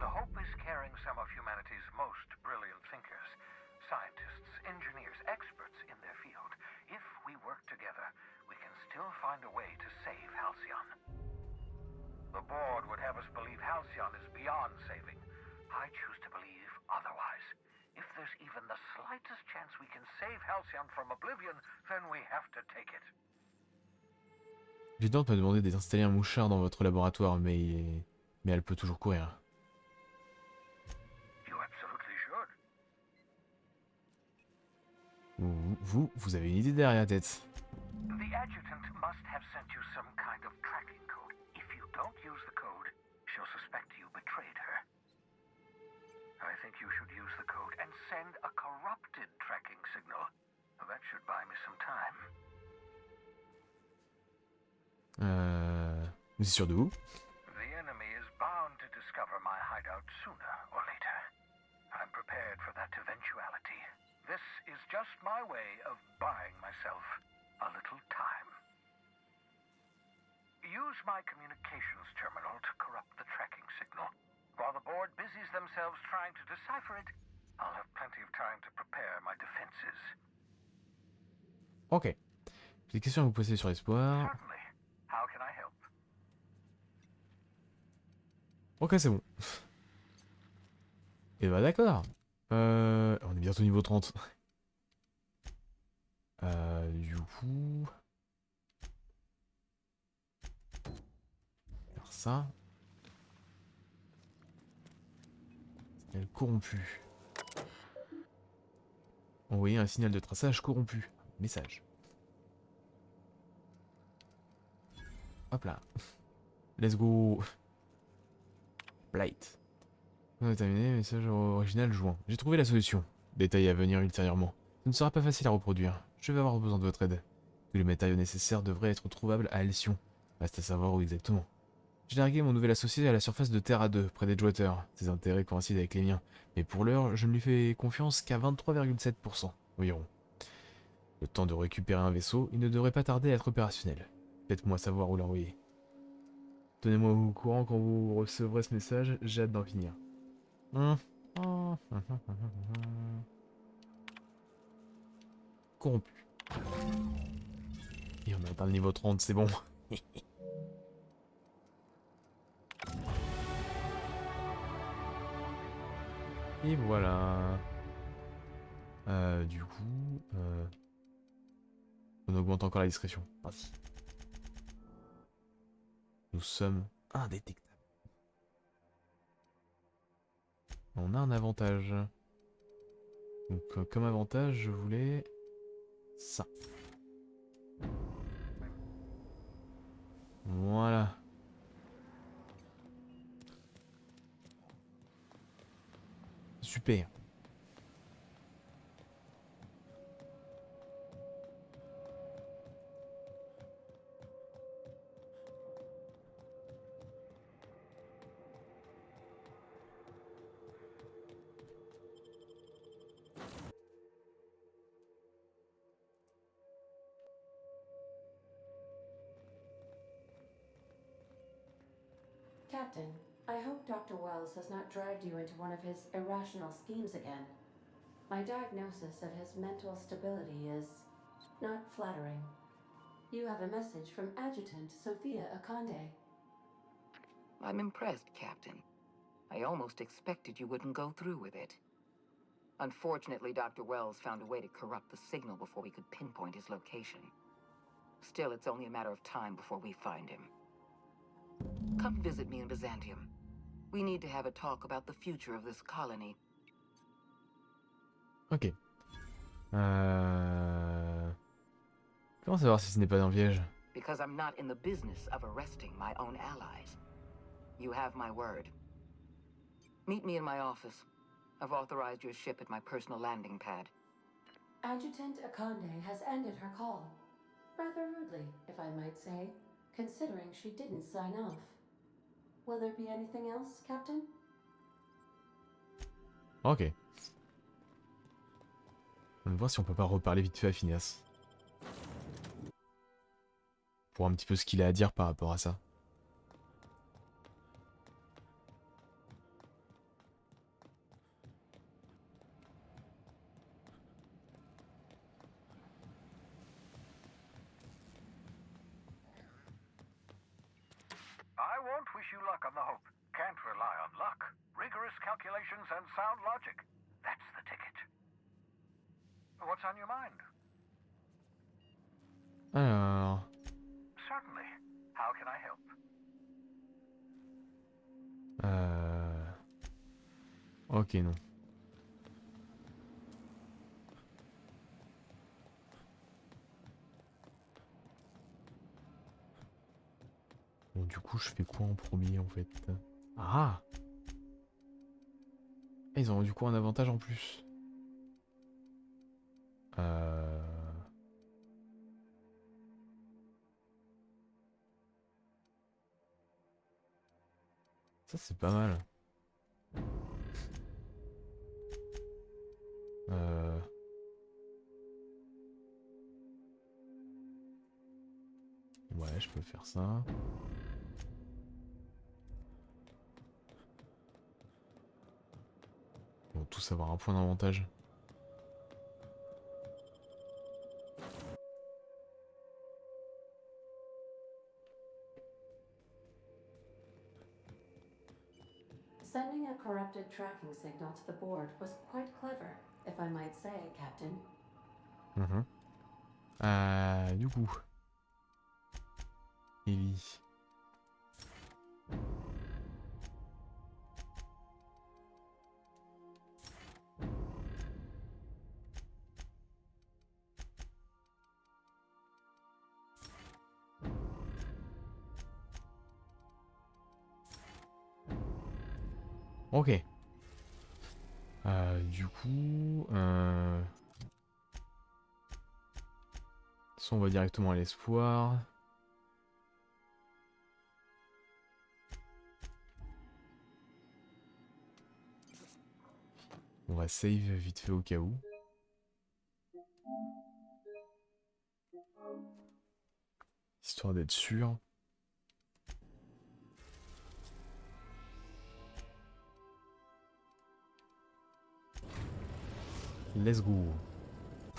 The Hope is carrying some of humanity's most brilliant thinkers, scientists, engineers, experts in their field. If we work together, we can still find a way to save Halcyon. The board would have us believe Halcyon is beyond saving. I choose to believe otherwise. If there's even the slightest chance we can save Halcyon from oblivion, then we have to take it. L'étudiante m'a demandé d'installer un mouchard dans votre laboratoire, mais elle peut toujours courir. You absolutely should. Vous avez une idée derrière la tête. The adjutant must have sent you some kind of tracking code. If you don't use the code, she'll suspect you betrayed her. I think you should use the code and send a corrupted tracking signal. That should buy me some time. Vous êtes sûr de vous? The enemy is bound to discover my hideout sooner or later. I'm prepared for that eventuality. This is just my way of buying myself a little time. Use my communications terminal to corrupt the tracking signal. While the board busies themselves trying to decipher it, I'll have plenty of time to prepare my defenses. Ok. J'ai des questions à vous poser sur l'espoir. Certainly. How can I help? Ok, c'est bon. Et bah d'accord. On est bientôt niveau 30. Du coup... Faire ça. Signal corrompu. Envoyer un signal de traçage corrompu. Message. Hop là. Let's go. Blight. On a terminé, message original joint. J'ai trouvé la solution. Détail à venir ultérieurement. Ce ne sera pas facile à reproduire. Je vais avoir besoin de votre aide. Tous les matériaux nécessaires devraient être trouvables à Alcyon. Reste à savoir où exactement. J'ai largué mon nouvel associé à la surface de Terre A2, près d'Edgewater. Ses intérêts coïncident avec les miens. Mais pour l'heure, je ne lui fais confiance qu'à 23,7% environ. Le temps de récupérer un vaisseau, il ne devrait pas tarder à être opérationnel. Faites-moi savoir où l'envoyer. Tenez-moi au courant quand vous recevrez ce message, j'ai hâte d'en finir. Corrompu. Et on a atteint le niveau 30, c'est bon. Et voilà. Du coup... on augmente encore la discrétion. Vas-y. Nous sommes indétectables. On a un avantage. Donc comme avantage, je voulais... ça. Voilà. Super. Captain, I hope Dr. Wells has not dragged you into one of his irrational schemes again. My diagnosis of his mental stability is not flattering. You have a message from Adjutant Sophia Akande. I'm impressed, Captain. I almost expected you wouldn't go through with it. Unfortunately, Dr. Wells found a way to corrupt the signal before we could pinpoint his location. Still, it's only a matter of time before we find him. Come visit me in Byzantium. We need to have a talk about the future of this colony. Ok. Comment savoir si ce n'est pas un piège? Because I'm not in the business of arresting my own allies. You have my word. Meet me in my office. I've authorized your ship at my personal landing pad. Adjutant Akande has ended her call. Rather rudely, if I might say, considering she didn't sign off. Will there be anything else, Captain? Ok. On va voir si on peut pas reparler vite fait à Phineas. Pour un petit peu ce qu'il a à dire par rapport à ça. I won't wish you luck on the Hope. Can't rely on luck. Rigorous calculations and sound logic. That's the ticket. What's on your mind? Alors... Certainly. How can I help? Ok, non. Bon, du coup, je fais quoi en premier, en fait? Ah! Ils ont du coup un avantage en plus. Ça, c'est pas mal. Ouais, je peux faire ça. tous avoir un point d'avantage. Sending a corrupted tracking signal to the board was quite clever, if I might say, Captain. Du coup. Ellie. Ok. Du coup... on va directement à l'espoir. On va save vite fait au cas où. Histoire d'être sûr. Let's go.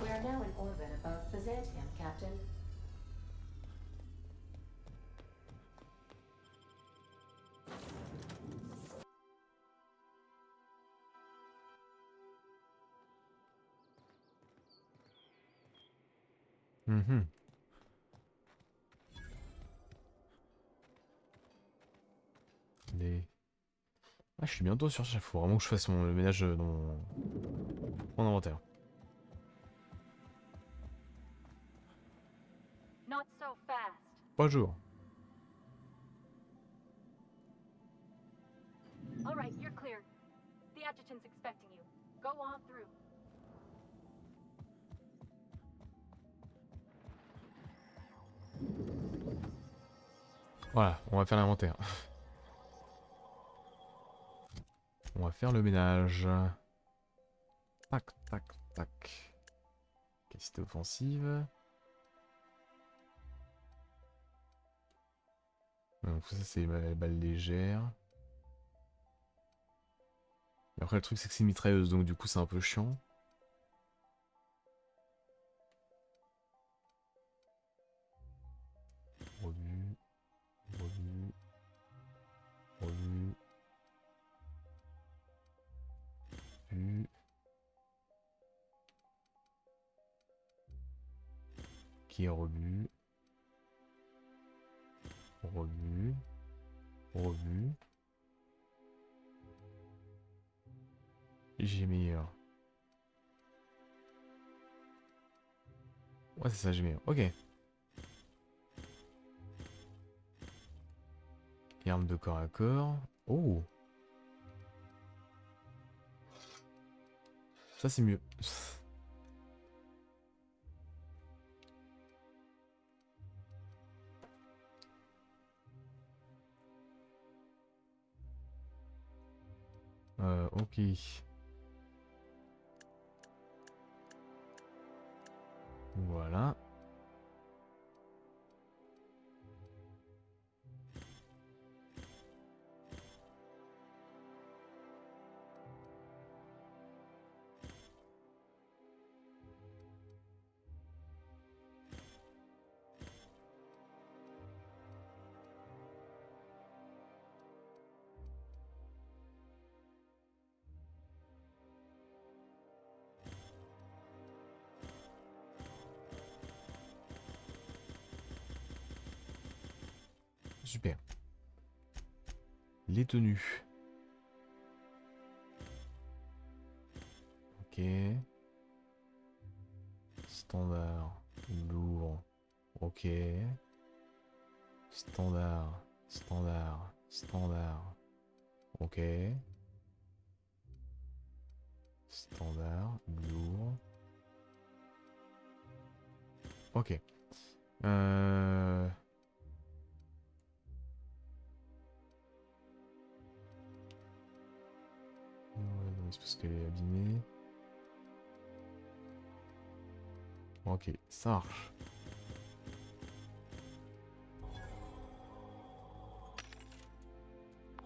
We are now in orbit above Byzantium, Captain. Ah, je suis bientôt sur ça, il faut vraiment que je fasse le ménage dans mon inventaire. Not so fast. Bonjour. All right, you're clear. The adjutant's expecting you. Go on through. Voilà, on va faire l'inventaire. On va faire le ménage. Tac, tac, tac. Capacité offensive. Donc ça c'est les balles légères. Et après le truc c'est que c'est mitrailleuse, donc du coup c'est un peu chiant. Revu. Revu. Revu. Vu. Qui est revu. Revu. Revu. J'ai meilleur. Ouais, c'est ça, j'ai meilleur. Ok. Et arme de corps à corps. Oh. Ça, c'est mieux. Ok. Voilà. Super. Les tenues. Ok. Standard. Lourd. Ok. Standard. Standard. Standard. Ok. Standard. Lourd. Ok. Ouais, non, c'est parce qu'elle est abîmée. Ok, ça marche.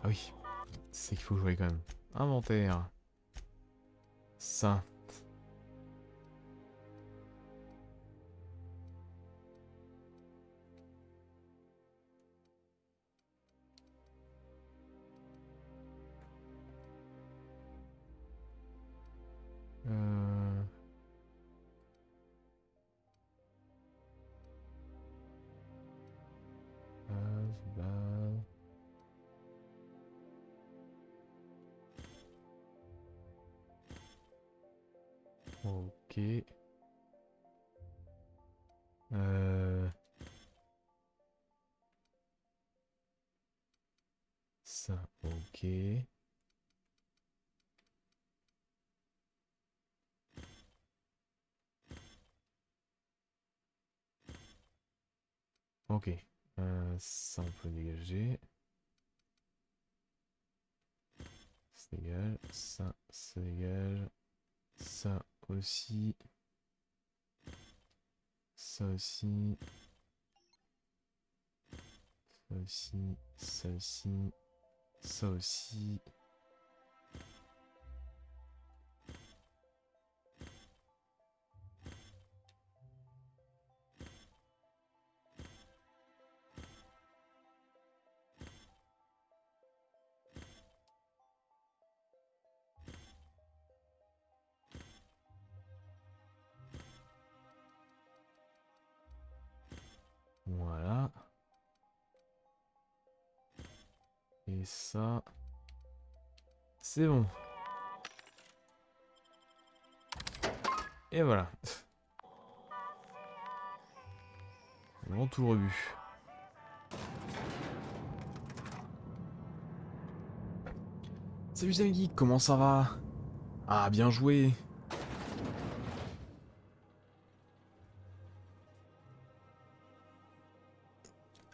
Ah oui, c'est qu'il faut jouer quand même. Inventaire. Ça. Euh... base. Ok. Ça, ok. Ok. Ça, on peut dégager. Ça dégage. Ça dégage. Ça aussi. Ça aussi. Ça aussi. Ça aussi. Ça aussi. Voilà. Et ça... C'est bon. Et voilà. Vraiment tout le rebut. Salut les amis, comment ça va? Ah, bien joué.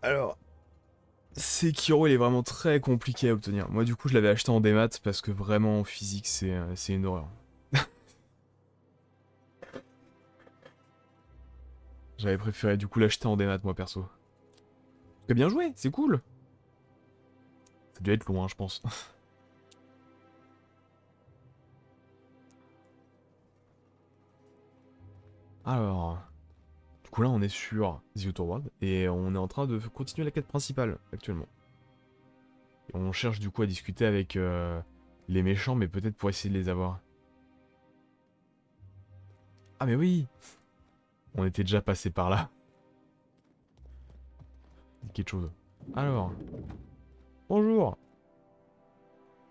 Alors, Sekiro, il est vraiment très compliqué à obtenir. Moi, du coup, je l'avais acheté en démat parce que vraiment, en physique, c'est une horreur. J'avais préféré, du coup, l'acheter en démat, moi, perso. Mais bien joué, c'est cool. Ça doit être loin, je pense. Alors... Du coup, là, on est sur The Outer World et on est en train de continuer la quête principale, actuellement. Et on cherche, du coup, à discuter avec les méchants, mais peut-être pour essayer de les avoir. Ah, mais oui! On était déjà passé par là. Quelque chose. Alors. Bonjour!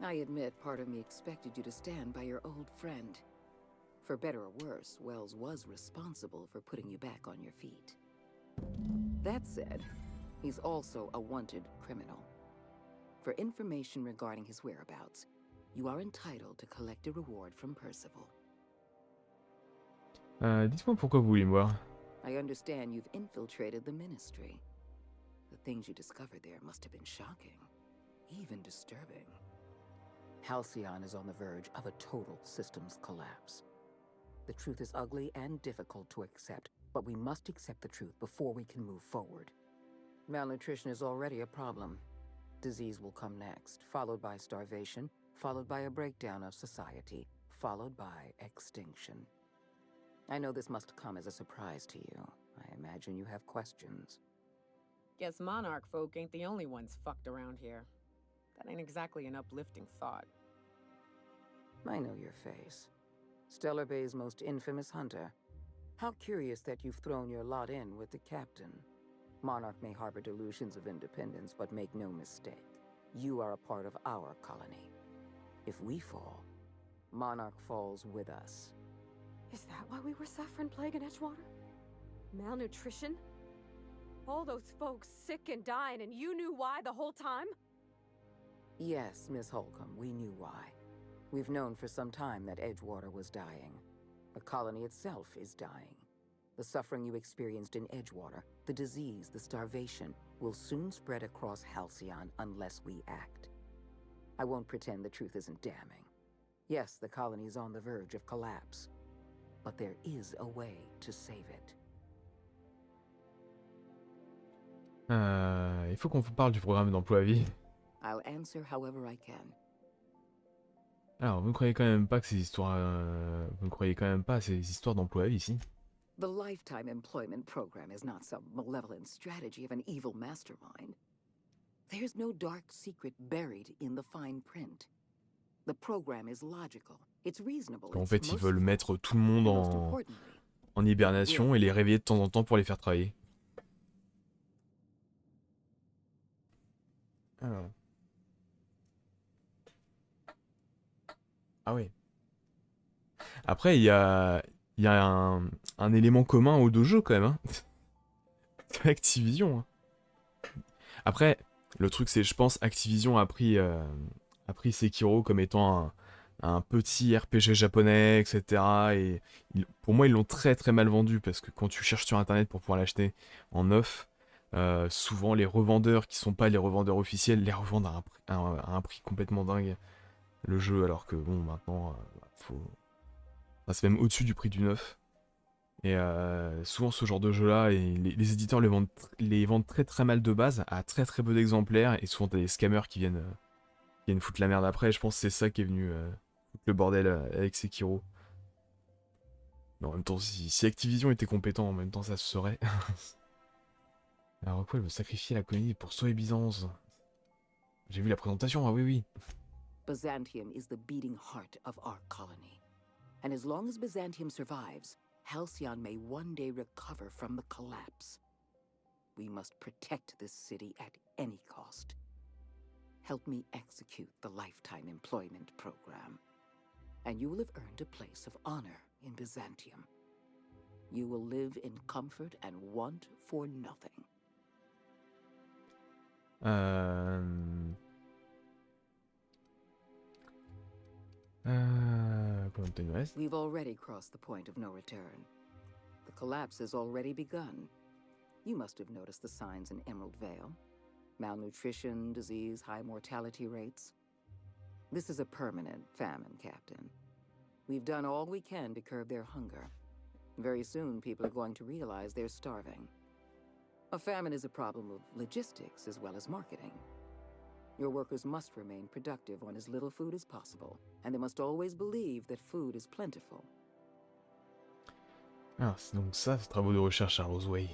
I admit part of me expected you to stand by your old friend. For better or worse, Wells was responsible for putting you back on your feet. That said, he's also a wanted criminal. For information regarding his whereabouts, you are entitled to collect a reward from Percival. Dites-moi pourquoi vous voulez me voir. I understand you've infiltrated the Ministry. The things you discovered there must have been shocking, even disturbing. Halcyon is on the verge of a total systems collapse. The truth is ugly and difficult to accept, but we must accept the truth before we can move forward. Malnutrition is already a problem. Disease will come next, followed by starvation, followed by a breakdown of society, followed by extinction. I know this must come as a surprise to you. I imagine you have questions. Guess Monarch folk ain't the only ones fucked around here. That ain't exactly an uplifting thought. I know your face. Stellar Bay's most infamous hunter. How curious that you've thrown your lot in with the captain. Monarch may harbor delusions of independence, but make no mistake. You are a part of our colony. If we fall, Monarch falls with us. Is that why we were suffering plague in Edgewater? Malnutrition? All those folks sick and dying, and you knew why the whole time? Yes, Miss Holcomb, we knew why. We've known for some time that Edgewater was dying. The colony itself is dying. The suffering you experienced in Edgewater, the disease, the starvation, will soon spread across Halcyon unless we act. I won't pretend the truth isn't damning. Yes, the colony is on the verge of collapse. But there is a way to save it. Il faut qu'on vous parle du programme d'emploi à vie. I'll answer however I can. Alors, vous ne croyez quand même pas que ces histoires... vous ne croyez quand même pas à ces histoires d'emploi ici? The lifetime employment program is not some malevolent strategy of an evil mastermind. There's no dark secret buried in the fine print. The program is logical. It's reasonable. En It's fait, ils veulent merciful. mettre tout le monde And most importantly, en hibernation et les réveiller de temps en temps pour les faire travailler. Alors. Ah ouais. Après, il y a un élément commun aux deux jeux quand même. Hein. C'est Activision. Hein. Après, le truc c'est, je pense, Activision a pris Sekiro comme étant un petit RPG japonais, etc. Et pour moi, ils l'ont très très mal vendu parce que quand tu cherches sur internet pour pouvoir l'acheter en neuf, souvent les revendeurs qui sont pas les revendeurs officiels les revendent à un prix complètement dingue le jeu, alors que bon, maintenant, enfin, c'est même au-dessus du prix du neuf. Et souvent ce genre de jeu là, et les éditeurs les vendent très très mal de base, à très très peu d'exemplaires, et souvent t'as des scammers qui viennent foutre la merde après. Je pense que c'est ça qui est venu foutre le bordel avec Sekiro. Mais en même temps, si Activision était compétent, en même temps ça se saurait. Alors quoi, elle veut sacrifier la colonie pour sauver Byzance? J'ai vu la présentation, ah oui oui. Byzantium is the beating heart of our colony. And as long as Byzantium survives, Halcyon may one day recover from the collapse. We must protect this city at any cost. Help me execute the lifetime employment program, and you will have earned a place of honor in Byzantium. You will live in comfort and want for nothing. We've already crossed the point of no return. The collapse has already begun. You must have noticed the signs in Emerald Vale. Malnutrition, disease, high mortality rates. This is a permanent famine, Captain. We've done all we can to curb their hunger. Very soon, people are going to realize they're starving. A famine is a problem of logistics as well as marketing. Your workers must remain productive on as little food as possible, and they must always believe that food is plentiful. Ah, c'est donc ça, ces travaux de recherche à Roseway.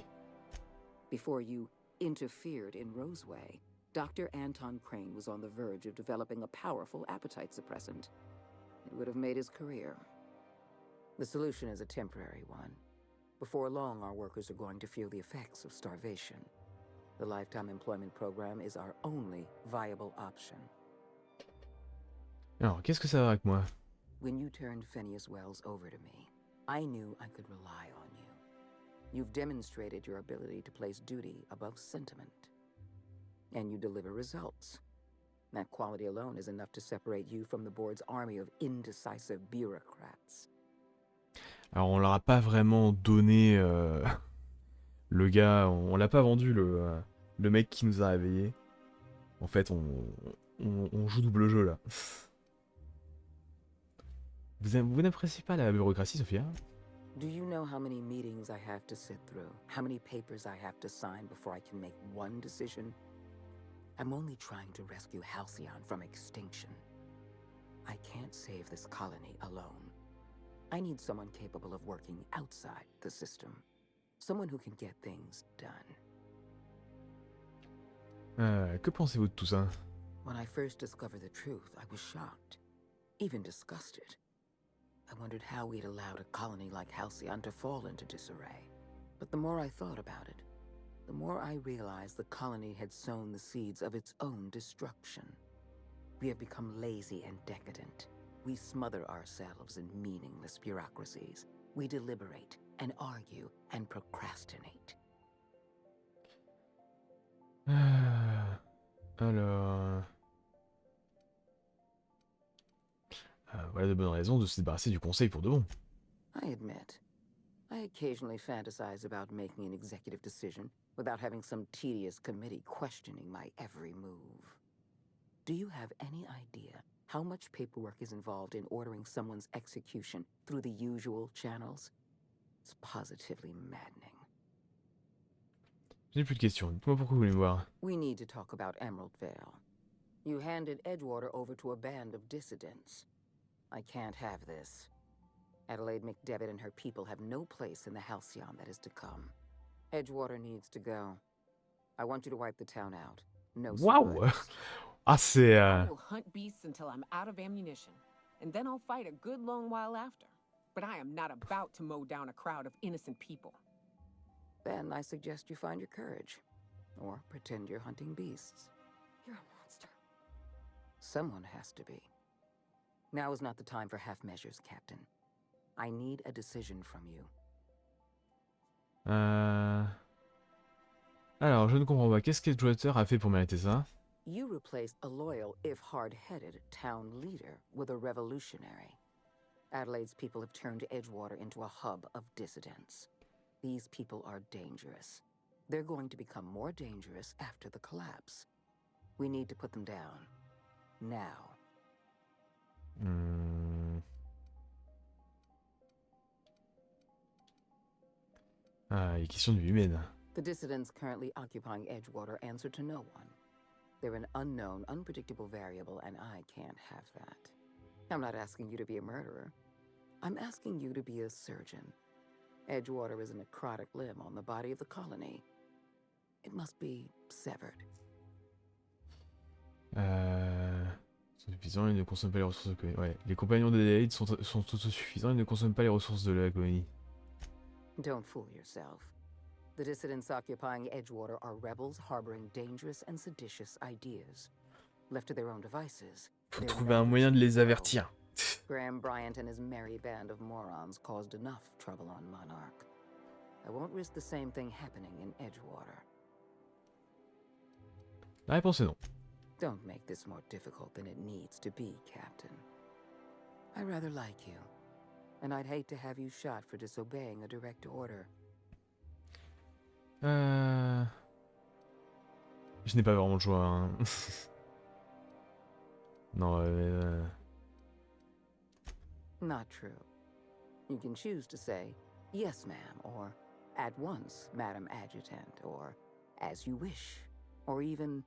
Before you interfered in Roseway, Dr. Anton Crane was on the verge of developing a powerful appetite suppressant. It would have made his career. The solution is a temporary one. Before long, our workers are going to feel the effects of starvation. The lifetime employment program is our only viable option. Alors, qu'est-ce que ça va avec moi? When you turned Phineas Wells over to me, I knew I could rely on you. You've demonstrated your ability to place duty above sentiment. And you deliver results. That quality alone is enough to separate you from the board's army of indecisive bureaucrats. Alors, on leur a pas vraiment donné le gars, on l'a pas vendu le mec qui nous a réveillés. En fait, on joue double jeu là. Vous n'appréciez pas la bureaucratie, Sophia? Do you know how many meetings I have to sit through? How many papers I have to sign before I can make one decision? I'm only trying to rescue Halcyon from extinction. I can't save this colony alone. I need someone capable of working outside the system. Someone who can get things done. Que pensez-vous de tout ça? When I first discovered the truth, I was shocked, even disgusted. I wondered how we'd allowed a colony like Halcyon to fall into disarray. But the more I thought about it, the more I realized the colony had sown the seeds of its own destruction. We have become lazy and decadent. We smother ourselves in meaningless bureaucracies. We deliberate and argue and procrastinate. Alors... voilà de bonnes raisons de se débarrasser du conseil pour de bon. I admit, I occasionally fantasize about making an executive decision without having some tedious committee questioning my every move. Do you have any idea how much paperwork is involved in ordering someone's execution through the usual channels? It's positively maddening. J'ai plus de questions. Dites-moi pourquoi vous voulez me voir. We need to talk about Emerald Vale. You handed Edgewater over to a band of dissidents. I can't have this. Adelaide McDevitt and her people have no place in the halcyon that is to come. Edgewater needs to go. I want you to wipe the town out. No Waouh. Ah, c'est... I will hunt beasts until I'm out of ammunition, and then I'll fight a good long while after. But I am not about to mow down a crowd of innocent people. Then I suggest you find your courage. Or pretend you're hunting beasts. You're a monster. Someone has to be. Now is not the time for half measures, Captain. I need a decision from you. Alors, je ne comprends pas. Qu'est-ce qu'Edgewater a fait pour mériter ça? You replaced a loyal, if hard-headed, town leader with a revolutionary. Adelaide's people have turned Edgewater into a hub of dissidents. These people are dangerous. They're going to become more dangerous after the collapse. We need to put them down. Now. Ah, il est question de vie humaine. The dissidents currently occupying Edgewater answer to no one. They're an unknown, unpredictable variable, and I can't have that. I'm not asking you to be a murderer. I'm asking you to be a surgeon. Edgewater is a necrotic limb on the body of the colony. It must be severed. Sont suffisants et ne consomment pas les ressources de la colonie. Ouais, les compagnons d'Adelaide sont autosuffisants et ne consomment pas les ressources de la colonie. Don't fool yourself. The dissidents occupying Edgewater are rebels harboring dangerous and seditious ideas. Left to their own devices, Faut trouver un moyen de les avertir. Graham Bryant and his merry band of morons caused enough trouble on Monarch. I won't risk the same thing happening in Edgewater. La réponse est non. Don't make this more difficult than it needs to be, Captain. I rather like you, and I'd hate to have you shot for disobeying a direct order. Je n'ai pas vraiment le choix. Hein. Non, Not true. You can choose to say, yes, ma'am, or at once, Madam Adjutant, or as you wish, or even,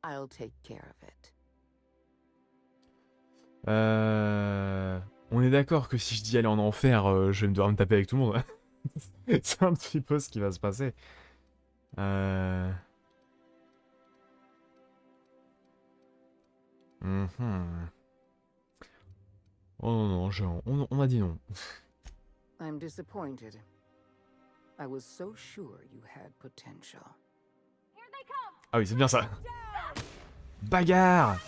I'll take care of it. On est d'accord que si je dis aller en enfer, je vais devoir me taper avec tout le monde. C'est un petit peu ce qui va se passer. Oh non, on a dit non. I'm disappointed. I was so sure you had potential. Ah oui, c'est bien ça. Bagarre!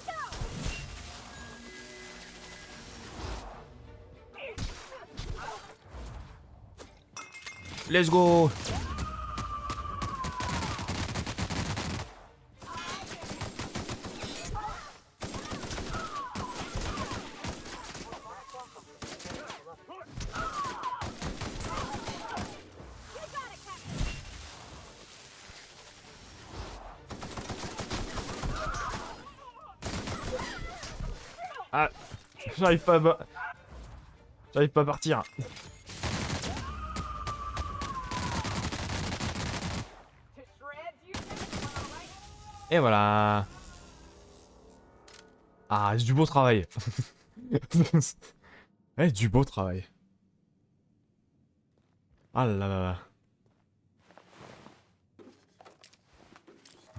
Let's go! Ah, j'arrive pas à partir. Et voilà. Ah, c'est du beau travail. Ouais, du beau travail. Ah là là là.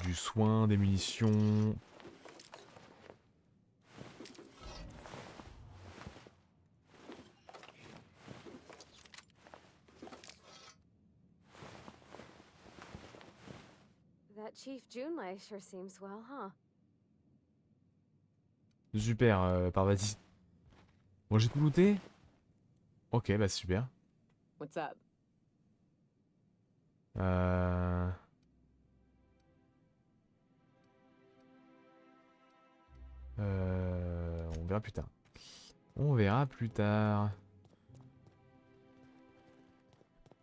Du soin, des munitions. That Chief Junlei sure seems well, huh? Super, vas-y. Bon, j'ai tout looté. Ok, bah super. What's up? On verra plus tard. On verra plus tard.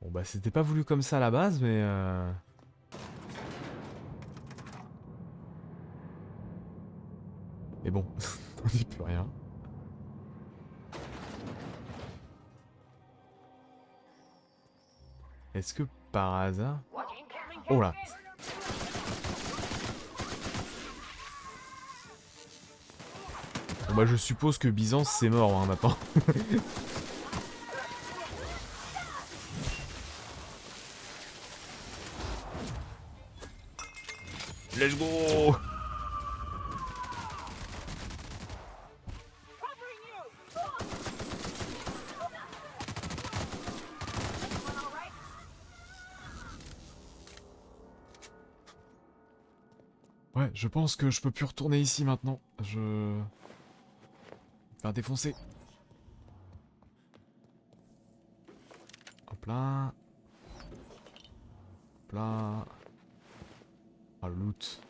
Bon bah c'était pas voulu comme ça à la base, mais mais bon, on n'y peut rien. Est-ce que par hasard... Oh là. Bon bah je suppose que Byzance c'est mort hein, maintenant. Let's go. Ouais, je pense que je peux plus retourner ici maintenant. Je... Faire défoncer. Hop là. Hop là. Ah, le loot.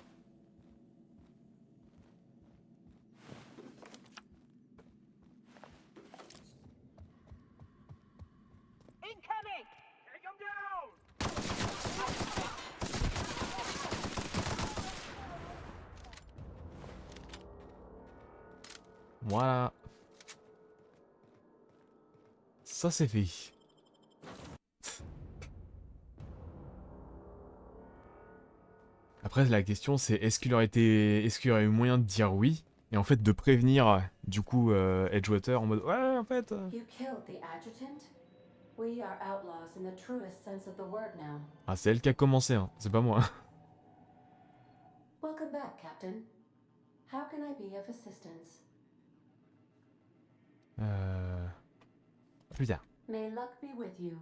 Incoming! Take him down! Voilà. Ça c'est fait. Après la question c'est est-ce qu'il aurait eu moyen de dire oui et en fait de prévenir du coup Edgewater en mode ouais en fait. You killed the adjutant? We are outlaws in the truest sense of the word now. Ah c'est elle qui a commencé hein, c'est pas moi. Welcome back, Captain. How can I be of assistance? Plus tard. May luck be with you.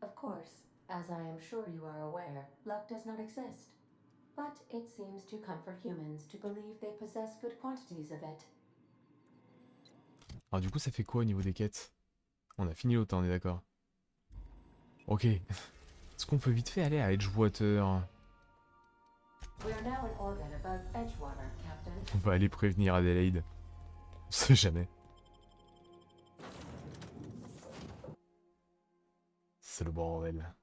Of course, as I am sure you are aware, luck does not exist. But it seems to comfort humans to believe they possess good quantities of it. Alors du coup ça fait quoi au niveau des quêtes? On a fini l'autre, on est d'accord. Ok. Est-ce qu'on peut vite fait aller à Edgewater? We are now in orbit above Edgewater, Captain. On va aller prévenir Adelaide. On sait jamais. C'est le bordel.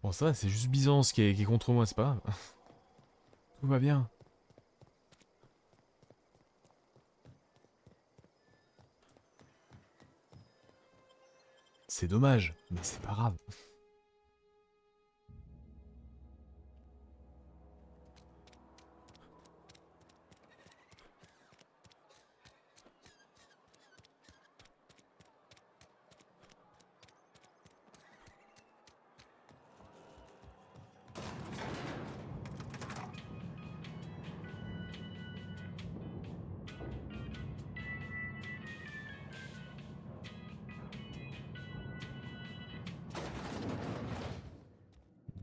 Bon ça va, c'est juste Byzance qui est contre moi, c'est pas grave. Tout va bien. C'est dommage, mais c'est pas grave.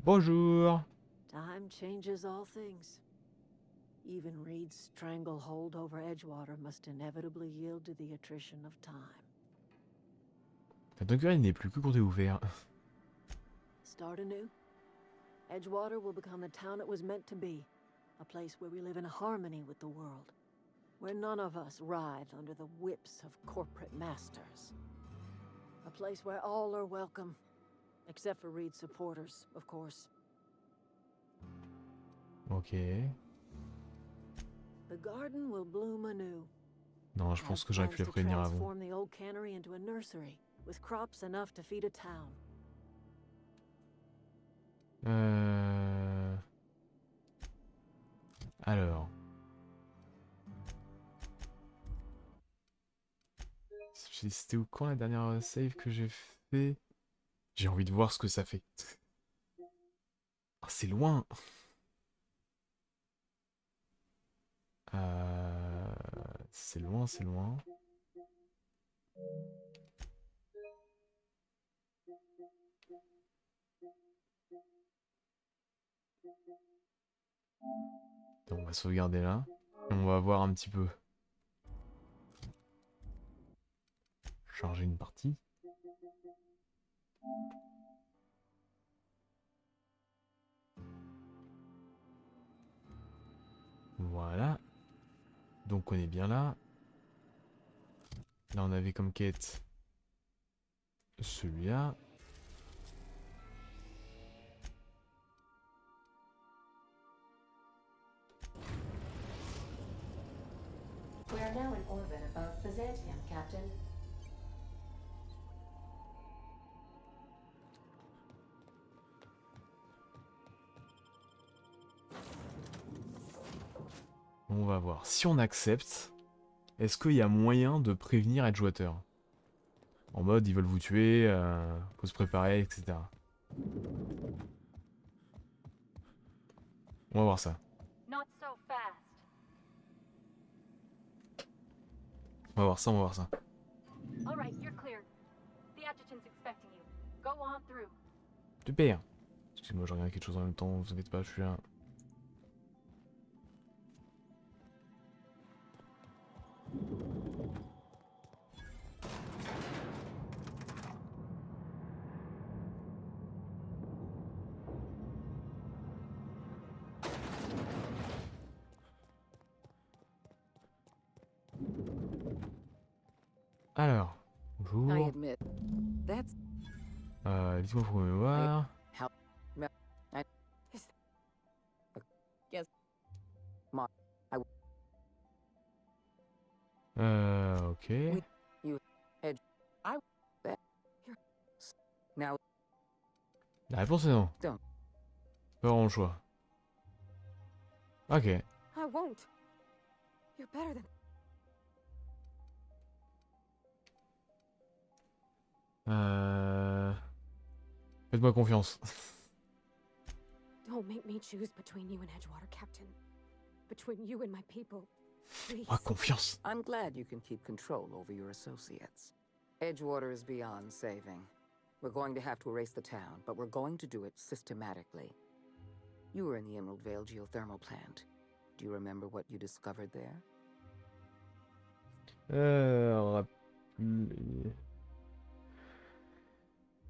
Bonjour. Time changes all things. Even Reed's stranglehold over Edgewater must inevitably yield to the attrition of time. Donc il n'est plus que compté ouvert. Start anew. Edgewater will become the town it was meant to be. A place where we live in harmony with the world. Where none of us writhe under the whips of corporate masters. A place where all are welcome. Except for Reed's supporters, of course. Ok. The garden will bloom anew. Non, je pense que j'aurais pu les prévenir avant. Transform the old cannery into a nursery with crops enough to feed a town. Alors. C'était où quand la dernière save que j'ai fait? J'ai envie de voir ce que ça fait. Ah, c'est loin. C'est loin, c'est loin. On va sauvegarder là. Et on va voir un petit peu. Charger une partie. Voilà. Donc on est bien là. Là on avait comme quête celui-là. We are now in orbit above Byzantium, Captain. On va voir. Si on accepte, est-ce qu'il y a moyen de prévenir Edgewater? En mode, ils veulent vous tuer, faut se préparer, etc. On va voir ça. Not so fast. On va voir ça, on va voir ça. All right, you're cleared. The adjutant's expecting you. Go on through. Super. Excuse-moi, je regarde quelque chose en même temps, vous inquiétez pas, je suis là. Alors, bonjour. I admit, that's Dites-moi pour me voir. how. I guess. Ma, I. Ok. You, Edge. I. Bet. You're. Now. La réponse est non. Don't. Pas vraiment le choix. Ok. I won't. You're better than. Faites-moi confiance. Don't make me choose between you and Edgewater, Captain. Between you and my people. Please. Faites-moi confiance. I'm glad you can keep control over your associates. Edgewater is beyond saving. We're going to have to erase the town, but we're going to do it systematically. You were in the Emerald Vale geothermal plant. Do you remember what you discovered there?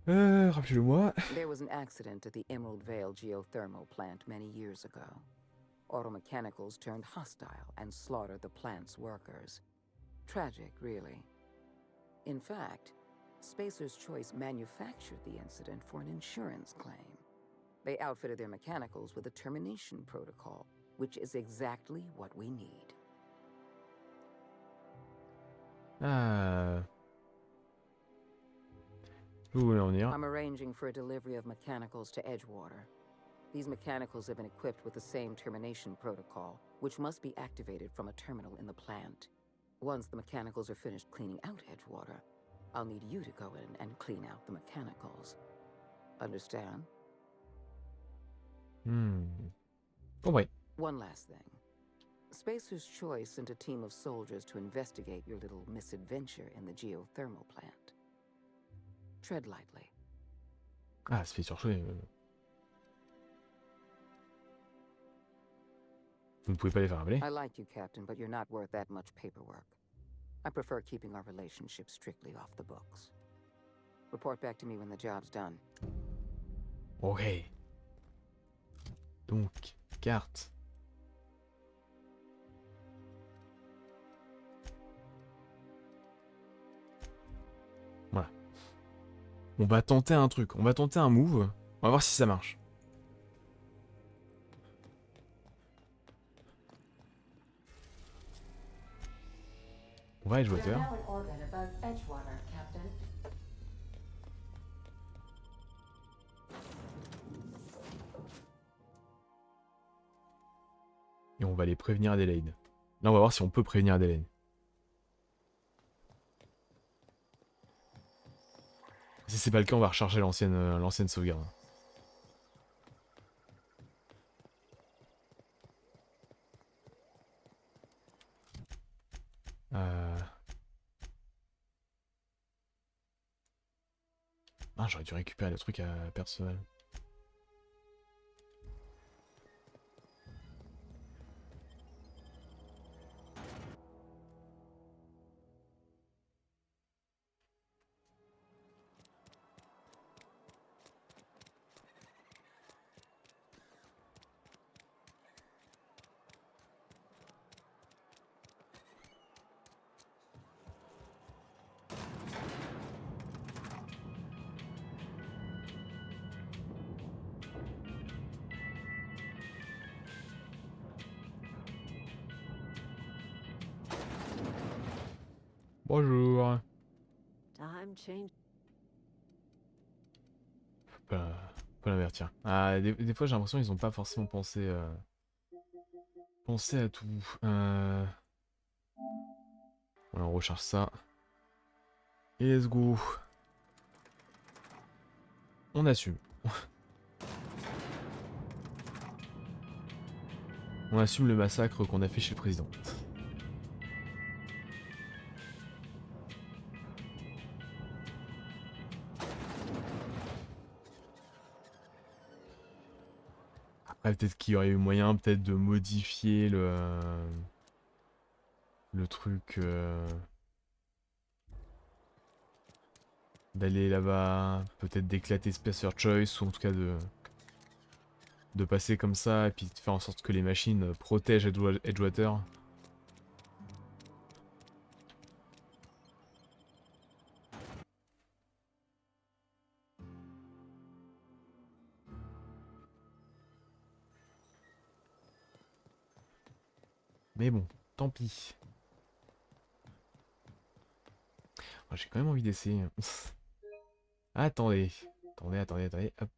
Rappelez-le-moi. There was an accident at the Emerald Vale geothermal plant many years ago. Automechanicals turned hostile and slaughtered the plant's workers. Tragic, really. In fact, Spacer's Choice manufactured the incident for an insurance claim. They outfitted their mechanicals with a termination protocol, which is exactly what we need. Où vous voulez en venir? I'm arranging for a delivery of mechanicals to Edgewater. These mechanicals have been equipped with the same termination protocol, which must be activated from a terminal in the plant. Once the mechanicals are finished cleaning out Edgewater, I'll need you to go in and clean out the mechanicals. Understand? Compris. One last thing. Spacer's Choice sent a team of soldiers to investigate your little misadventure in the geothermal plant. Tread lightly. Ah, c'est fait surchauffer. Vous ne pouvez pas les faire appeler? I like you, Captain, but you're not worth that much paperwork. I prefer keeping our relationship strictly off the books. Report back to me when the job's done. Ok. Donc, carte. Voilà. On va tenter un truc. On va tenter un move. On va voir si ça marche. On va Edgewater. You're now in orbit above Edgewater, Captain. Et on va aller prévenir Adélaïde. Là, on va voir si on peut prévenir Adélaïde. Si c'est pas le cas, on va recharger l'ancienne sauvegarde. Ah, j'aurais dû récupérer le truc à personnel. Bonjour. Time change. Faut pas l'avertir. Ah, des fois j'ai l'impression qu'ils ont pas forcément pensé. Pensez à tout. Voilà, on recharge ça. Et let's go. On assume. On assume le massacre qu'on a fait chez le président. Après, peut-être qu'il y aurait eu moyen peut-être de modifier le truc. D'aller là-bas, peut-être d'éclater Spacer Choice, ou en tout cas de passer comme ça, et puis de faire en sorte que les machines protègent Edgewater. Mais bon, tant pis. Oh, j'ai quand même envie d'essayer. Attendez. Attendez. Hop.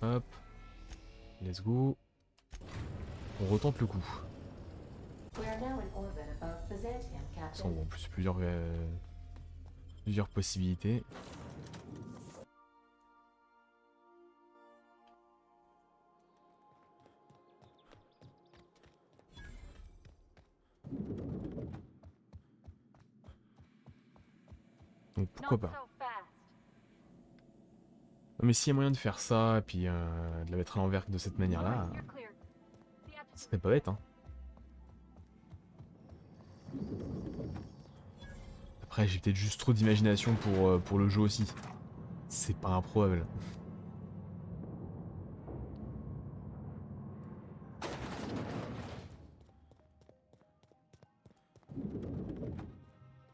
Hop. Let's go. On retente le coup. Sans bon, en plus plusieurs possibilités. Donc pourquoi pas. Mais s'il y a moyen de faire ça, et puis de la mettre à l'envers de cette manière-là, ce serait pas bête, hein. Après, j'ai peut-être juste trop d'imagination pour le jeu aussi. C'est pas improbable.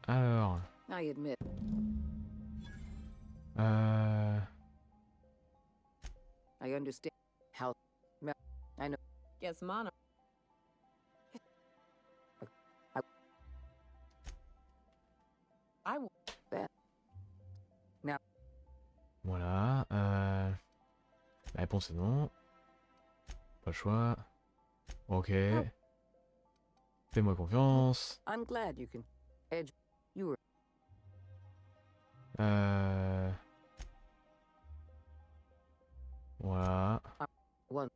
Alors... I admit. I understand how. I know. Guess mono. I will bet. Now. Voilà. La réponse est non. Pas le choix. Ok. Fais-moi confiance. I'm glad you can. Edge. You were. Voilà. One.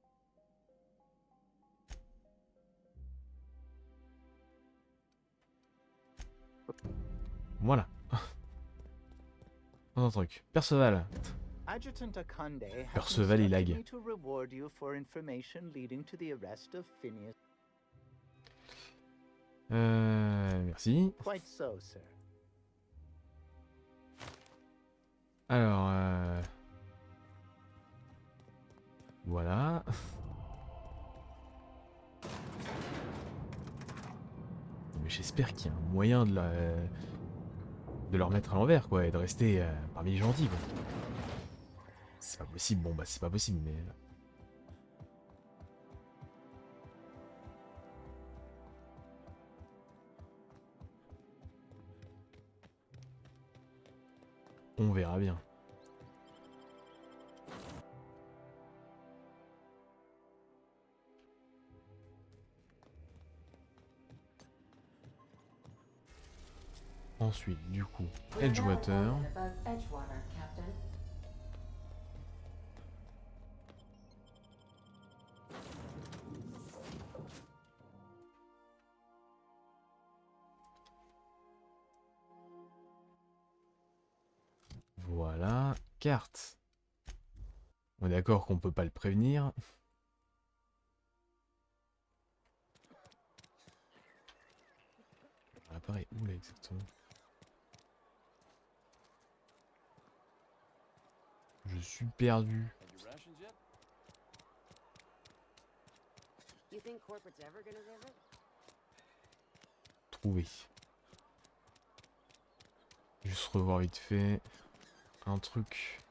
Voilà. Un truc. Perceval. Adjutant Akande Perceval, il lag. me to reward you for information leading to the arrest of Phineas. Merci. Quite so, sir. Alors, voilà. Mais j'espère qu'il y a un moyen de le remettre à l'envers, quoi, et de rester parmi les gentils, quoi. C'est pas possible, bon bah c'est pas possible, mais... On verra bien. Ensuite, du coup, Edgewater. Voilà, carte. On est d'accord qu'on peut pas le prévenir. Ça apparaît où là exactement? Je suis perdu. Trouver. Juste revoir vite fait. Un truc.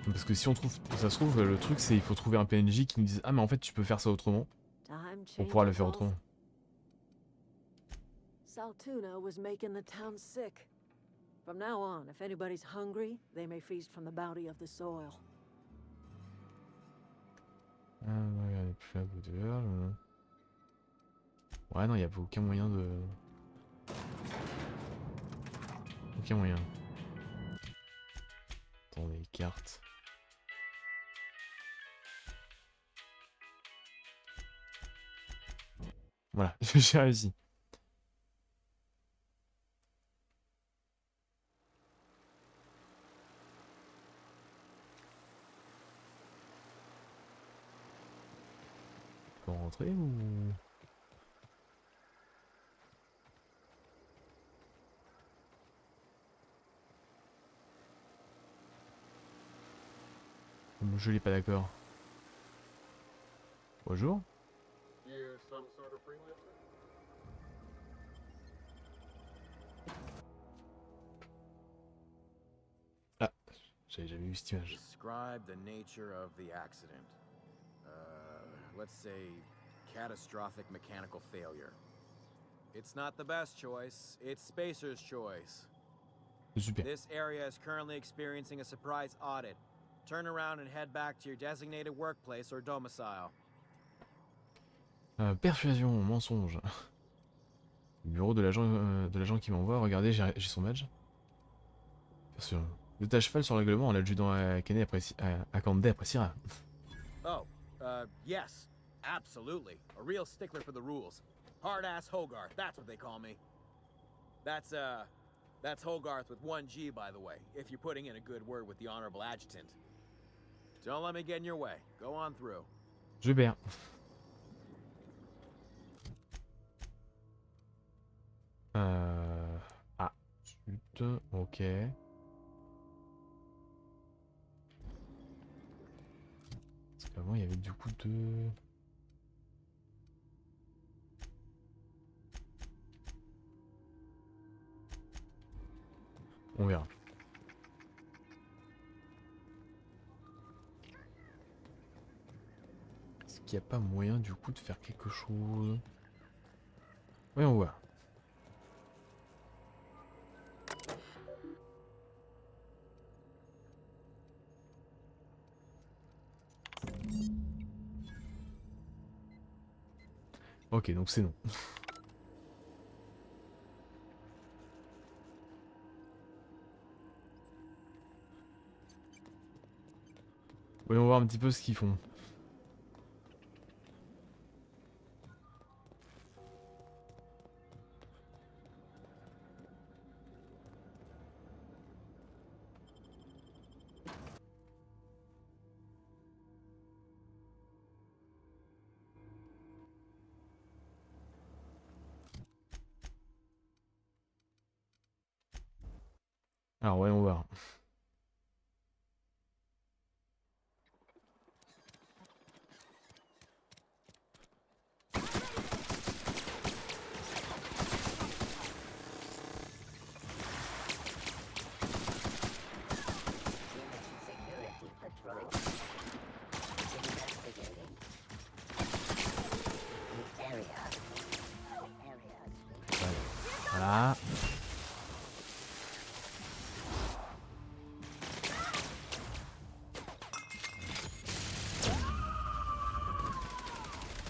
Parce que si on trouve, ça se trouve, le truc c'est il faut trouver un PNJ qui nous dise ah mais en fait tu peux faire ça autrement pour pouvoir le faire autrement. Saltuna was making the town sick. From now on, if anybody's hungry, they may feast from the bounty of the soil. Ah ouais, elle est plus à bout de verre. Ouais non, il n'y a aucun moyen de... Aucun moyen. Attendez, cartes. Voilà, j'ai réussi. On peut rentrer ou... Je l'ai pas d'accord. Bonjour. Ah, j'avais jamais vu cette image. Describe the nature of the accident. Let's say catastrophic mechanical failure. It's not the best choice. It's Spacer's choice. Super. This area is currently experiencing a surprise audit. Turn around and head back to your designated workplace or domicile. Persuasion, mensonge. Le bureau de l'agent qui m'envoie. Regardez, j'ai son badge. Persuasion. Le à cheval sur le règlement, l'adjudant Akande appréciera. Oh, yes, absolutely. A real stickler for the rules. Hard-ass Hogarth, that's what they call me. That's Hogarth with 1 G, by the way, if you're putting in a good word with the Honorable Adjutant. Don't let me get in your way. Go on through. Super. Ah, zut, ok. Parce qu'avant, il y avait du coup deux... On verra. Est-ce qu'il n'y a pas moyen du coup de faire quelque chose? Oui, on voit. Ok, donc c'est non. Voyons voir un petit peu ce qu'ils font. Alors voyons voir. Voilà.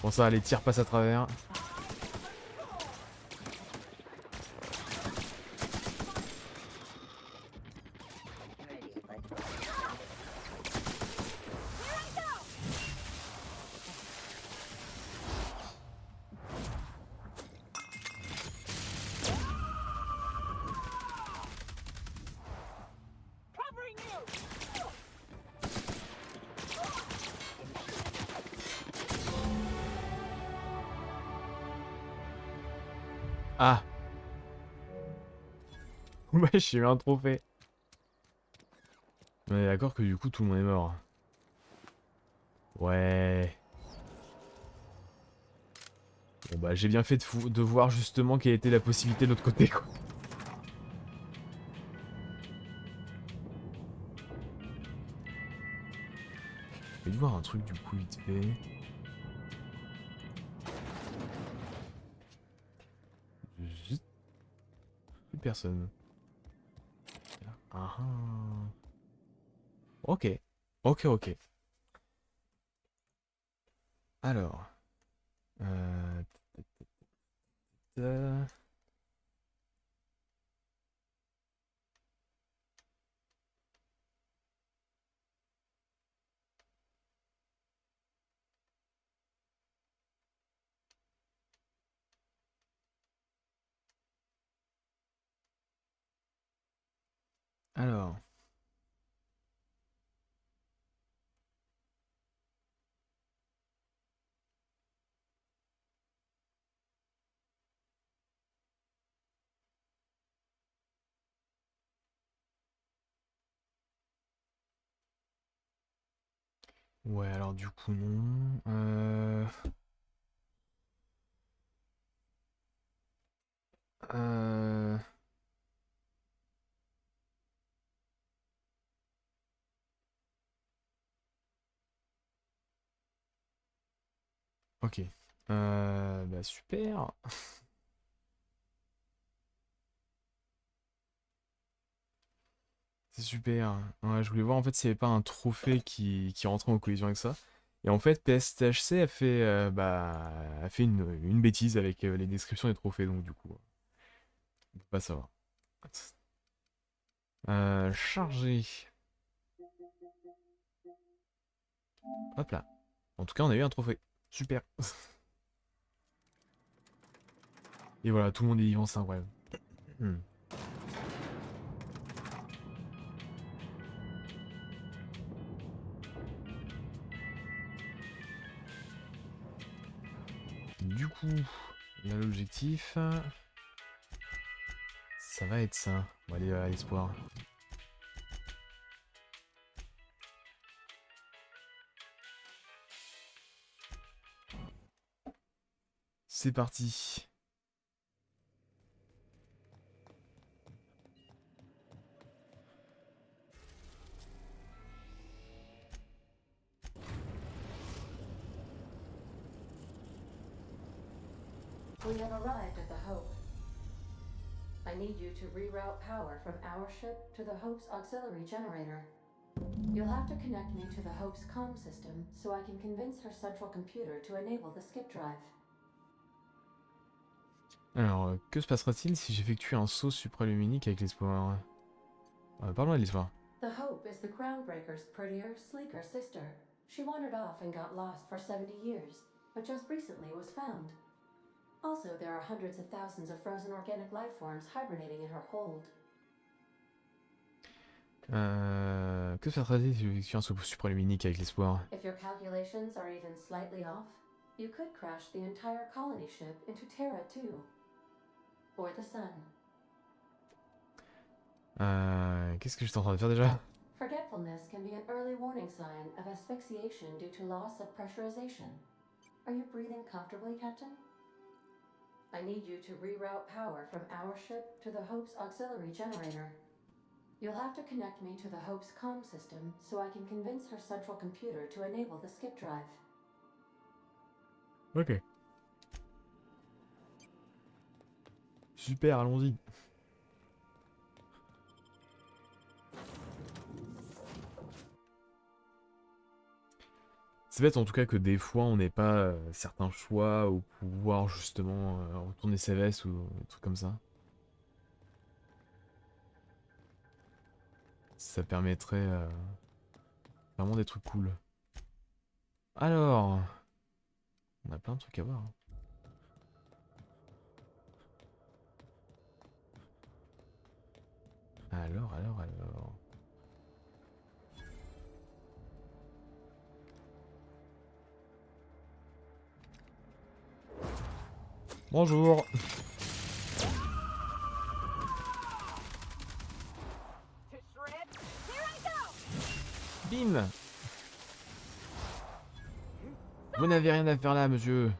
Bon ça, les tirs passent à travers. Ah. Ouais, j'ai eu un trophée. On est d'accord que du coup tout le monde est mort. Ouais. Bon bah j'ai bien fait de voir justement quelle était la possibilité de l'autre côté quoi. de voir un truc du coup vite fait. Juste... Plus personne. Ah ah. Ok. Ok, ok. Alors. Euh... Alors. Ouais, alors du coup non. Euh... Ok. Bah super. C'est super. Ouais, je voulais voir en fait s'il n'y avait pas un trophée qui rentrait en collision avec ça. Et en fait, PSTHC a fait une bêtise avec les descriptions des trophées, donc du coup, on peut pas savoir. Chargé. Hop là. En tout cas, on a eu un trophée. Super. Et voilà, tout le monde est vivant, c'est incroyable. Hmm. Du coup, là l'objectif, ça va être ça. Bon, allez, à l'espoir. C'est parti. We have arrived at the Hope. I need you to reroute power from our ship to the Hope's auxiliary generator. You'll have to connect me to the Hope's comm system so I can convince her central computer to enable the skip drive. Alors, que se passera-t-il si j'effectue un saut supraluminique avec l'espoir? Parle-moi de l'espoir. The Hope is the Groundbreaker's prettier, sleeker sister. She wandered off and got lost for 70 years, but just recently was found. Also, there are hundreds of thousands of frozen organic life forms hibernating in her hold. Que se passera-t-il si j'effectue un saut supraluminique avec l'espoir? If your calculations are even slightly off, you could crash the entire colony ship into Terra 2. Or the sun. Qu'est-ce que j'étais en train de faire déjà? Forgetfulness can be an early warning sign of asphyxiation due to loss of pressurization. Are you breathing comfortably, Captain? I need you to reroute power from our ship to the Hope's auxiliary generator. You'll have to connect me to the Hope's comm system so I can convince her central computer to enable the skip drive. Ok. Super, allons-y. C'est bête en tout cas que des fois on n'ait pas certains choix ou pouvoir justement retourner ses vestes ou des trucs comme ça. Ça permettrait vraiment des trucs cool. Alors, on a plein de trucs à voir. Alors. Bonjour. Bim. Vous n'avez rien à faire là, monsieur.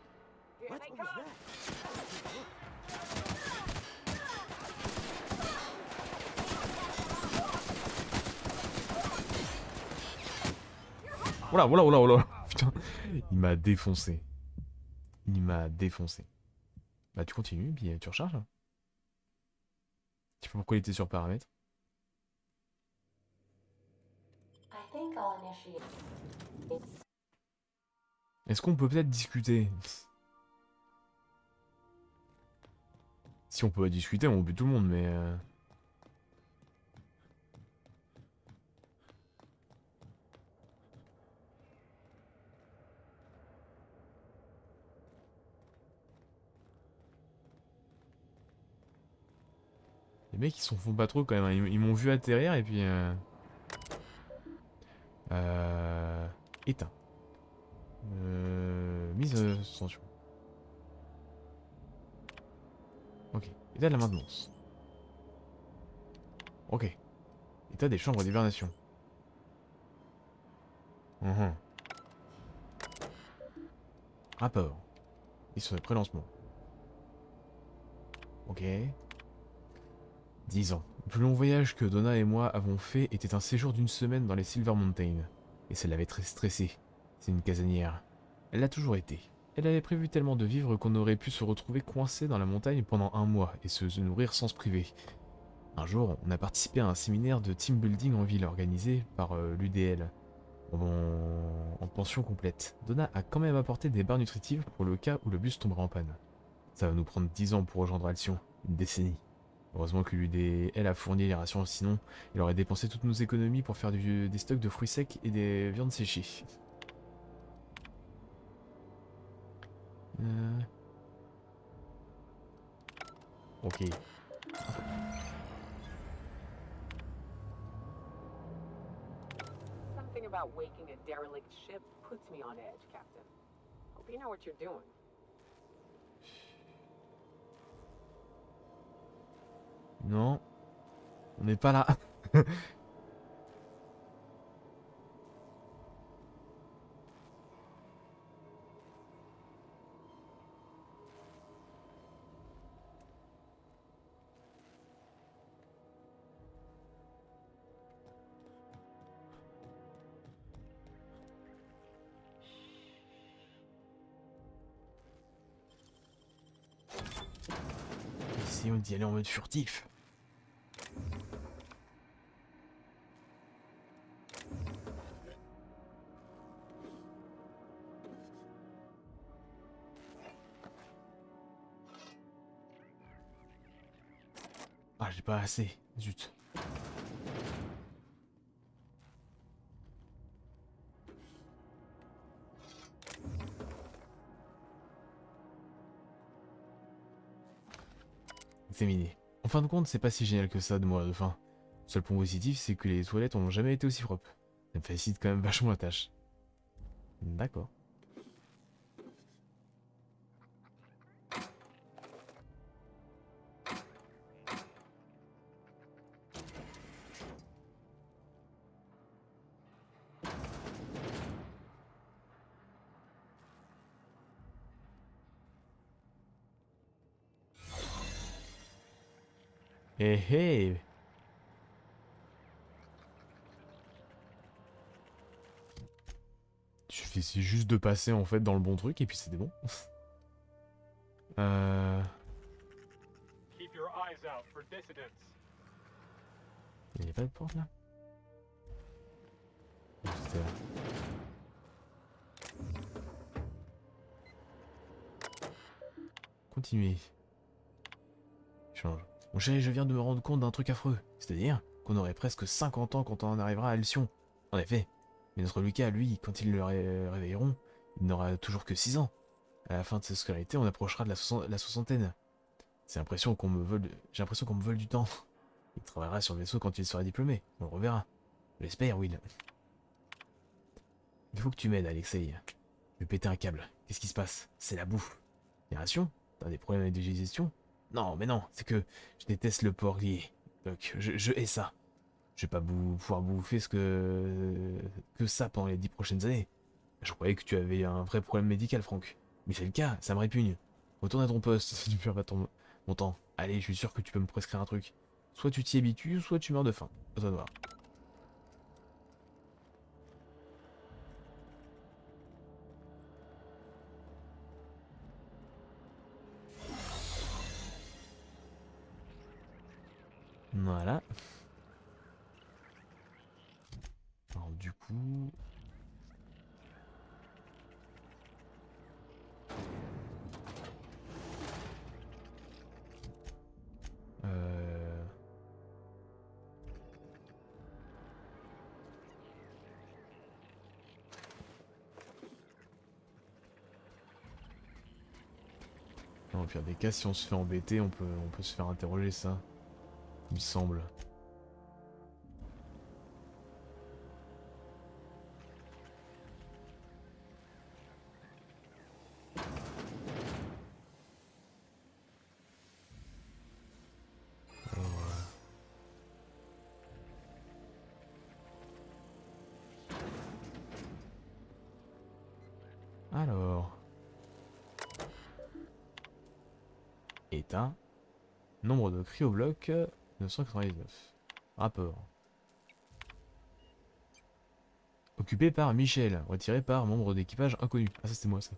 Voilà, voilà, voilà, voilà. Putain, il m'a défoncé. Il m'a défoncé. Bah tu continues, puis tu recharges. Là. Je sais pas pourquoi il était sur paramètres. I think I'll initiate. Est-ce qu'on peut peut-être discuter? Si on peut discuter, on bute tout le monde, mais... Les mecs, ils s'en font pas trop quand même. Ils m'ont vu atterrir et puis... Éteint. Mise suspension. Ok. État de la maintenance. Ok. État des chambres d'hibernation. Rapport. Ils sont de pré-lancement. Ok. 10 ans. Le plus long voyage que Donna et moi avons fait était un séjour d'une semaine dans les Silver Mountains. Et ça l'avait très stressée. C'est une casanière. Elle l'a toujours été. Elle avait prévu tellement de vivre qu'on aurait pu se retrouver coincé dans la montagne pendant un mois et se nourrir sans se priver. Un jour, on a participé à un séminaire de team building en ville organisé par l'UDL. En pension complète. Donna a quand même apporté des barres nutritives pour le cas où le bus tomberait en panne. Ça va nous prendre 10 ans pour rejoindre Alcyon, une décennie. Heureusement que l'UDL a fourni les rations, sinon il aurait dépensé toutes nos économies pour faire des stocks de fruits secs et des viandes séchées. Ok. Something about waking a derelict ship puts me on edge, Captain. Hope you know what you're doing. Non. On n'est pas là. Essayons d'y aller en mode furtif. Ah, j'ai pas assez. Zut. Examiner. En fin de compte, c'est pas si génial que ça de mourir de faim. Le seul point positif, c'est que les toilettes ont jamais été aussi propres. Ça me facilite quand même vachement la tâche. D'accord. Eh hey. Suffisait juste de passer en fait dans le bon truc et puis c'était bon. Keep your eyes out for dissidents. Il n'y a pas de porte là? C'était là. Continuez. Change. Mon chéri, je viens de me rendre compte d'un truc affreux. C'est-à-dire qu'on aurait presque 50 ans quand on en arrivera à Alcyon. En effet. Mais notre Lucas, lui, quand ils le réveilleront, il n'aura toujours que 6 ans. À la fin de sa scolarité, on approchera de la soixantaine. J'ai l'impression qu'on me vole du temps. Il travaillera sur le vaisseau quand il sera diplômé. On le reverra. J'espère, Will. Il faut que tu m'aides, Alexei. Je vais péter un câble. Qu'est-ce qui se passe? C'est la bouffe. Les rations? T'as des problèmes avec la digestion? Non, mais non, c'est que je déteste le porc grillé. Donc, je hais ça. Je vais pas pouvoir bouffer que ça pendant les 10 prochaines années. Je croyais que tu avais un vrai problème médical, Franck. Mais c'est le cas, ça me répugne. Retourne à ton poste si tu perds pas mon temps. Allez, je suis sûr que tu peux me prescrire un truc. Soit tu t'y habitues, soit tu meurs de faim. À toi de voir. Voilà. Alors du coup... Non, au pire des cas, si on se fait embêter, on peut se faire interroger ça. Il me semble. Alors... État. Nombre de cryoblocs 999. Rapport. Occupé par Michel, retiré par membre d'équipage inconnu. Ah ça c'était moi ça.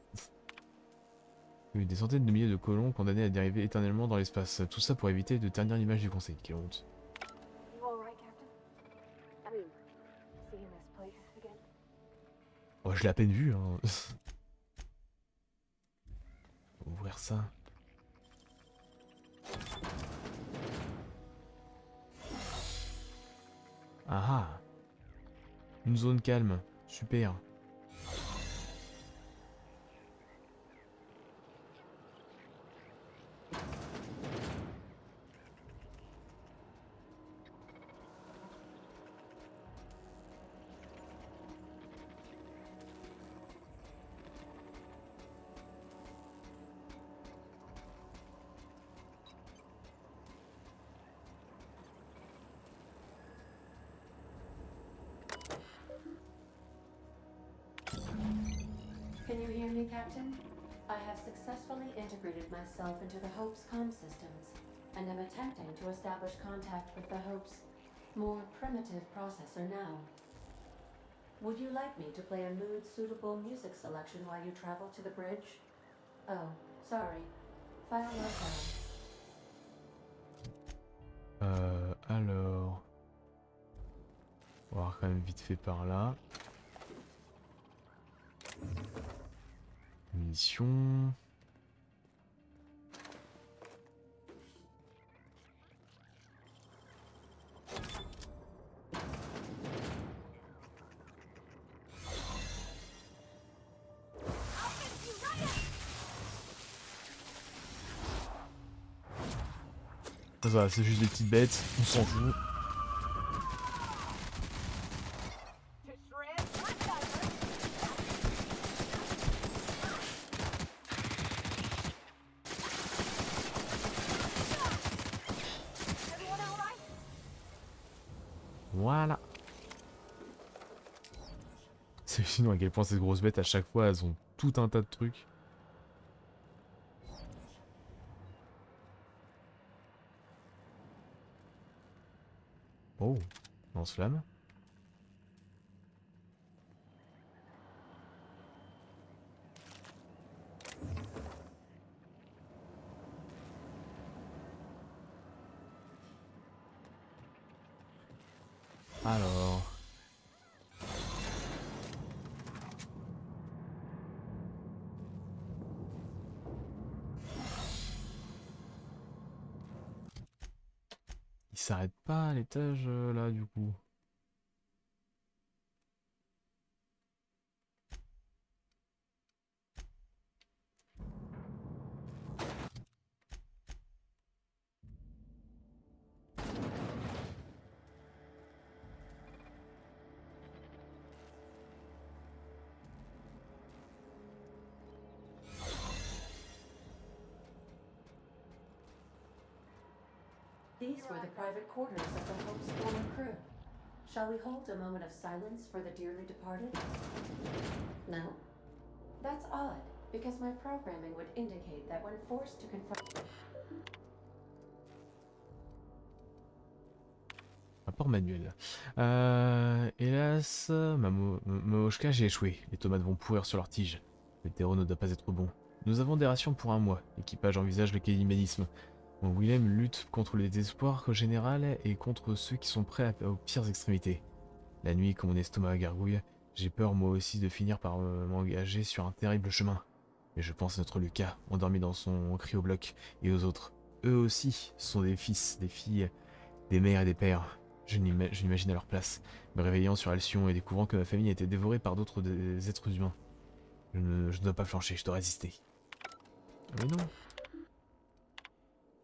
Des centaines de milliers de colons condamnés à dériver éternellement dans l'espace. Tout ça pour éviter de ternir l'image du conseil. Quelle honte. You all right, Captain? I mean, seeing this place again? Oh, je l'ai à peine vu hein. Ouvrir ça. Ah ah. Une zone calme. Super. Can you hear me, Captain? I have successfully integrated myself into the Hope's comm systems, and am attempting to establish contact with the Hope's more primitive processor now. Would you like me to play a mood-suitable music selection while you travel to the bridge? Oh, sorry. File log down. Alors... On va voir quand même vite fait par là. Munitions... Ça va, c'est juste des petites bêtes, on s'en fout. Voilà. C'est sinon à quel point ces grosses bêtes à chaque fois elles ont tout un tas de trucs. Oh, lance-flamme. Alors... Il s'arrête pas à l'étage là du coup. These were the private quarters of the Hope's former crew. Shall we hold a moment of silence for the dearly departed? No? That's odd, because my programming would indicate that when forced to confront... Rapport manuel. Hélas, ma moshka, j'ai échoué. Les tomates vont pourrir sur leur tige. Le terreau ne doit pas être bon. Nous avons des rations pour un mois. L'équipage envisage le cannibalisme. Bon, Willem lutte contre le désespoir général et contre ceux qui sont prêts aux pires extrémités. La nuit, quand mon estomac gargouille, j'ai peur moi aussi de finir par m'engager sur un terrible chemin. Mais je pense à notre Lucas, endormi dans son cryobloc, et aux autres. Eux aussi sont des fils, des filles, des mères et des pères. Je m'imagine à leur place, me réveillant sur Alcyon et découvrant que ma famille était dévorée par d'autres des êtres humains. Je ne dois pas flancher, je dois résister. Mais non.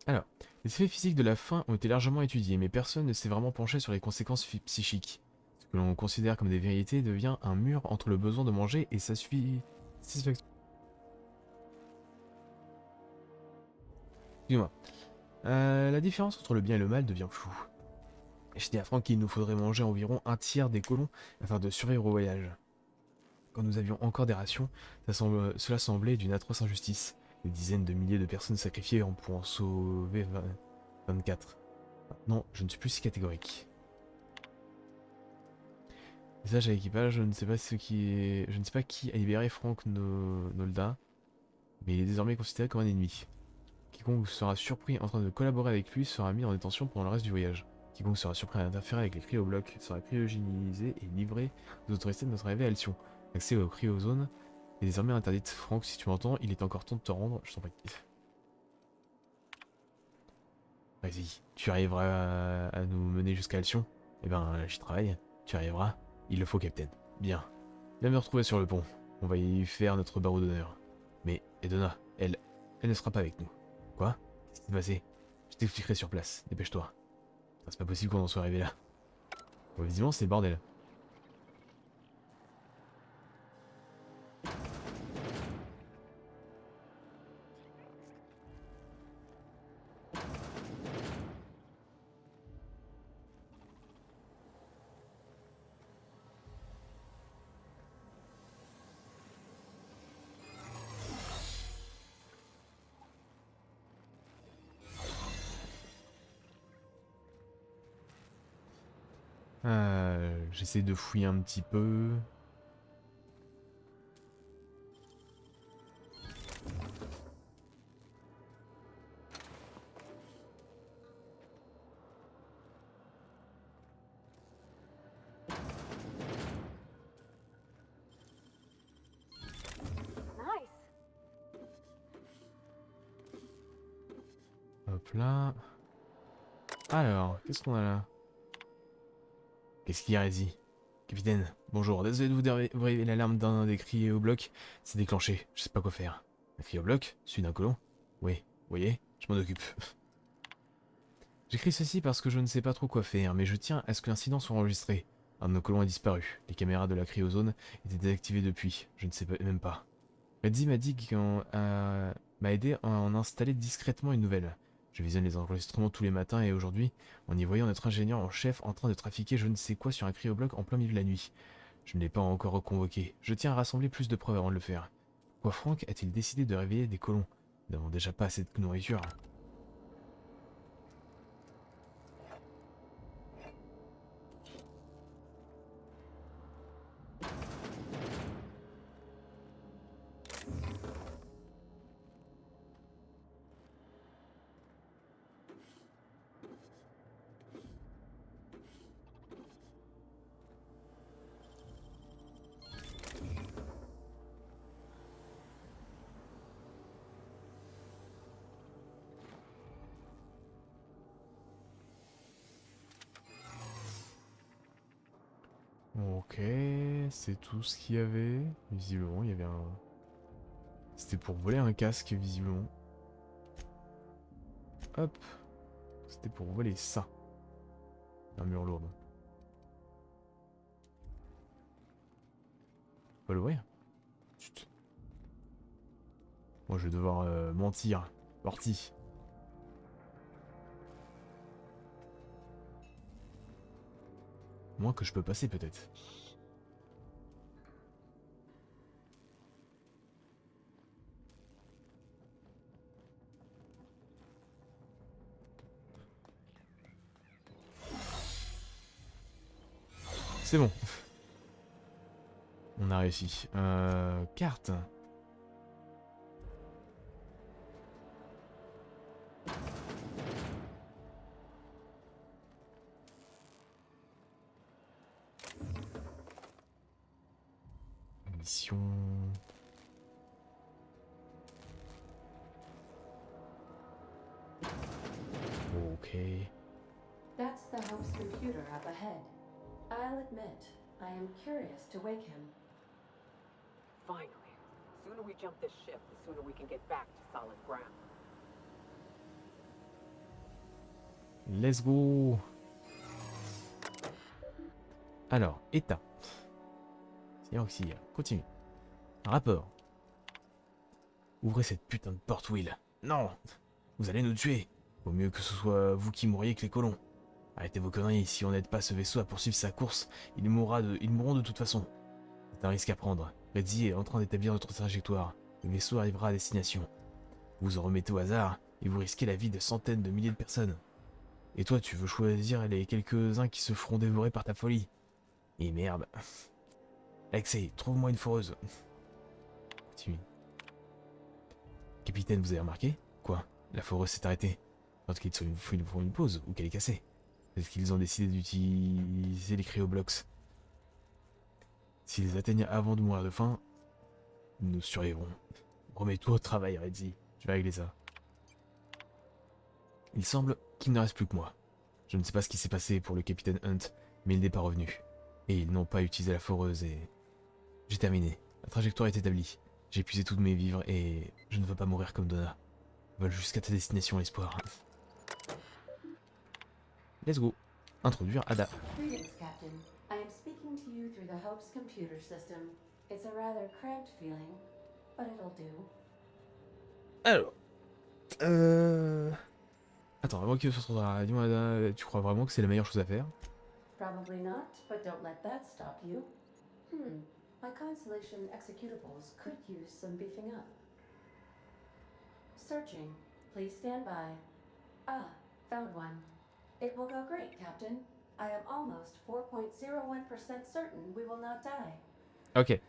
Alors, les effets physiques de la faim ont été largement étudiés, mais personne ne s'est vraiment penché sur les conséquences psychiques. Ce que l'on considère comme des vérités devient un mur entre le besoin de manger et sa satisfaction. Excuse-moi. La différence entre le bien et le mal devient floue. Je dis à Franck qu'il nous faudrait manger environ un tiers des colons afin de survivre au voyage. Quand nous avions encore des rations, cela semblait d'une atroce injustice. Des dizaines de milliers de personnes sacrifiées pour en sauver 24. Maintenant, je ne suis plus si catégorique. Message à l'équipage, je ne sais pas qui a libéré Frank Nolda, mais il est désormais considéré comme un ennemi. Quiconque sera surpris en train de collaborer avec lui sera mis en détention pendant le reste du voyage. Quiconque sera surpris à interférer avec les cryoblocs sera cryogénisé et livré aux autorités de notre arrivée à Alcyon. L'accès aux cryozones est désormais interdite. Franck, si tu m'entends, il est encore temps de te rendre, je t'en prie. Vas-y, tu arriveras à nous mener jusqu'à Alcyon? Eh ben, j'y travaille. Tu arriveras? Il le faut, capitaine. Bien. Viens me retrouver sur le pont. On va y faire notre barreau d'honneur. Mais Edona, elle ne sera pas avec nous. Quoi? Qu'est-ce qui s'est passé? Je t'expliquerai sur place. Dépêche-toi. C'est pas possible qu'on en soit arrivé là. Bon, visiblement, c'est le bordel. J'essaie de fouiller un petit peu. Hop là. Alors, qu'est-ce qu'on a là? Qu'est-ce qu'il y a, Rézi? Capitaine, bonjour. Désolé de vous réveiller, l'alarme d'un des cris au bloc. C'est déclenché. Je sais pas quoi faire. Un cri au bloc? Celui d'un colon? Oui, vous voyez, je m'en occupe. J'écris ceci parce que je ne sais pas trop quoi faire, mais je tiens à ce que l'incident soit enregistré. Un de nos colons a disparu. Les caméras de la cryozone étaient désactivées depuis. Je ne sais même pas. Redzi m'a dit m'a aidé à en installer discrètement une nouvelle. Je visionne les enregistrements tous les matins et aujourd'hui, en y voyant notre ingénieur en chef en train de trafiquer je ne sais quoi sur un cryobloc en plein milieu de la nuit. Je ne l'ai pas encore reconvoqué. Je tiens à rassembler plus de preuves avant de le faire. Pourquoi Frank a-t-il décidé de réveiller des colons? Nous n'avons déjà pas assez de nourriture. Ok, c'est tout ce qu'il y avait. Visiblement, il y avait un... C'était pour voler un casque, visiblement. Hop. C'était pour voler ça. Un mur lourd. Faut pas l'ouvrir. Chut. Moi, je vais devoir mentir. Parti. Moins que je peux passer, peut-être. C'est bon. On a réussi. Carte. mission. Ok. That's the Hope's computer up ahead. I'll admit, I am curious to wake him. Finally. The sooner we jump this ship, the sooner we can get back to solid ground. Let's go. Alors, état. Seigneur auxiliaire. Continue. Rapport. Ouvrez cette putain de porte, Will. Non. Vous allez nous tuer. Vaut mieux que ce soit vous qui mouriez que les colons. Arrêtez vos conneries. Si on n'aide pas ce vaisseau à poursuivre sa course, ils mourront de toute façon. C'est un risque à prendre. Redzi est en train d'établir notre trajectoire. Le vaisseau arrivera à destination. Vous en remettez au hasard et vous risquez la vie de centaines de milliers de personnes. Et toi, tu veux choisir les quelques-uns qui se feront dévorer par ta folie. Et merde. Alexei, trouve-moi une foreuse. Continue. Capitaine, vous avez remarqué? Quoi? La foreuse s'est arrêtée. Peut-être qu'ils font une pause ou qu'elle est cassée. Peut-être qu'ils ont décidé d'utiliser les cryoblocs. S'ils atteignent avant de mourir de faim, nous survivrons. Remets-toi au travail, Redzi. Je vais régler ça. Il semble qu'il ne reste plus que moi. Je ne sais pas ce qui s'est passé pour le capitaine Hunt, mais il n'est pas revenu. Et ils n'ont pas utilisé la foreuse et... J'ai terminé. La trajectoire est établie. J'ai épuisé tous mes vivres et je ne veux pas mourir comme Donna. Vole jusqu'à ta destination, l'espoir. Let's go. Introduire Ada. Greetings, Captain. I am speaking to you through the Hope's computer system. It's a rather cramped feeling, but it'll do. Alors... Attends, avant qu'il se retrouve, dis-moi, Ada, tu crois vraiment que c'est la meilleure chose à faire? Probably not, but don't let that stop you. My Constellation executables could use some beefing up. Searching. Please stand by. Ah, found one. It will go great, Captain. I am almost 4.01% certain we will not die. Ok.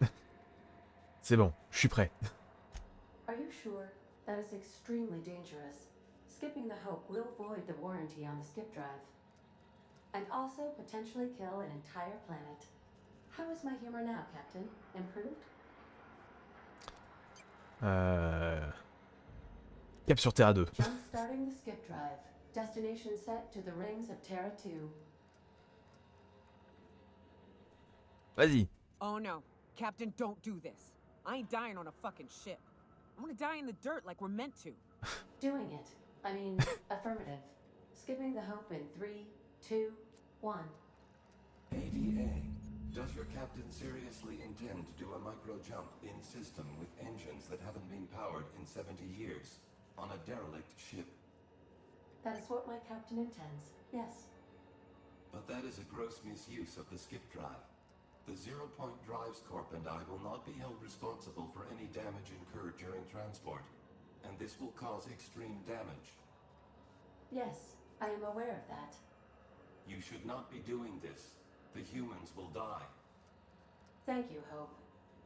C'est bon, je suis prêt. Are you sure? That is extremely dangerous. Skipping the Hope will void the warranty on the skip drive. And also potentially kill an entire planet. How is my humor now, Captain? Improved? Cap sur Terra 2. Jump starting the skip drive. Destination set to the rings of Terra 2. Vas-y. Oh no. Captain, don't do this. I ain't dying on a fucking ship. I wanna die in the dirt like we're meant to. Doing it. I mean, affirmative. Skipping the Hope in 3, 2, 1. ADA, does your captain seriously intend to do a micro-jump in system with engines that haven't been powered in 70 years on a derelict ship? That is what my captain intends, yes. But that is a gross misuse of the skip drive. The Zero Point Drives Corp and I will not be held responsible for any damage incurred during transport, and this will cause extreme damage. Yes, I am aware of that. You should not be doing this. The humans will die. Thank you, Hope.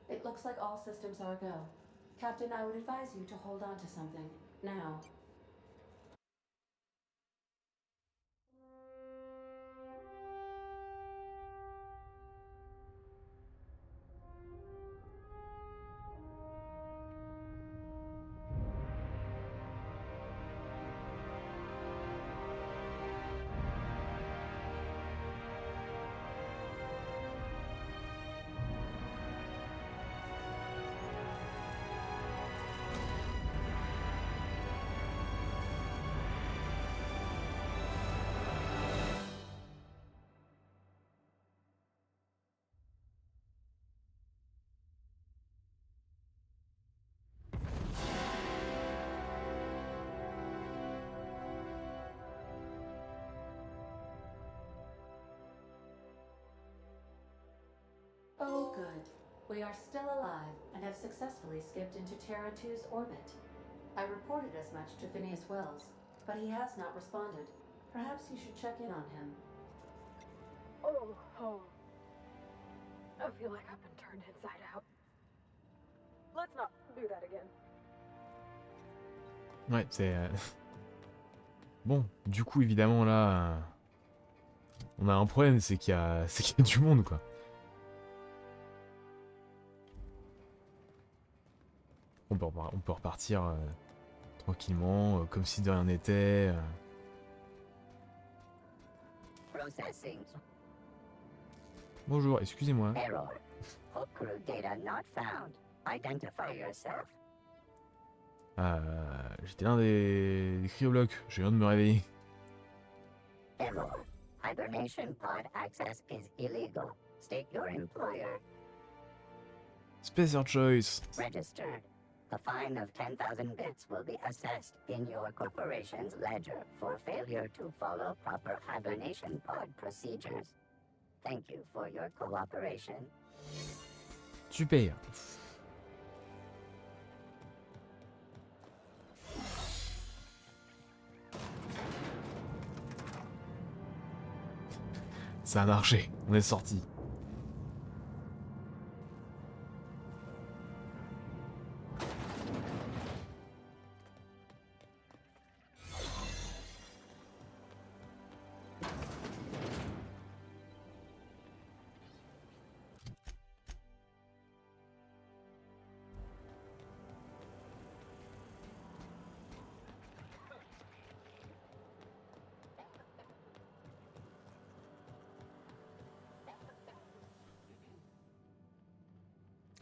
It looks like all systems are go. Captain, I would advise you to hold on to something. Now. Oh, good. We are still alive and have successfully skipped into Terra 2's orbit. I reported as much to Phineas Wells, but he has not responded. Perhaps you should check in on him. Oh. I feel like I've been turned inside out. Let's not do that again. Ouais, c'est... Bon, du coup, évidemment, là... On a un problème, c'est qu'il y a du monde, quoi. on peut repartir tranquillement, comme si de rien n'était. Processing. Bonjour, excusez-moi. Error. Whole crew data not found. Identify yourself. J'étais l'un des cryoblocs, je viens de me réveiller. Error. Hibernation pod access is illegal. State your employer. Spacer Choice. Registered. A fine of 10,000 bits will be assessed in your corporation's ledger for failure to follow proper hibernation pod procedures. Thank you for your cooperation. Super. Ça a marché, on est sorti.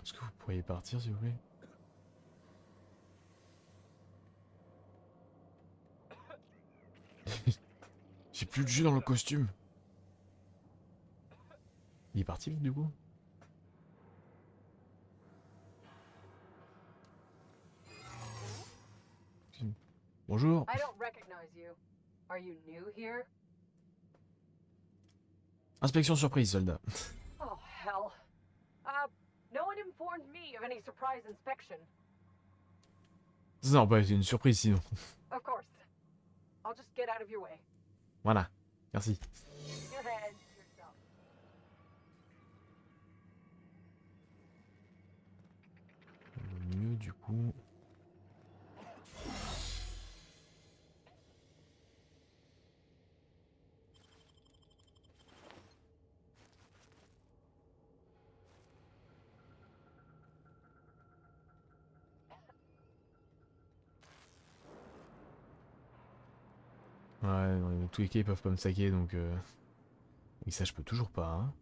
Est-ce que vous pourriez partir, s'il vous plaît? J'ai plus de jus dans le costume. Il est parti, du coup? Bonjour. I don't recognize you. Are you new here? Inspection surprise, soldat. Oh, hell. No one informed me of any surprise inspection. Ça n'a pas été une surprise, sinon. Of course. I'll just get out of your way. Voilà, merci. Your hands yourself. Mieux, du coup... Ouais, dans tous les cas, ils peuvent pas me saquer, donc... Oui, ça, je peux toujours pas, hein.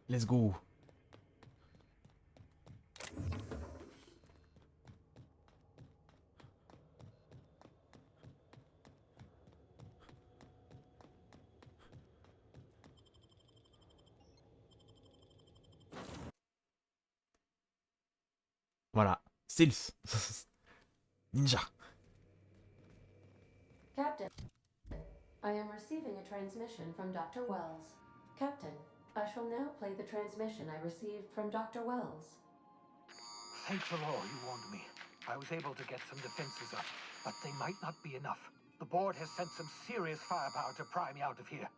Let's go. Voilà. Stealth. Ninja. Captain, I am receiving a transmission from Dr. Wells. Captain, I shall now play the transmission I received from Dr. Wells. Thank the Lord you warned me. I was able to get some defenses up, but they might not be enough. The board has sent some serious firepower to pry me out of here.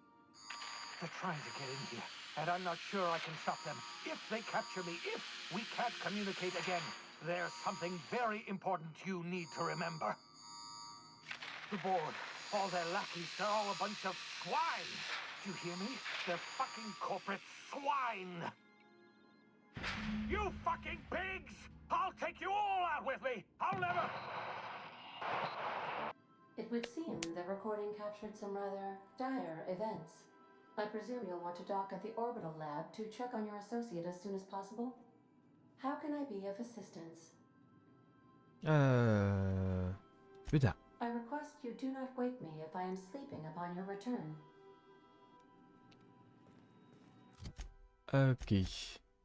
They're trying to get in here, and I'm not sure I can stop them. If they capture me, if we can't communicate again, there's something very important you need to remember. The board, all their lackeys, they're all a bunch of swine. Do you hear me? They're fucking corporate swine. You fucking pigs! I'll take you all out with me! I'll never... It would seem the recording captured some rather dire events. I presume you'll want to dock at the orbital lab to check on your associate as soon as possible. How can I be of assistance? Plus tard. I request you do not wake me if I am sleeping upon your return. Ok.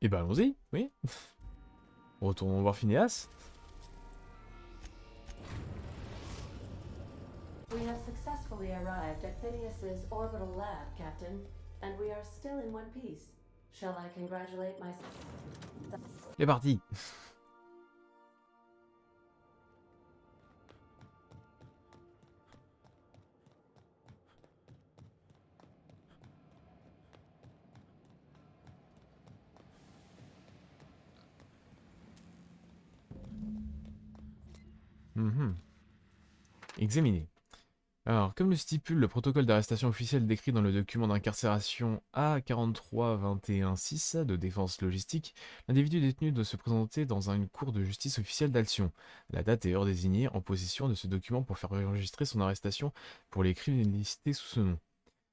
Et bah allons-y, oui. Retournons voir Phineas. We have successfully arrived at Phineas's orbital lab, Captain, and we are still in one piece. Shall I congratulate myself? C'est parti. Examiner. Alors, comme le stipule le protocole d'arrestation officiel décrit dans le document d'incarcération A43216 de défense logistique, l'individu détenu doit se présenter dans une cour de justice officielle d'Alcyon. La date et heure désignée en possession de ce document pour faire enregistrer son arrestation pour les crimes listés sous ce nom.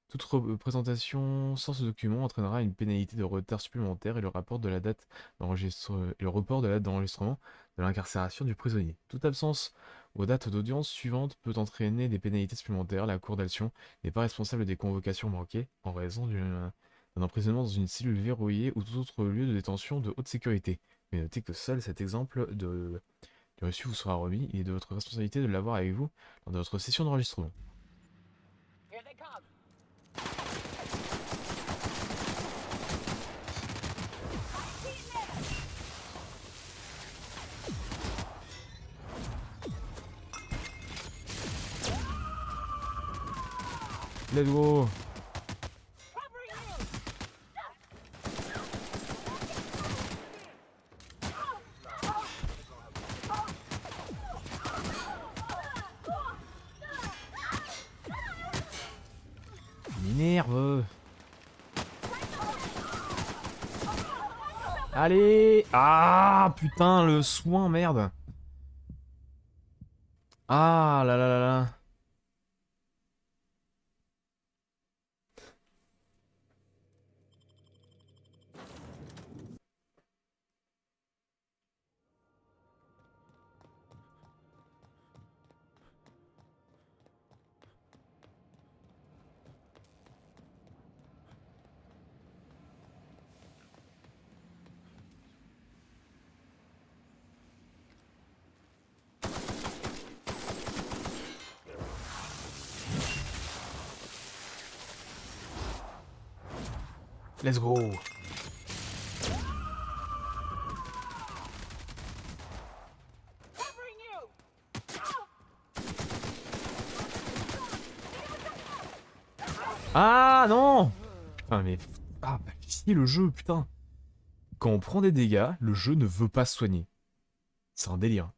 Toute représentation sans ce document entraînera une pénalité de retard supplémentaire et le report de la date d'enregistrement de l'incarcération du prisonnier. Toute absence aux dates d'audience suivantes peut entraîner des pénalités supplémentaires. La Cour d'Alcyon n'est pas responsable des convocations manquées en raison d'un emprisonnement dans une cellule verrouillée ou tout autre lieu de détention de haute sécurité. Mais notez que seul cet exemple du reçu vous sera remis. Il est de votre responsabilité de l'avoir avec vous lors de votre session d'enregistrement. Let's go. M'énerve. Allez. Ah putain, le soin, merde. Ah là là là là. Let's go. Ah non. Ah mais... Ah bah si le jeu, putain. Quand on prend des dégâts, le jeu ne veut pas se soigner. C'est un délire.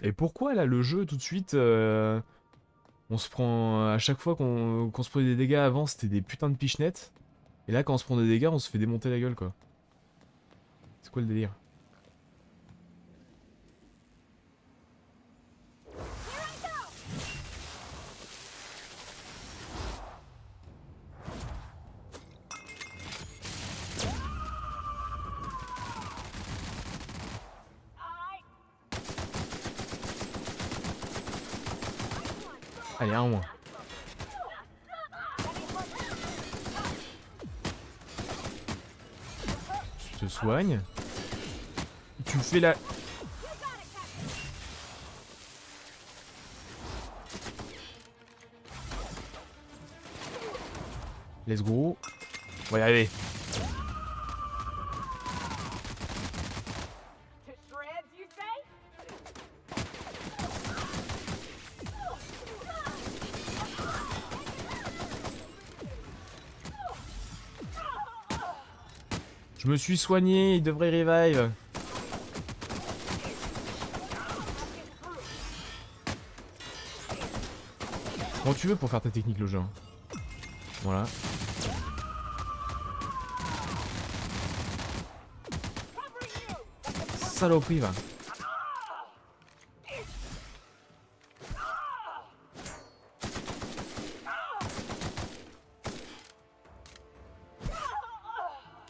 Et pourquoi là le jeu tout de suite on se prend à chaque fois qu'on se prenait des dégâts avant c'était des putains de pichenettes. Et là quand on se prend des dégâts on se fait démonter la gueule quoi. C'est quoi le délire? Allez, un moins. Tu te soignes. Tu fais la... Let's go. On va y arriver. Je me suis soigné, il devrait revive. Comment tu veux pour faire ta technique le jeu. Voilà. Saloperie va.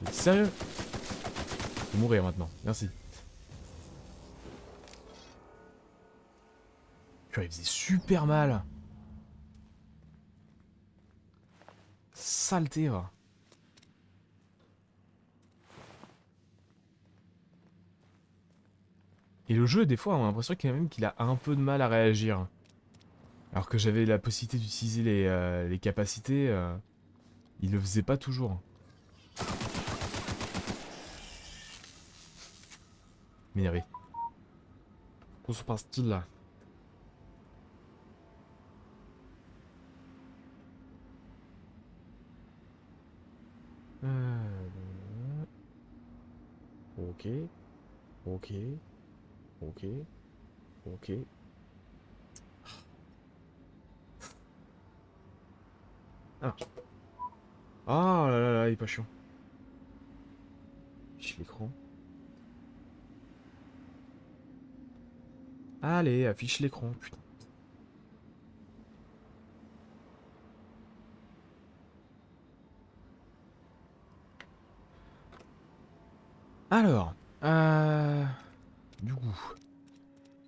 Mais sérieux? Je vais mourir maintenant, merci. Purée, il faisait super mal. Saleté va. Et le jeu, des fois, on a l'impression quand même qu'il a un peu de mal à réagir. Alors que j'avais la possibilité d'utiliser les capacités, il le faisait pas toujours. M'énervé. Qu'on se passe-t-il là? Ok. Ok. Ok. Ok. Ok. Ah. Ah là là là, il est pas chiant. Affiche l'écran. Allez, affiche l'écran, putain. Alors, du coup.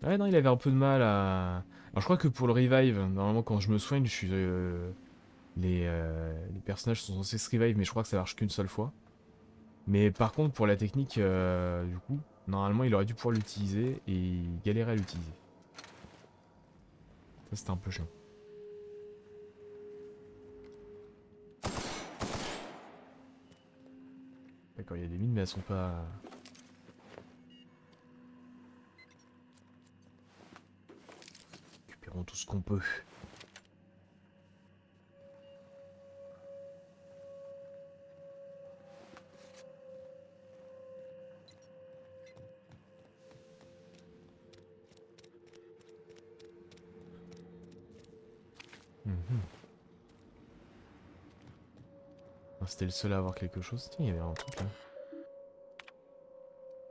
Ouais, non, il avait un peu de mal à. Alors, je crois que pour le revive, normalement, quand je me soigne, je suis. Les personnages sont censés se revive, mais je crois que ça marche qu'une seule fois. Mais par contre, pour la technique, du coup, normalement, il aurait dû pouvoir l'utiliser et il galérait à l'utiliser. Ça, c'était un peu chiant. D'accord, il y a des mines, mais elles sont pas. Récupérons tout ce qu'on peut. Mhm. Ah, c'était le seul à avoir quelque chose. Tiens, il y avait un truc là.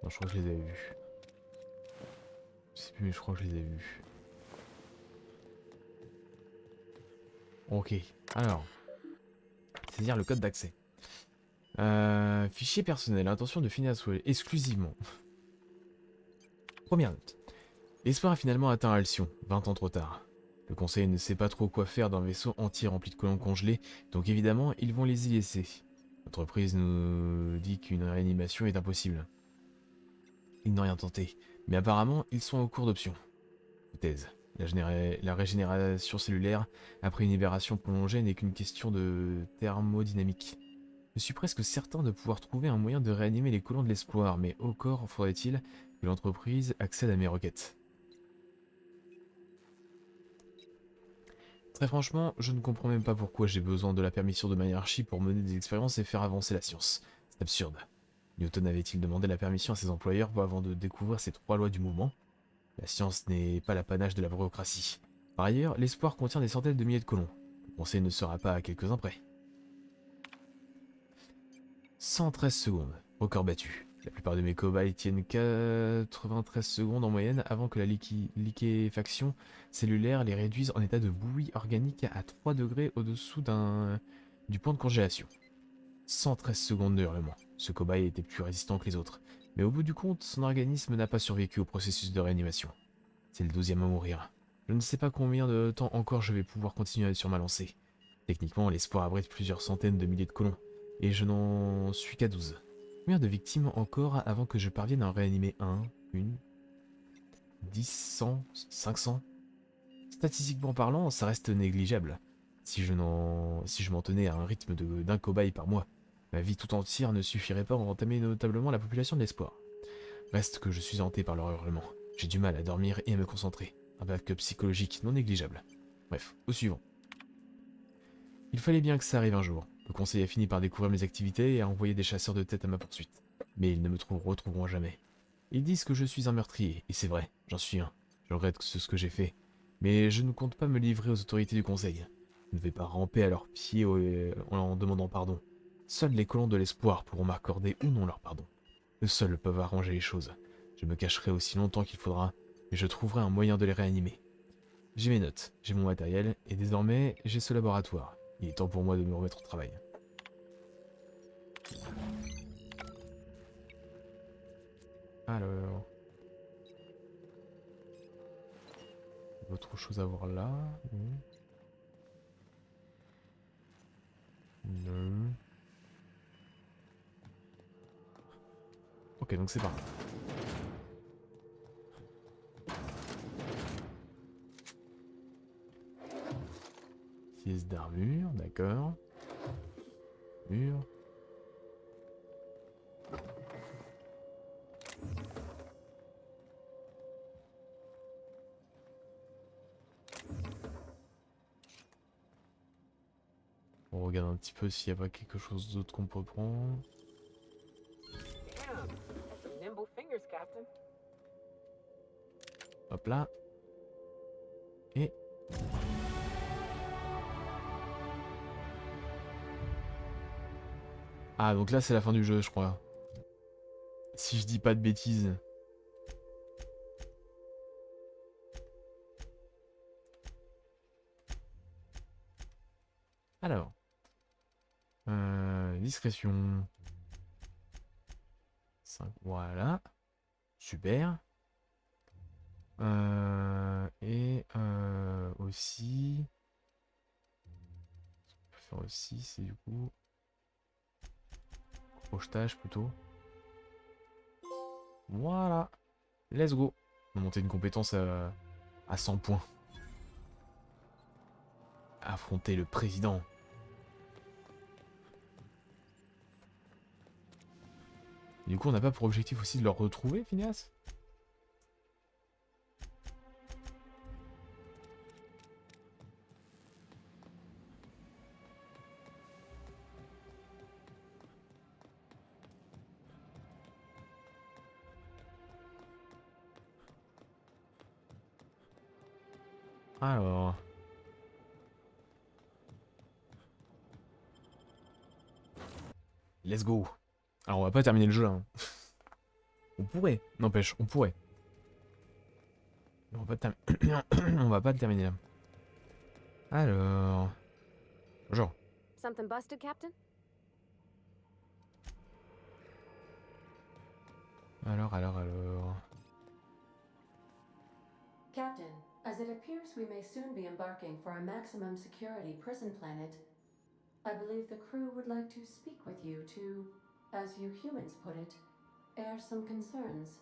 Non, je crois que je les avais vus. Je sais plus, mais je crois que je les avais vus. Ok, alors. Saisir le code d'accès. Fichier personnel, intention de finir à souhait, exclusivement. Première note. L'espoir a finalement atteint Alcyon, 20 ans trop tard. Le conseil ne sait pas trop quoi faire d'un vaisseau entier rempli de colons congelés, donc évidemment, ils vont les y laisser. L'entreprise nous dit qu'une réanimation est impossible. Ils n'ont rien tenté, mais apparemment, ils sont au cours d'options. Hypothèse. La régénération cellulaire, après une libération prolongée, n'est qu'une question de thermodynamique. Je suis presque certain de pouvoir trouver un moyen de réanimer les colons de l'espoir, mais encore faudrait-il que l'entreprise accède à mes requêtes. Très franchement, je ne comprends même pas pourquoi j'ai besoin de la permission de ma hiérarchie pour mener des expériences et faire avancer la science. C'est absurde. Newton avait-il demandé la permission à ses employeurs avant de découvrir ces 3 lois du mouvement? La science n'est pas l'apanage de la bureaucratie. Par ailleurs, l'espoir contient des centaines de milliers de colons. Le conseil ne sera pas à quelques-uns près. 113 secondes. Record battu. La plupart de mes cobayes tiennent 93 secondes en moyenne avant que la liquéfaction cellulaire les réduise en état de bouillie organique à 3 degrés au-dessous du point de congélation. 113 secondes de hurlement. Ce cobaye était plus résistant que les autres, mais au bout du compte, son organisme n'a pas survécu au processus de réanimation. C'est le 12e à mourir. Je ne sais pas combien de temps encore je vais pouvoir continuer sur ma lancée. Techniquement, l'espoir abrite plusieurs centaines de milliers de colons, et je n'en suis qu'à 12. Combien de victimes encore avant que je parvienne à en réanimer 1, 1, 10, 100, 500? Statistiquement parlant, ça reste négligeable. Si je m'en tenais à un rythme d'un cobaye par mois, ma vie tout entière ne suffirait pas à entamer notablement la population de l'espoir. Reste que je suis hanté par leur hurlement. J'ai du mal à dormir et à me concentrer. Un backup psychologique non négligeable. Bref, au suivant. Il fallait bien que ça arrive un jour. Le conseil a fini par découvrir mes activités et a envoyé des chasseurs de tête à ma poursuite. Mais ils ne me retrouveront jamais. Ils disent que je suis un meurtrier, et c'est vrai, j'en suis un. Je regrette ce que j'ai fait. Mais je ne compte pas me livrer aux autorités du conseil. Je ne vais pas ramper à leurs pieds en demandant pardon. Seuls les colons de l'espoir pourront m'accorder ou non leur pardon. Eux seuls peuvent arranger les choses. Je me cacherai aussi longtemps qu'il faudra, mais je trouverai un moyen de les réanimer. J'ai mes notes, j'ai mon matériel, et désormais j'ai ce laboratoire. Il est temps pour moi de me remettre au travail. Alors... Autre chose à voir là? Non. Non. Ok, donc c'est parti. Pièce d'armure, d'accord. Mur. On regarde un petit peu s'il n'y a pas quelque chose d'autre qu'on peut prendre. Damn, that's a nimble Captain. Hop là. Et... Ah, donc là, c'est la fin du jeu, je crois. Si je dis pas de bêtises. Alors. Discrétion. 5, voilà. Super. Aussi... Ce qu'on peut faire aussi, c'est du coup... Crochetage plutôt. Voilà. Let's go. On va monter une compétence à 100 points. Affronter le président. Et du coup, on n'a pas pour objectif aussi de le retrouver, Phineas? Alors... Let's go. Alors on va pas terminer le jeu là. Hein. On pourrait, n'empêche, on pourrait. On va pas, on va pas le terminer là. Alors... Genre. Something busted, Captain? Alors... Captain, as it appears we may soon be embarking for a maximum security prison planet, I believe the crew would like to speak with you to, as you humans put it, air some concerns.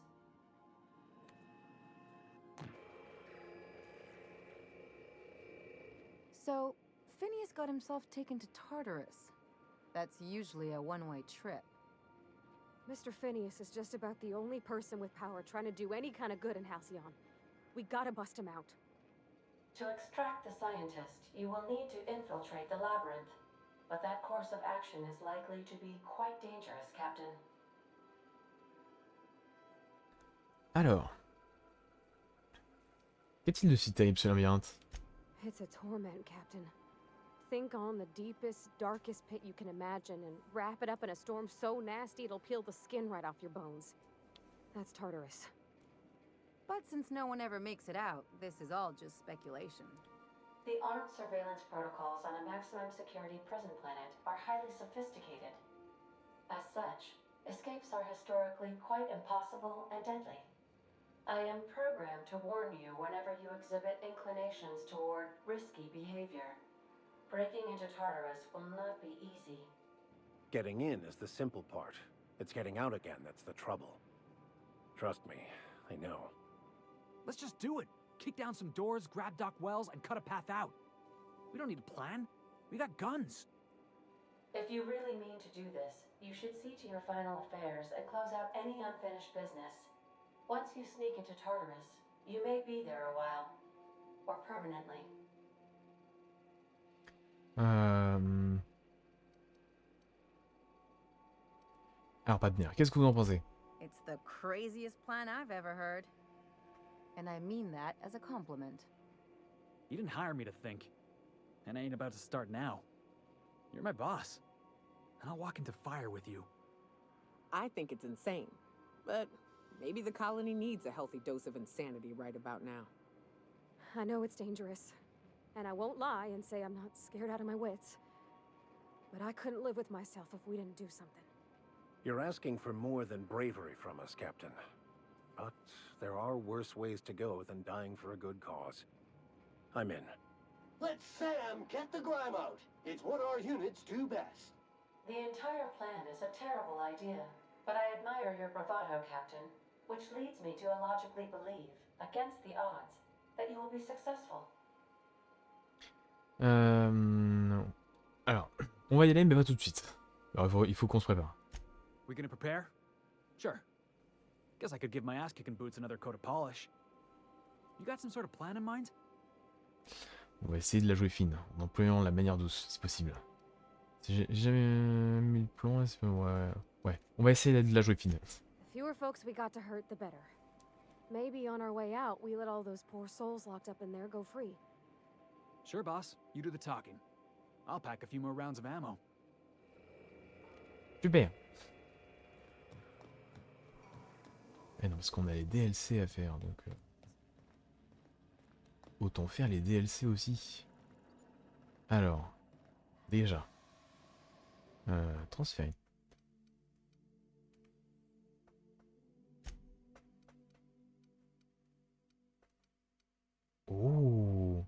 So, Phineas got himself taken to Tartarus. That's usually a one-way trip. Mr. Phineas is just about the only person with power trying to do any kind of good in Halcyon. We gotta bust him out. To extract the scientist, you will need to infiltrate the labyrinth. But that course of action is likely to be quite dangerous, Captain. Alors. Qu'est-il de si terrible ce labyrinthe? It's a torment, Captain. Think on the deepest, darkest pit you can imagine and wrap it up in a storm so nasty it'll peel the skin right off your bones. That's Tartarus. But since no one ever makes it out, this is all just speculation. The armed surveillance protocols on a maximum security prison planet are highly sophisticated. As such, escapes are historically quite impossible and deadly. I am programmed to warn you whenever you exhibit inclinations toward risky behavior. Breaking into Tartarus will not be easy. Getting in is the simple part. It's getting out again that's the trouble. Trust me, I know. Let's just do it. Kick down some doors, grab Doc Wells, and cut a path out. We don't need a plan. We got guns. If you really mean to do this, you should see to your final affairs and close out any unfinished business. Once you sneak into Tartarus, you may be there a while. Or permanently. Alors, pas de nerfs. Qu'est-ce que vous en pensez? It's the craziest plan I've ever heard. And I mean that as a compliment. You didn't hire me to think. And I ain't about to start now. You're my boss. And I'll walk into fire with you. I think it's insane. But maybe the colony needs a healthy dose of insanity right about now. I know it's dangerous. And I won't lie and say I'm not scared out of my wits. But I couldn't live with myself if we didn't do something. You're asking for more than bravery from us, Captain. But there are worse ways to go than dying for a good cause. I'm in. Let Sam get the grime out. It's what our units do best. The entire plan is a terrible idea, but I admire your bravado, Captain, which leads me to illogically believe, against the odds, that you will be successful. Non. Alors, on va y aller, mais pas tout de suite. Alors, il faut qu'on se prépare. We gonna prepare? Sure. Guess I could give my ass-kicking boots another coat of polish. You got some sort of plan in mind? On va essayer de la jouer fine, en employant la manière douce, si possible. J'ai jamais mis le plan, ouais. On va essayer de la jouer fine. fewer folks we got to hurt, the better. Maybe on our way out, we let all those poor souls locked up in there go free. Sure, boss. You do the talking. I'll pack a few more rounds of ammo. Super. Eh non, parce qu'on a les DLC à faire, donc... autant faire les DLC aussi. Alors, déjà. Transférer. Oh.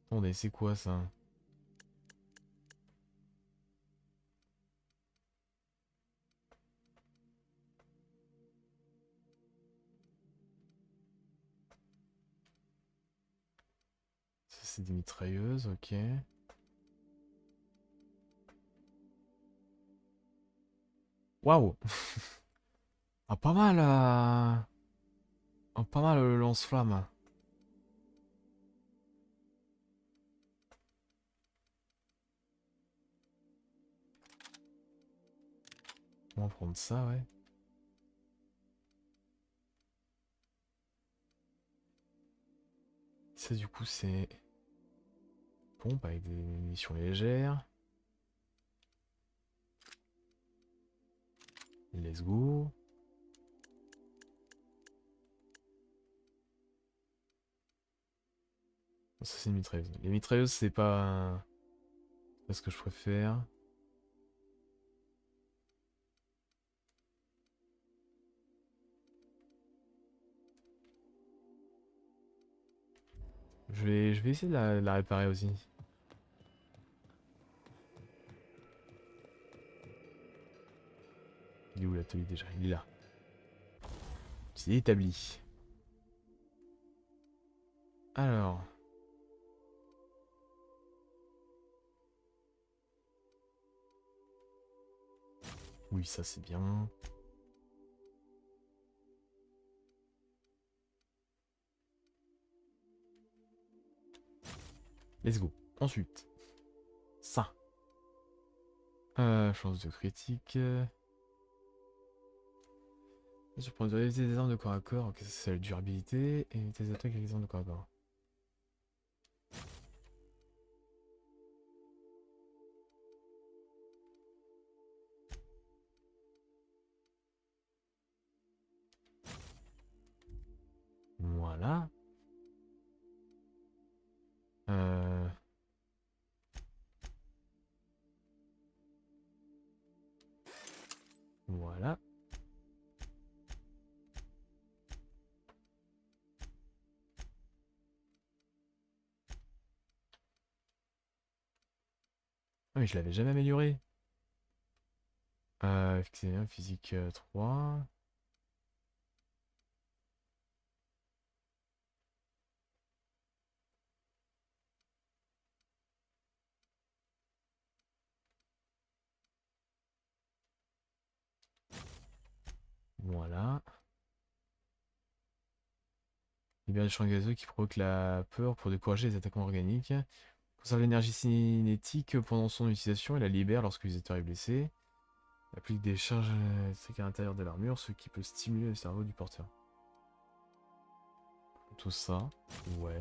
Attendez, c'est quoi ça? Ça c'est des mitrailleuses, ok. Waouh. Ah pas mal ah, pas mal le lance-flamme. On va prendre ça, ouais. Ça du coup c'est... pompe avec des munitions légères. Let's go. Ça c'est une mitrailleuse. Les mitrailleuses c'est pas ce que je préfère. Je vais essayer de la réparer aussi. Il est où l'atelier déjà? Il est là. C'est établi. Alors. Oui, ça c'est bien. Let's go. Ensuite. Ça. Chance de critique. Surprendre des armes de corps à corps. Ok, ça c'est la durabilité. Et tes attaques avec les armes de corps à corps. Voilà. Voilà. Ah mais je l'avais jamais amélioré. Physique 3. Voilà. Libère des champs gazeux qui provoquent la peur pour décourager les attaquants organiques. Conserve l'énergie cinétique pendant son utilisation et la libère lorsque l'utilisateur est blessé. Applique des charges électriques à l'intérieur de l'armure, ce qui peut stimuler le cerveau du porteur. Tout ça, ouais.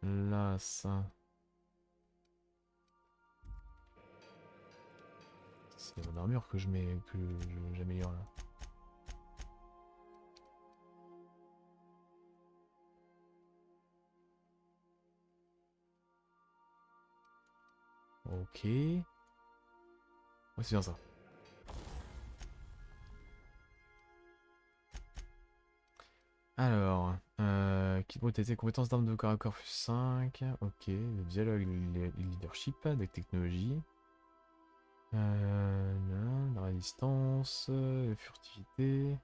Là, ça. C'est mon armure que je mets, que j'améliore là. Ok. Ouais, c'est bien ça. Alors, kit brutalité, compétences d'armes de corps à corps plus 5. Ok, le dialogue, le leadership, des technologies. La résistance, la furtivité.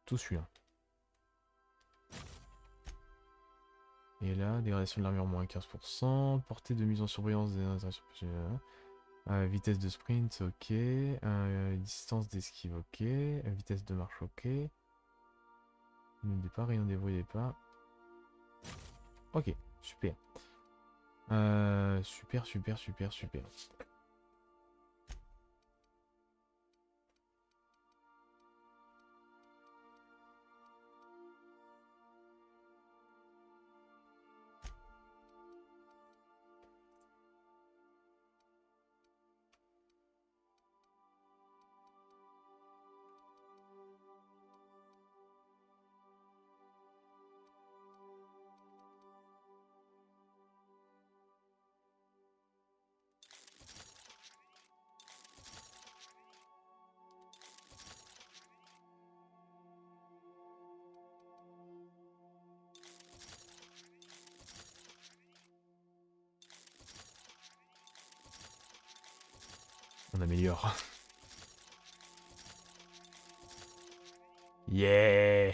Tout celui-là. Et là, dégradation de l'armure moins 15%, portée de mise en surbrillance des interactions. Vitesse de sprint, ok. Distance d'esquive, ok. Vitesse de marche, ok. Rayon de départ, rayon des bruits départ. Ok, super. Super. On améliore. Yeah.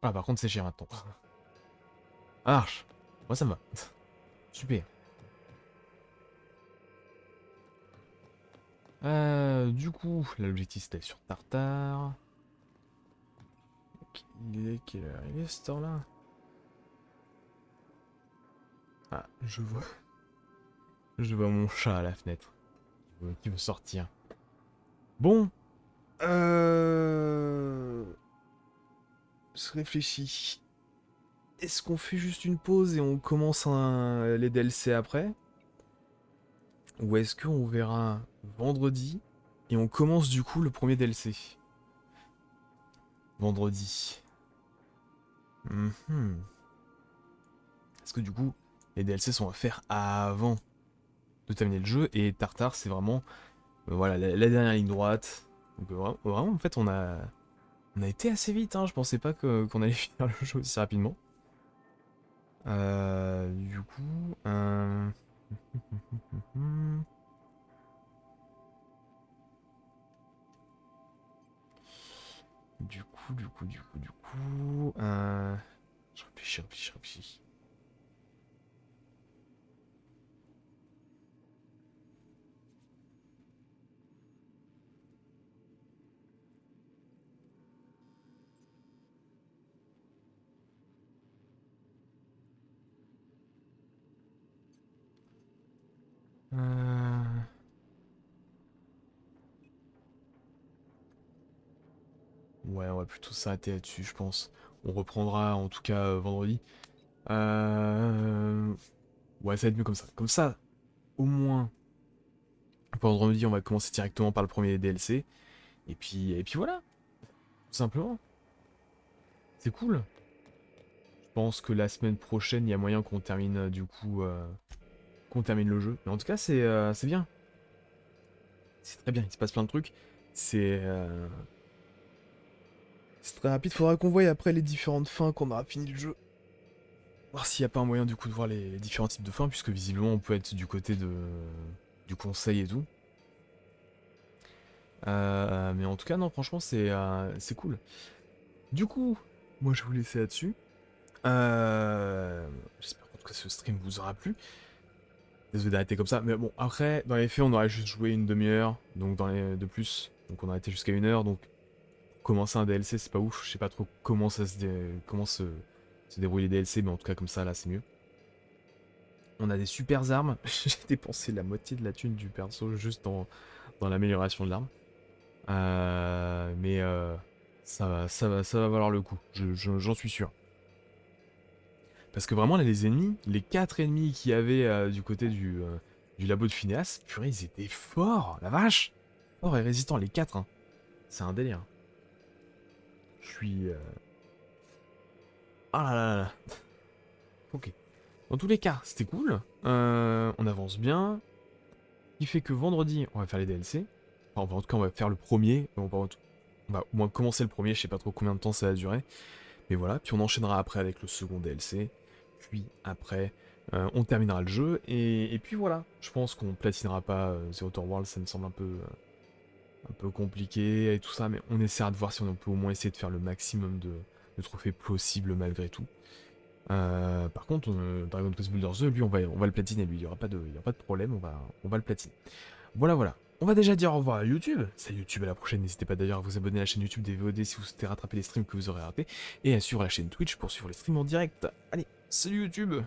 Ah par contre c'est cher maintenant. Ça marche. Moi ça me va. Super. Du coup, là l'objectif c'était sur Tartare. Il est quelle heure? Il est cette heure-là? Ah, je vois. Je vois mon chat à la fenêtre. Qui veut sortir. Bon. Je réfléchis. Est-ce qu'on fait juste une pause et on commence les DLC après? Ou est-ce qu'on verra vendredi et on commence du coup le premier DLC? Vendredi. Est-ce que du coup, les DLC sont à faire avant de terminer le jeu et Tartare c'est vraiment voilà la dernière ligne droite. Donc vraiment en fait on a été assez vite, hein. Je pensais pas qu'on allait finir le jeu aussi rapidement. Du coup, je réfléchis. Ouais, on va plutôt s'arrêter là-dessus, je pense. On reprendra en tout cas vendredi. Ouais, ça va être mieux comme ça. Comme ça, au moins, vendredi, on va commencer directement par le premier DLC. Et puis voilà, tout simplement. C'est cool. Je pense que la semaine prochaine, il y a moyen qu'on termine du coup, qu'on termine le jeu. Mais en tout cas, c'est bien. C'est très bien, il se passe plein de trucs. C'est très rapide, faudra qu'on voie après les différentes fins qu'on aura fini le jeu. Voir s'il n'y a pas un moyen du coup de voir les différents types de fins, puisque visiblement on peut être du côté du conseil et tout. Mais en tout cas, non, franchement, c'est cool. Du coup, moi je vais vous laisser là-dessus. J'espère en tout cas que ce stream vous aura plu. Désolé d'arrêter comme ça, mais bon, après, dans les faits, on aurait juste joué une demi-heure, donc de plus. Donc on a été jusqu'à 1 heure, donc commencer un DLC, c'est pas ouf. Je sais pas trop comment se débrouiller les DLC, mais en tout cas, comme ça, là, c'est mieux. On a des super armes. J'ai dépensé la moitié de la thune du perso juste dans l'amélioration de l'arme. Mais ça va valoir le coup. J'en suis sûr. Parce que vraiment, là, les ennemis, les 4 ennemis qu'il y avait du côté du labo de Phineas, purée, ils étaient forts, la vache! Forts et résistants, les 4, hein. C'est un délire. Je suis... Ah là là là. Ok. Dans tous les cas, c'était cool. On avance bien. Ce qui fait que vendredi, on va faire les DLC. Enfin, en tout cas, on va faire le premier. On va au moins commencer le premier, je sais pas trop combien de temps ça va durer. Mais voilà, puis on enchaînera après avec le second DLC. Puis après, on terminera le jeu. Et puis voilà, je pense qu'on platinera pas The Outer Worlds, ça me semble un peu compliqué et tout ça. Mais on essaiera de voir si on peut au moins essayer de faire le maximum de trophées possibles malgré tout. Par contre, Dragon Quest Builders 2, lui, on va le platiner, lui. Il y aura pas de problème, on va le platiner. Voilà. On va déjà dire au revoir à YouTube. Salut YouTube, à la prochaine. N'hésitez pas d'ailleurs à vous abonner à la chaîne YouTube des VOD si vous souhaitez rattraper les streams que vous aurez ratés. Et à suivre la chaîne Twitch pour suivre les streams en direct. Allez, salut YouTube!